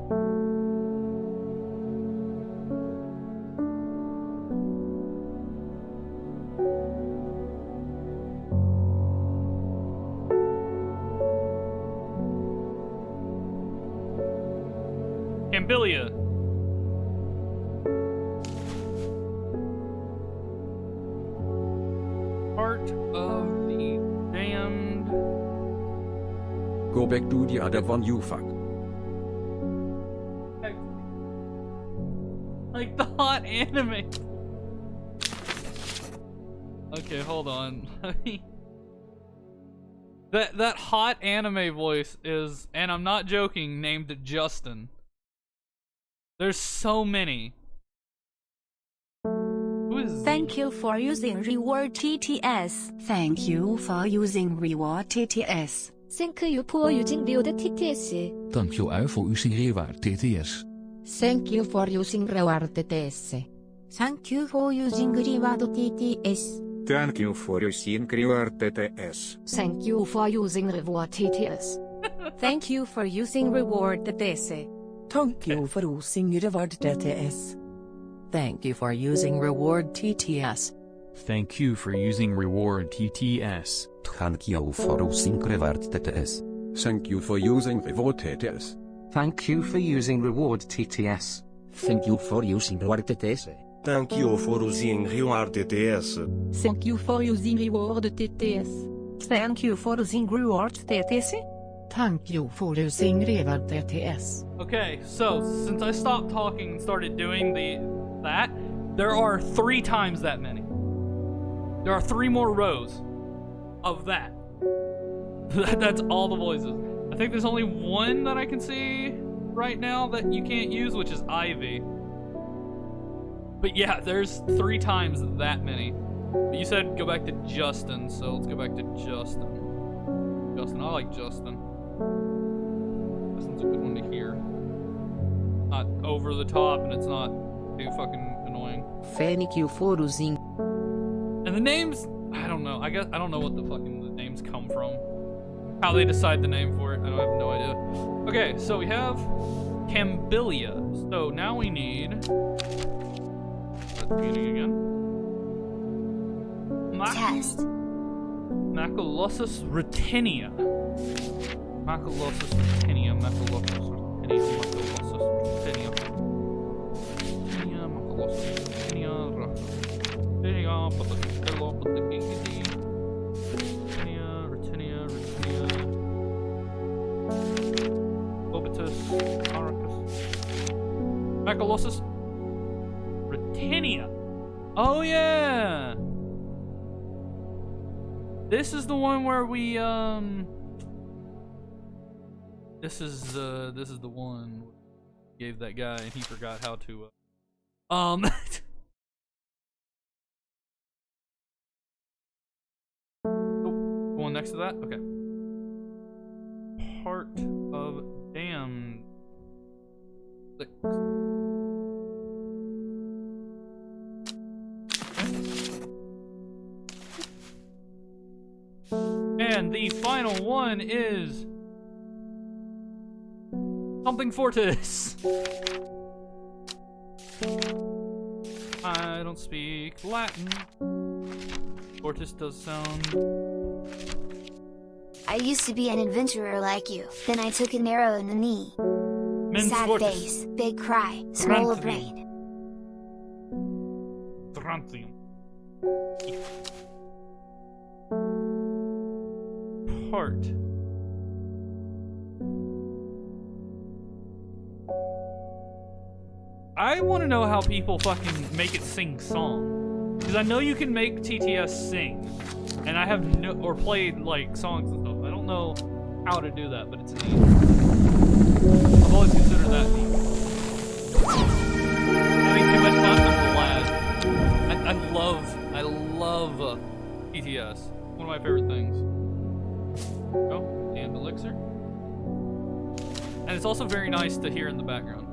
Campbellia. Part of the damned. Go back to the other one, you fuck. Like the hot anime. Okay, hold on. That hot anime voice is, and I'm not joking, named Justin. There's so many. Who is Thank you for using reward TTS. Thank you for using reward TTS. Thank you for using reward TTS. Dankjewel voor uw reward TTS. Thank you for using reward TTS. Thank you for using reward TTS. Thank you for using reward TTS. Thank you for using reward TTS. Thank you for using reward TTS. Thank you for using reward TTS. Thank you for using reward TTS. Thank you for using reward TTS. Thank you for using reward TTS. Thank you for using reward TTS. Thank you for using reward TTS. Thank you for using reward TTS. Thank you for using reward TTS. Thank you for using reward TTS. Thank you for using reward TTS. Thank you for using reward TTS. Okay, so since I stopped talking and started doing that, there are 3 times that many. There are 3 more rows of that. That's all the voices. I think there's only one that I can see right now that you can't use, which is Ivy. But yeah, there's 3 times that many. But you said go back to Justin, so let's go back to Justin. Justin, I like Justin. Justin's a good one to hear. Not over the top, and it's not too fucking annoying. Thank you for using. And the names, I don't know. I don't know what the names come from. How they decide the name for it, I have no idea. Okay, so we have Cambilia. So now we need. At the beginning again. Test. Macalossus retinia. Macalossus retinia. Macalossus retinia. Macalossus retinia. Retinia. Macalossus retinia. Retinia. Put the hello. Put the giggity. Retinia. Retinia. Retinia. Obitus. Arcus. Macalossus retinia. Oh yeah. This is the one where we this is the one we gave that guy and he forgot how to the one next to that? Okay. Heart of Damned. 6. And the final one is something Fortis. I don't speak Latin. Fortis does sound. I used to be an adventurer like you. Then I took an arrow in the knee. Mens Sad Fortis. face, big cry, small of rain. Trantium. Heart. I want to know how people fucking make it sing song, because I know you can make TTS sing, and I have no, or played like songs and stuff. I don't know how to do that, but it's neat. I've always considered that neat. Having too much fun, I'm glad. I love TTS. One of my favorite things. Oh, and elixir. And it's also very nice to hear in the background.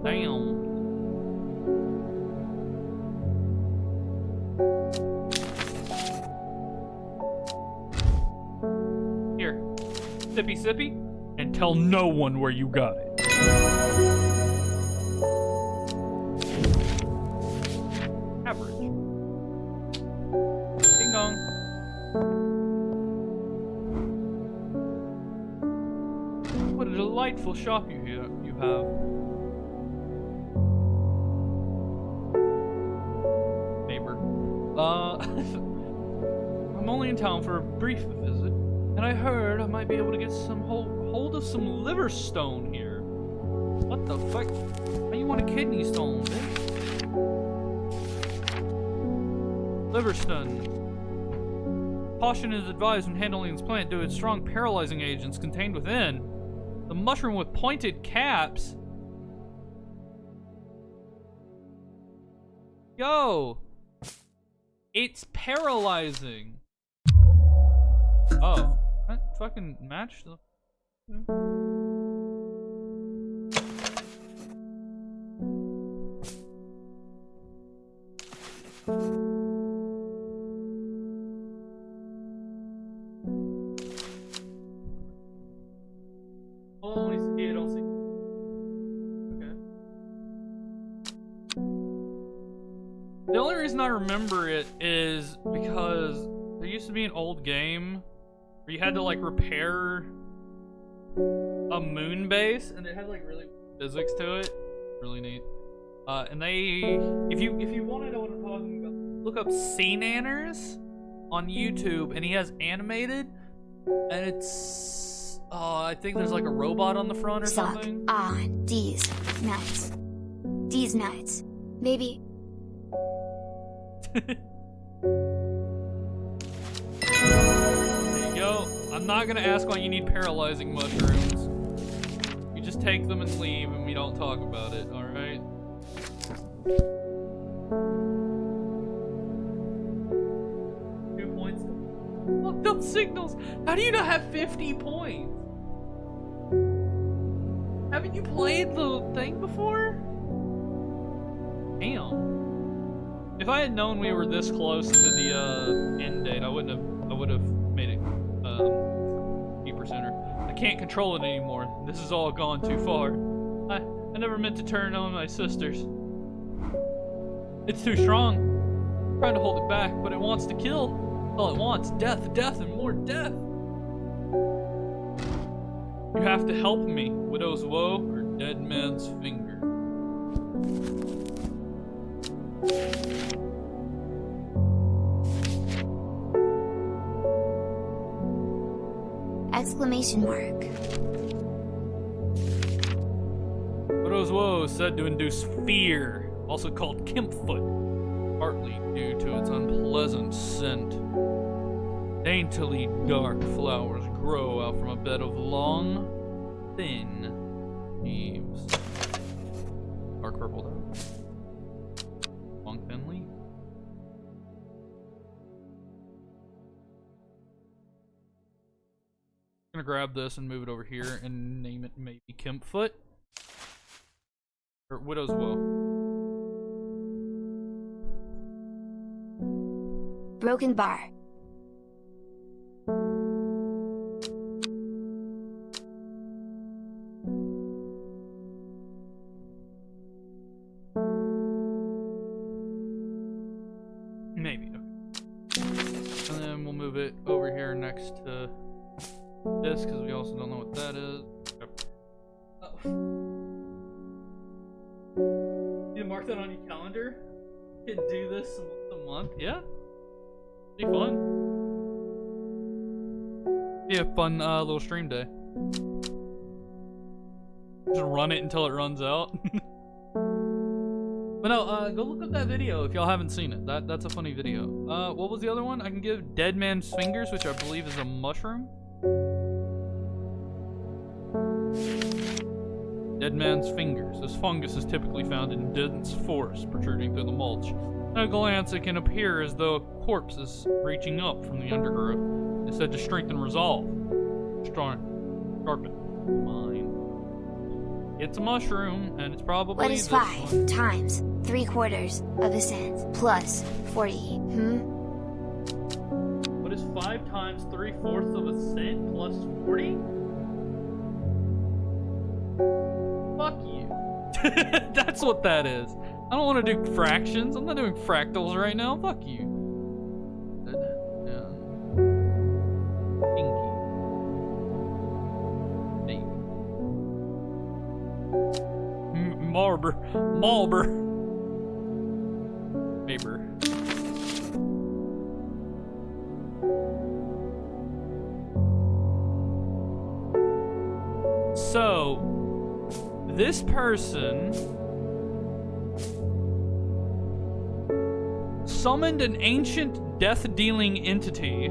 Damn. Here. Sippy sippy. And tell no one where you got it. Average. Ding dong. What a delightful shop you have. Neighbor. I'm only in town for a brief visit, and I heard I might be able to get some hold of some liver stone here. What the fuck? How you want a kidney stone, bitch? Liver stone. Caution is advised when handling this plant due to its strong paralyzing agents contained within. The mushroom with pointed caps. Yo! It's paralyzing. Oh. That fucking matched the... Oh, let me see. I don't see. Okay. The only reason I remember it is because there used to be an old game where you had to like repair a moon base, and it had like really physics to it. Really neat. And they, if you want to know what I'm talking about, look up Sea Nanners on YouTube, and he has animated, and it's I think there's like a robot on the front or something. On these nuts. These nuts. Maybe. There you go. I'm not gonna ask why you need paralyzing mushrooms. You just take them and leave, and we don't talk about it, alright? 2 points. Look, those signals! How do you not have 50 points? Haven't you played the thing before? Damn. If I had known we were this close to the end date, I would have made it 8%er. I can't control it anymore. This has all gone too far. I never meant to turn on my sisters. It's too strong. I'm trying to hold it back, but it wants to kill. All it wants, death, death, and more death. You have to help me, widow's woe or dead man's finger. Exclamation mark. Widow's woe is said to induce fear, also called Kimpfoot, partly due to its unpleasant scent. Daintily dark flowers grow out from a bed of long, thin leaves. Dark purple though. Long, thin leaves. I'm gonna grab this and move it over here and name it maybe Kimpfoot. Or Widow's Woe. Broken bar. Maybe, okay. And then we'll move it over here next to this, because we also don't know what that is. Oh. You mark that on your calendar? You can do this once a month? Yeah? Be fun. Be a fun little stream day. Just run it until it runs out. But no, go look up that video if y'all haven't seen it. That's a funny video. What was the other one? I can give Dead Man's Fingers, which I believe is a mushroom. Dead Man's Fingers. This fungus is typically found in dense forests protruding through the mulch. At a glance, it can appear as though a corpse is reaching up from the undergrowth. It's said to strengthen resolve. Sharpen mind. It's a mushroom, and it's probably What is 5 times 3/4 of a cent plus 40? What is 5 times 3/4 of a cent plus 40? Fuck you. That's what that is. I don't want to do fractions. I'm not doing fractals right now. Fuck you. Malber. Paper. So, this person summoned an ancient death-dealing entity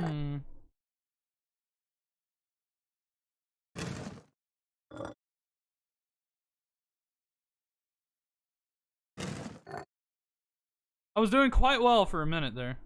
Hmm. I was doing quite well for a minute there.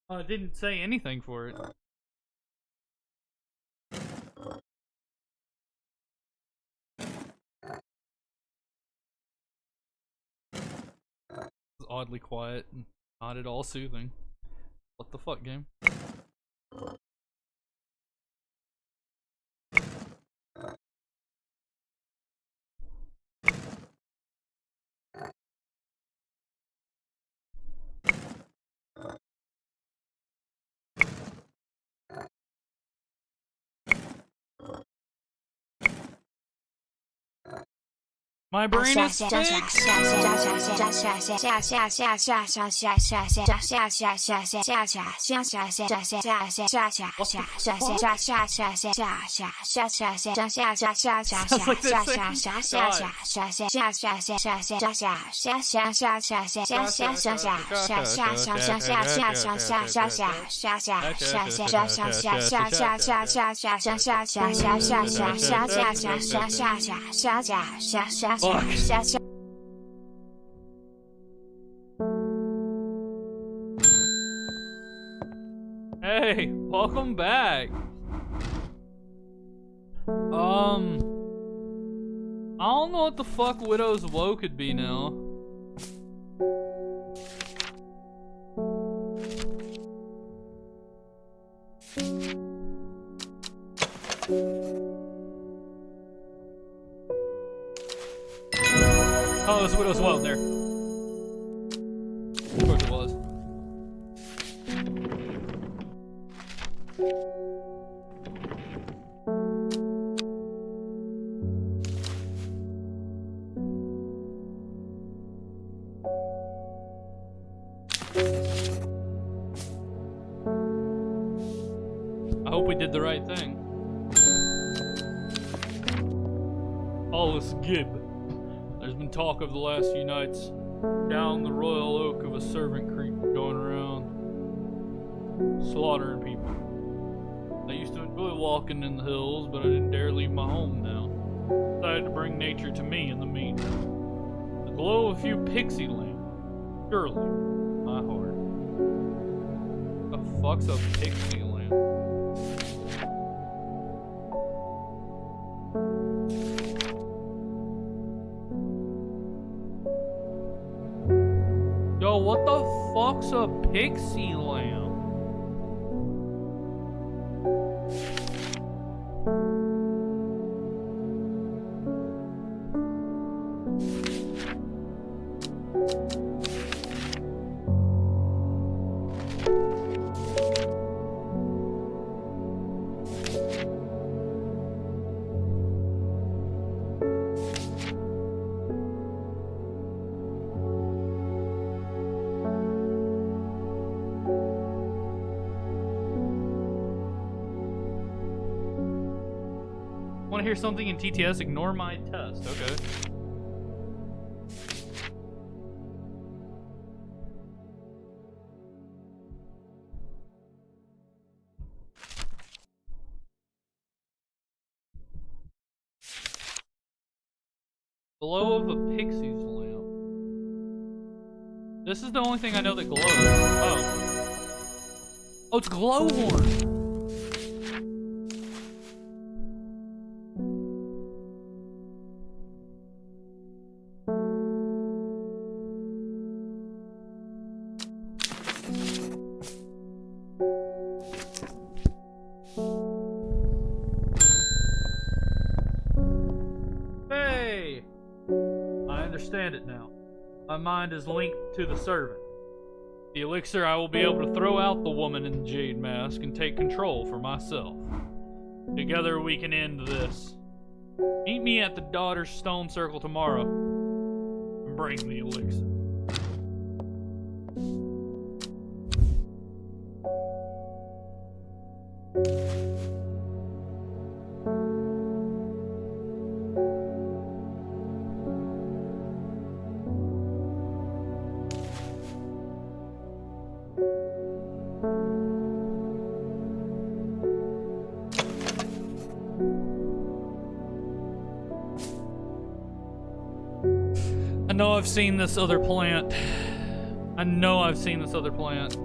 I didn't say anything for it. It's oddly quiet and not at all soothing. What the fuck, game? My brain is fixed. Hey, welcome back. I don't know what the fuck Widow's Woe could be now. Oh, it's Widow's Woe there. Of course it was. I hope we did the right thing. Hollis Gibb. There's been talk of the last few nights down the Royal Oak of a servant creep going around slaughtering people. I used to enjoy walking in the hills, but I didn't dare leave my home now. Decided to bring nature to me in the meantime. The glow of a few pixie lamps. Surely, my heart. The fuck's a pixie lamp? Yo, what the fuck's a pixie lamp? Want to hear something in TTS? Ignore my test. Okay. Glow of a Pixie's lamp. This is the only thing I know that glows. Oh. Oh, it's glowhorn. Hey! understand it now. My mind is linked to the servant. The elixir, I will be able to throw out the woman in the jade mask and take control for myself. Together we can end this. Meet me at the Daughter's Stone Circle tomorrow and bring the elixir. I know I've seen this other plant. I know I've seen this other plant.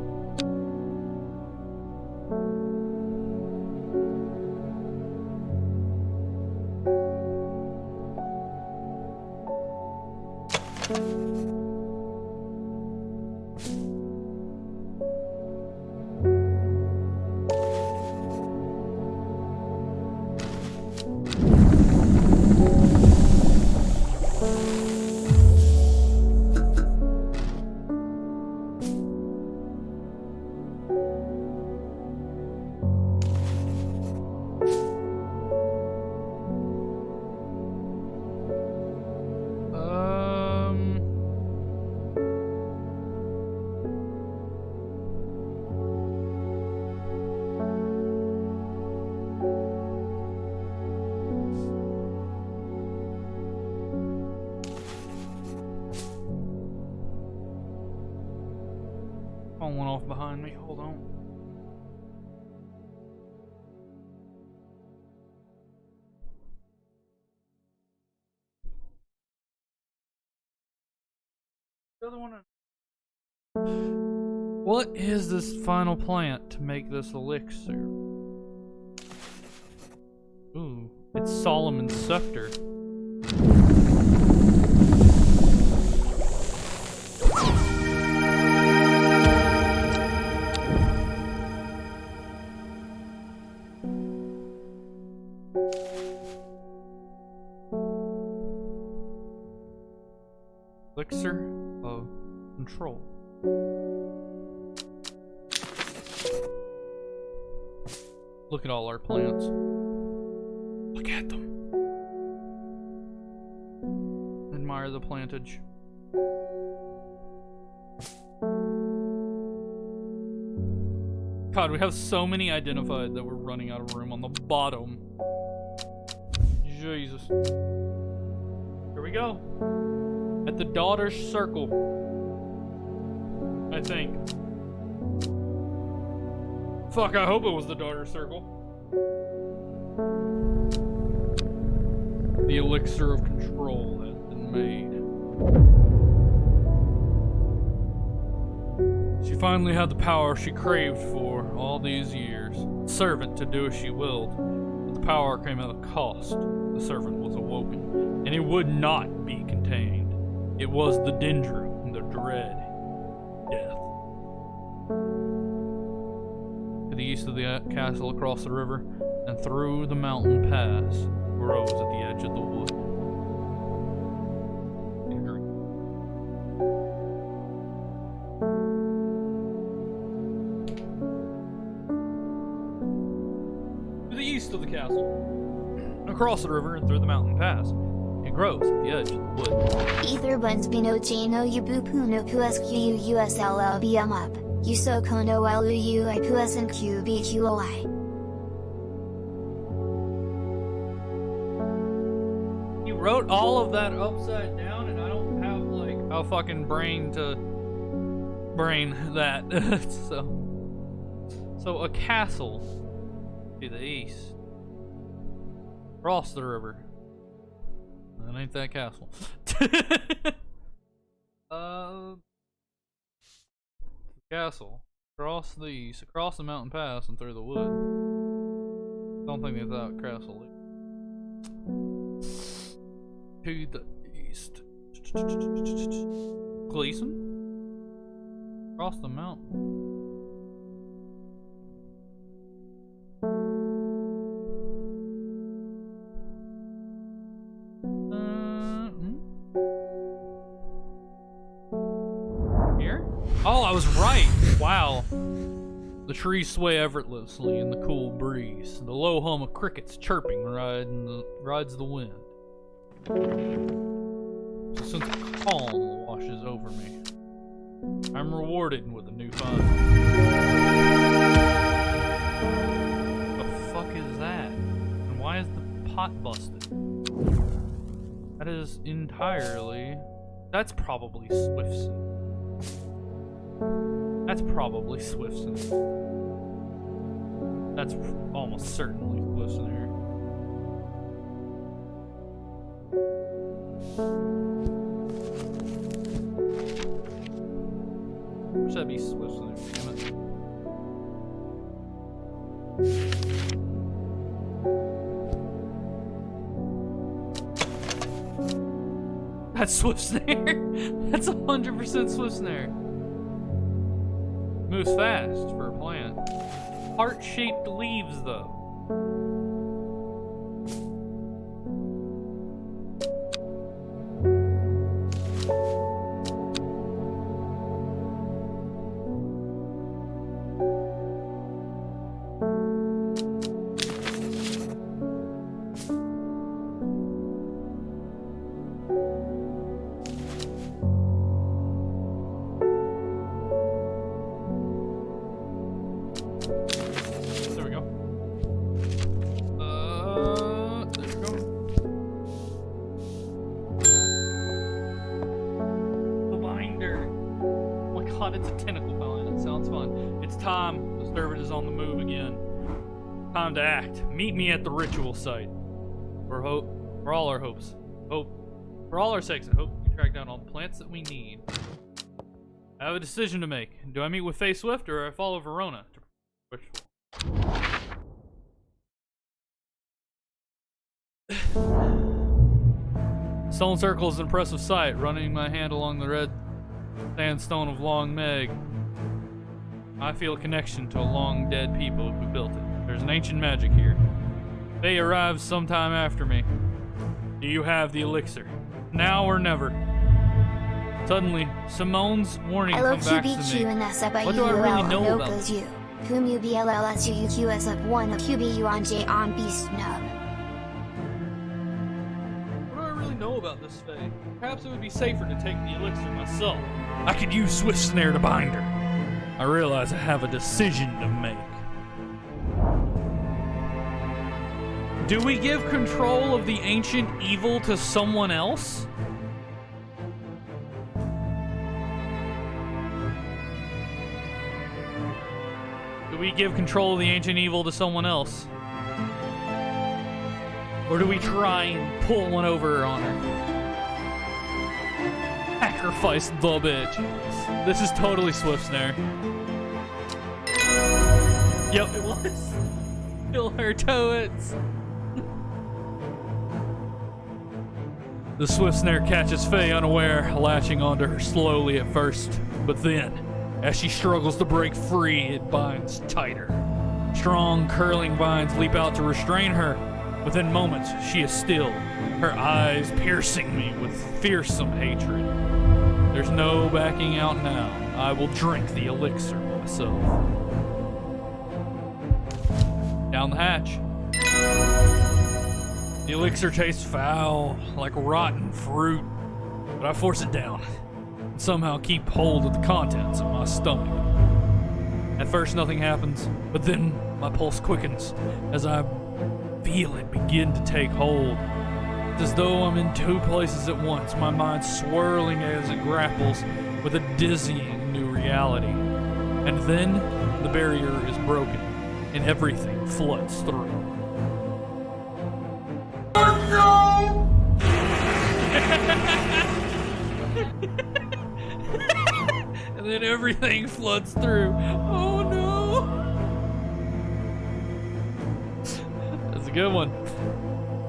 Phone went off behind me. Hold on. The other one. What is this final plant to make this elixir? Ooh, it's Solomon's Scepter. Elixir of Control. Look at all our plants. Look at them. Admire the plantage. God, we have so many identified that we're running out of room on the bottom. Jesus. Here we go. At the Daughter's Circle. I think. Fuck, I hope it was the Daughter's Circle. The elixir of control has been made. She finally had the power she craved for all these years. Servant to do as she willed. But the power came at a cost. The servant was awoken, and it would not be contained. It was the danger and the dread. Death. To the east of the castle, across the river, and through the mountain pass, grows at the edge of the wood. To the east of the castle, across the river, and through the mountain pass, it grows at the edge of the wood. Ether buns bino jano yubupu no puesqu usll bm up. Uso kono lu I puesan qbqoi. He wrote all of that upside down, and I don't have like a fucking brain to brain that. So a castle to the east, across the river. That ain't that castle. Castle. Across the east, across the mountain pass and through the wood. Don't think it's that castle. To the east. Gleason? Across the mountain. I was right. Wow. The trees sway effortlessly in the cool breeze. The low hum of crickets chirping rides the wind. A sense of calm washes over me. I'm rewarded with a new find. The fuck is that? And why is the pot busted? That is entirely... That's probably Swiftson. That's probably Swiftson. That's almost certainly Swiftson here. Wish that'd be Swiftson, damn it. That's Swift Snare. That's 100% Swift Snare. Moves fast for a plant. Heart-shaped leaves, though. Time to act. Meet me at the ritual site. For all our hopes. For all our sakes, I hope we track down all the plants that we need. I have a decision to make. Do I meet with Faye Swift or I follow Verona to ritual? Stone Circle is an impressive sight, running my hand along the red sandstone of Long Meg. I feel a connection to a long dead people who built it. There's an ancient magic here. They arrived sometime after me. Do you have the elixir? Now or never? Suddenly, Simone's warning comes back to me. What do I really know about this? Whom you BLLSUQS of 1 QBU on J on Beast Nub. What do I really know about this Fae? Perhaps it would be safer to take the elixir myself. I could use Swift Snare to bind her. I realize I have a decision to make. Do we give control of the ancient evil to someone else? Do we give control of the ancient evil to someone else? Or do we try and pull one over on her? Sacrifice the bitch. This is totally Swift Snare. Yep, it was. Kill her toads. The Swift Snare catches Faye unaware, latching onto her slowly at first, but then, as she struggles to break free, it binds tighter. Strong, curling vines leap out to restrain her. Within moments, she is still, her eyes piercing me with fearsome hatred. There's no backing out now. I will drink the elixir myself. Down the hatch. The elixir tastes foul, like rotten fruit, but I force it down and somehow keep hold of the contents of my stomach. At first nothing happens, but then my pulse quickens as I feel it begin to take hold. It's as though I'm in two places at once, my mind swirling as it grapples with a dizzying new reality. And then the barrier is broken and everything floods through. And then everything floods through. Oh no! That's a good one.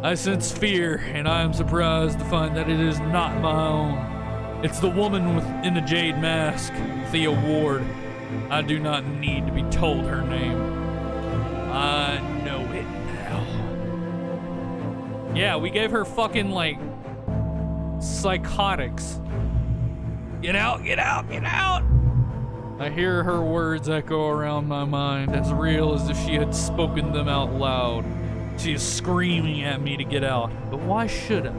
I sense fear, and I am surprised to find that it is not my own. It's the woman in the jade mask, Thea Ward. I do not need to be told her name. I know it now. Yeah, we gave her fucking, like, psychotics. Get out, get out, get out! I hear her words echo around my mind, as real as if she had spoken them out loud. She is screaming at me to get out, but why should I?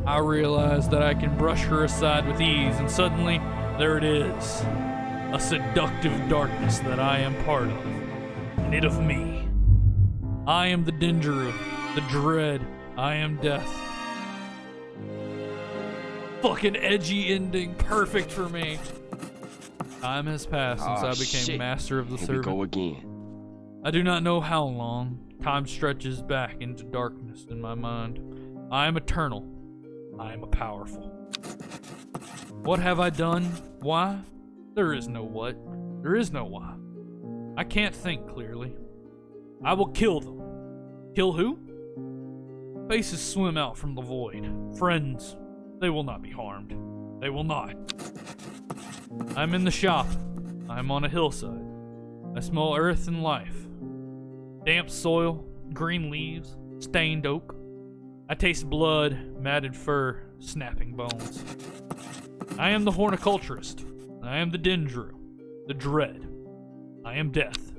I realize that I can brush her aside with ease, and suddenly, there it is. A seductive darkness that I am part of, and it of me. I am the Dingeru, the dread. I am death. Fucking edgy ending, perfect for me. Time has passed since I became master of the servant. Here we go again. I do not know how long. Time stretches back into darkness in my mind. I am eternal. I am a powerful. What have I done? Why? There is no what. There is no why. I can't think clearly. I will kill them. Kill who? Faces swim out from the void. Friends, they will not be harmed. They will not. I'm in the shop. I'm on a hillside. I smell earth and life. Damp soil, green leaves, stained oak. I taste blood, matted fur, snapping bones. I am the horticulturist. I am the Dendru, the dread. I am death.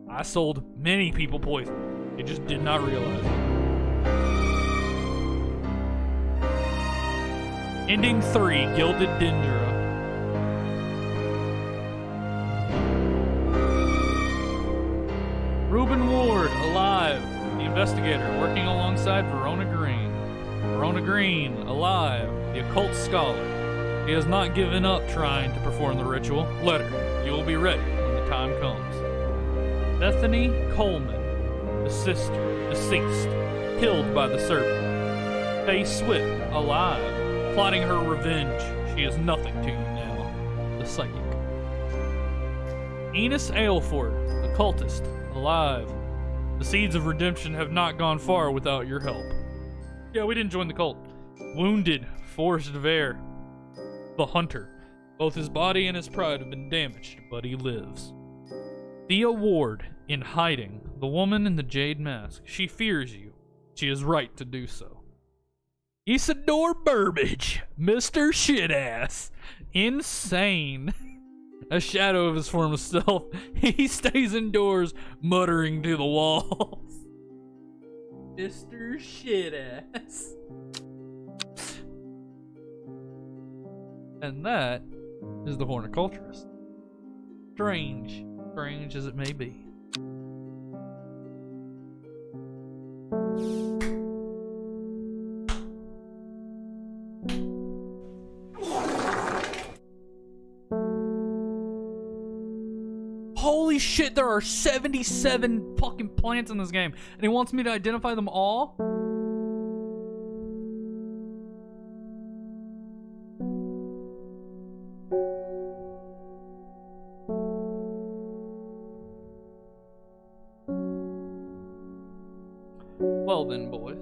I sold many people poison. They just did not realize it. Ending 3, Gilded Dendra. Reuben Ward, alive. The investigator, working alongside Verona Green. Verona Green, alive. The occult scholar. He has not given up trying to perform the ritual. Let her. You will be ready when the time comes. Bethany Coleman, the sister, deceased, killed by the serpent. Faye Swift, alive, plotting her revenge. She is nothing to you now. The psychic. Enos Aylford, the cultist, alive. The seeds of redemption have not gone far without your help. Yeah, we didn't join the cult. Wounded, Forrest Vare, the hunter. Both his body and his pride have been damaged, but he lives. Thea Ward, in hiding, the woman in the jade mask. She fears you. She is right to do so. Isidore Burbage, Mr. Shitass. Insane. A shadow of his former self. He stays indoors, muttering to the walls. Mr. Shitass. And that is the horticulturist. Strange as it may be. Holy shit, there are 77 fucking plants in this game, and he wants me to identify them all? Well then, boys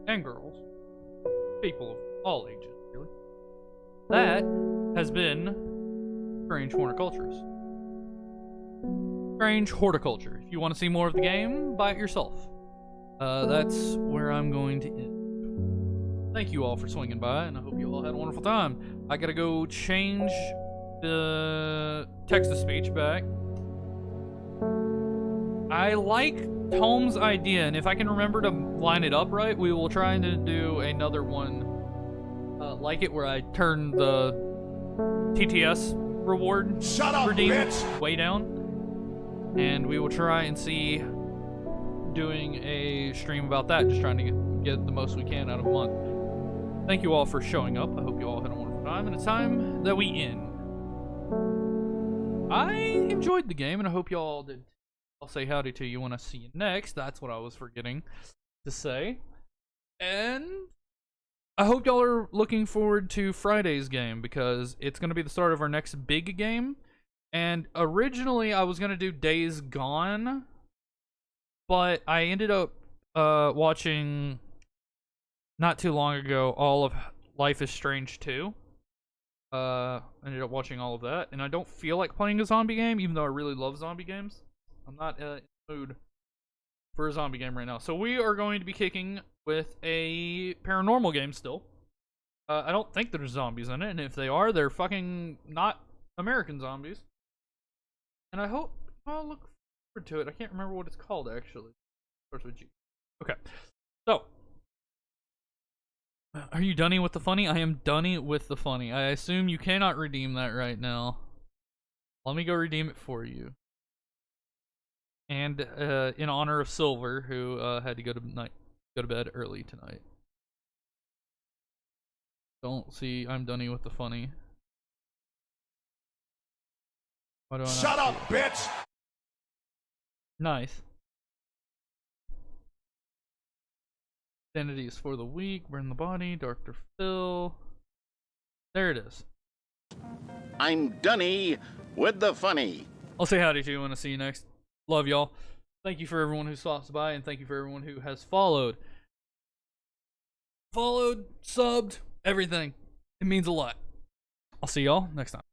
and girls, people of all ages, really, that has been Strange Horticulturist. Strange Horticulture. If you want to see more of the game, buy it yourself. That's where I'm going to end. Thank you all for swinging by, and I hope you all had a wonderful time. I gotta go change the text-to-speech back. I like Tom's idea, and if I can remember to line it up right, we will try to do another one like it, where I turn the TTS reward redeem way down. And we will try and see doing a stream about that, just trying to get the most we can out of a month. Thank you all for showing up. I hope you all had a wonderful time, and it's time that we end. I enjoyed the game, and I hope you all did. I'll say howdy to you when I see you next. That's what I was forgetting to say. And I hope y'all are looking forward to Friday's game, because it's going to be the start of our next big game. And originally I was going to do Days Gone, but I ended up watching, not too long ago, all of Life is Strange 2. Ended up watching all of that, and I don't feel like playing a zombie game, even though I really love zombie games. I'm not in the mood for a zombie game right now. So we are going to be kicking with a paranormal game still. I don't think there's zombies in it, and if they are, they're fucking not American Zombies. And I hope I'll look forward to it. I can't remember what it's called actually. Starts with G. Okay. So, are you done with the funny? I am done with the funny. I assume you cannot redeem that right now. Let me go redeem it for you. And in honor of Silver, who had to go to bed early tonight. Don't see. I'm done with the funny. Why do I not Shut up, see it? bitch! Nice. Identities for the week. Burn the body. Dr. Phil. There it is. I'm Dunny with the funny. I'll say howdy to you when I see you next. Love y'all. Thank you for everyone who stops by, and thank you for everyone who has followed. Followed, subbed, everything. It means a lot. I'll see y'all next time.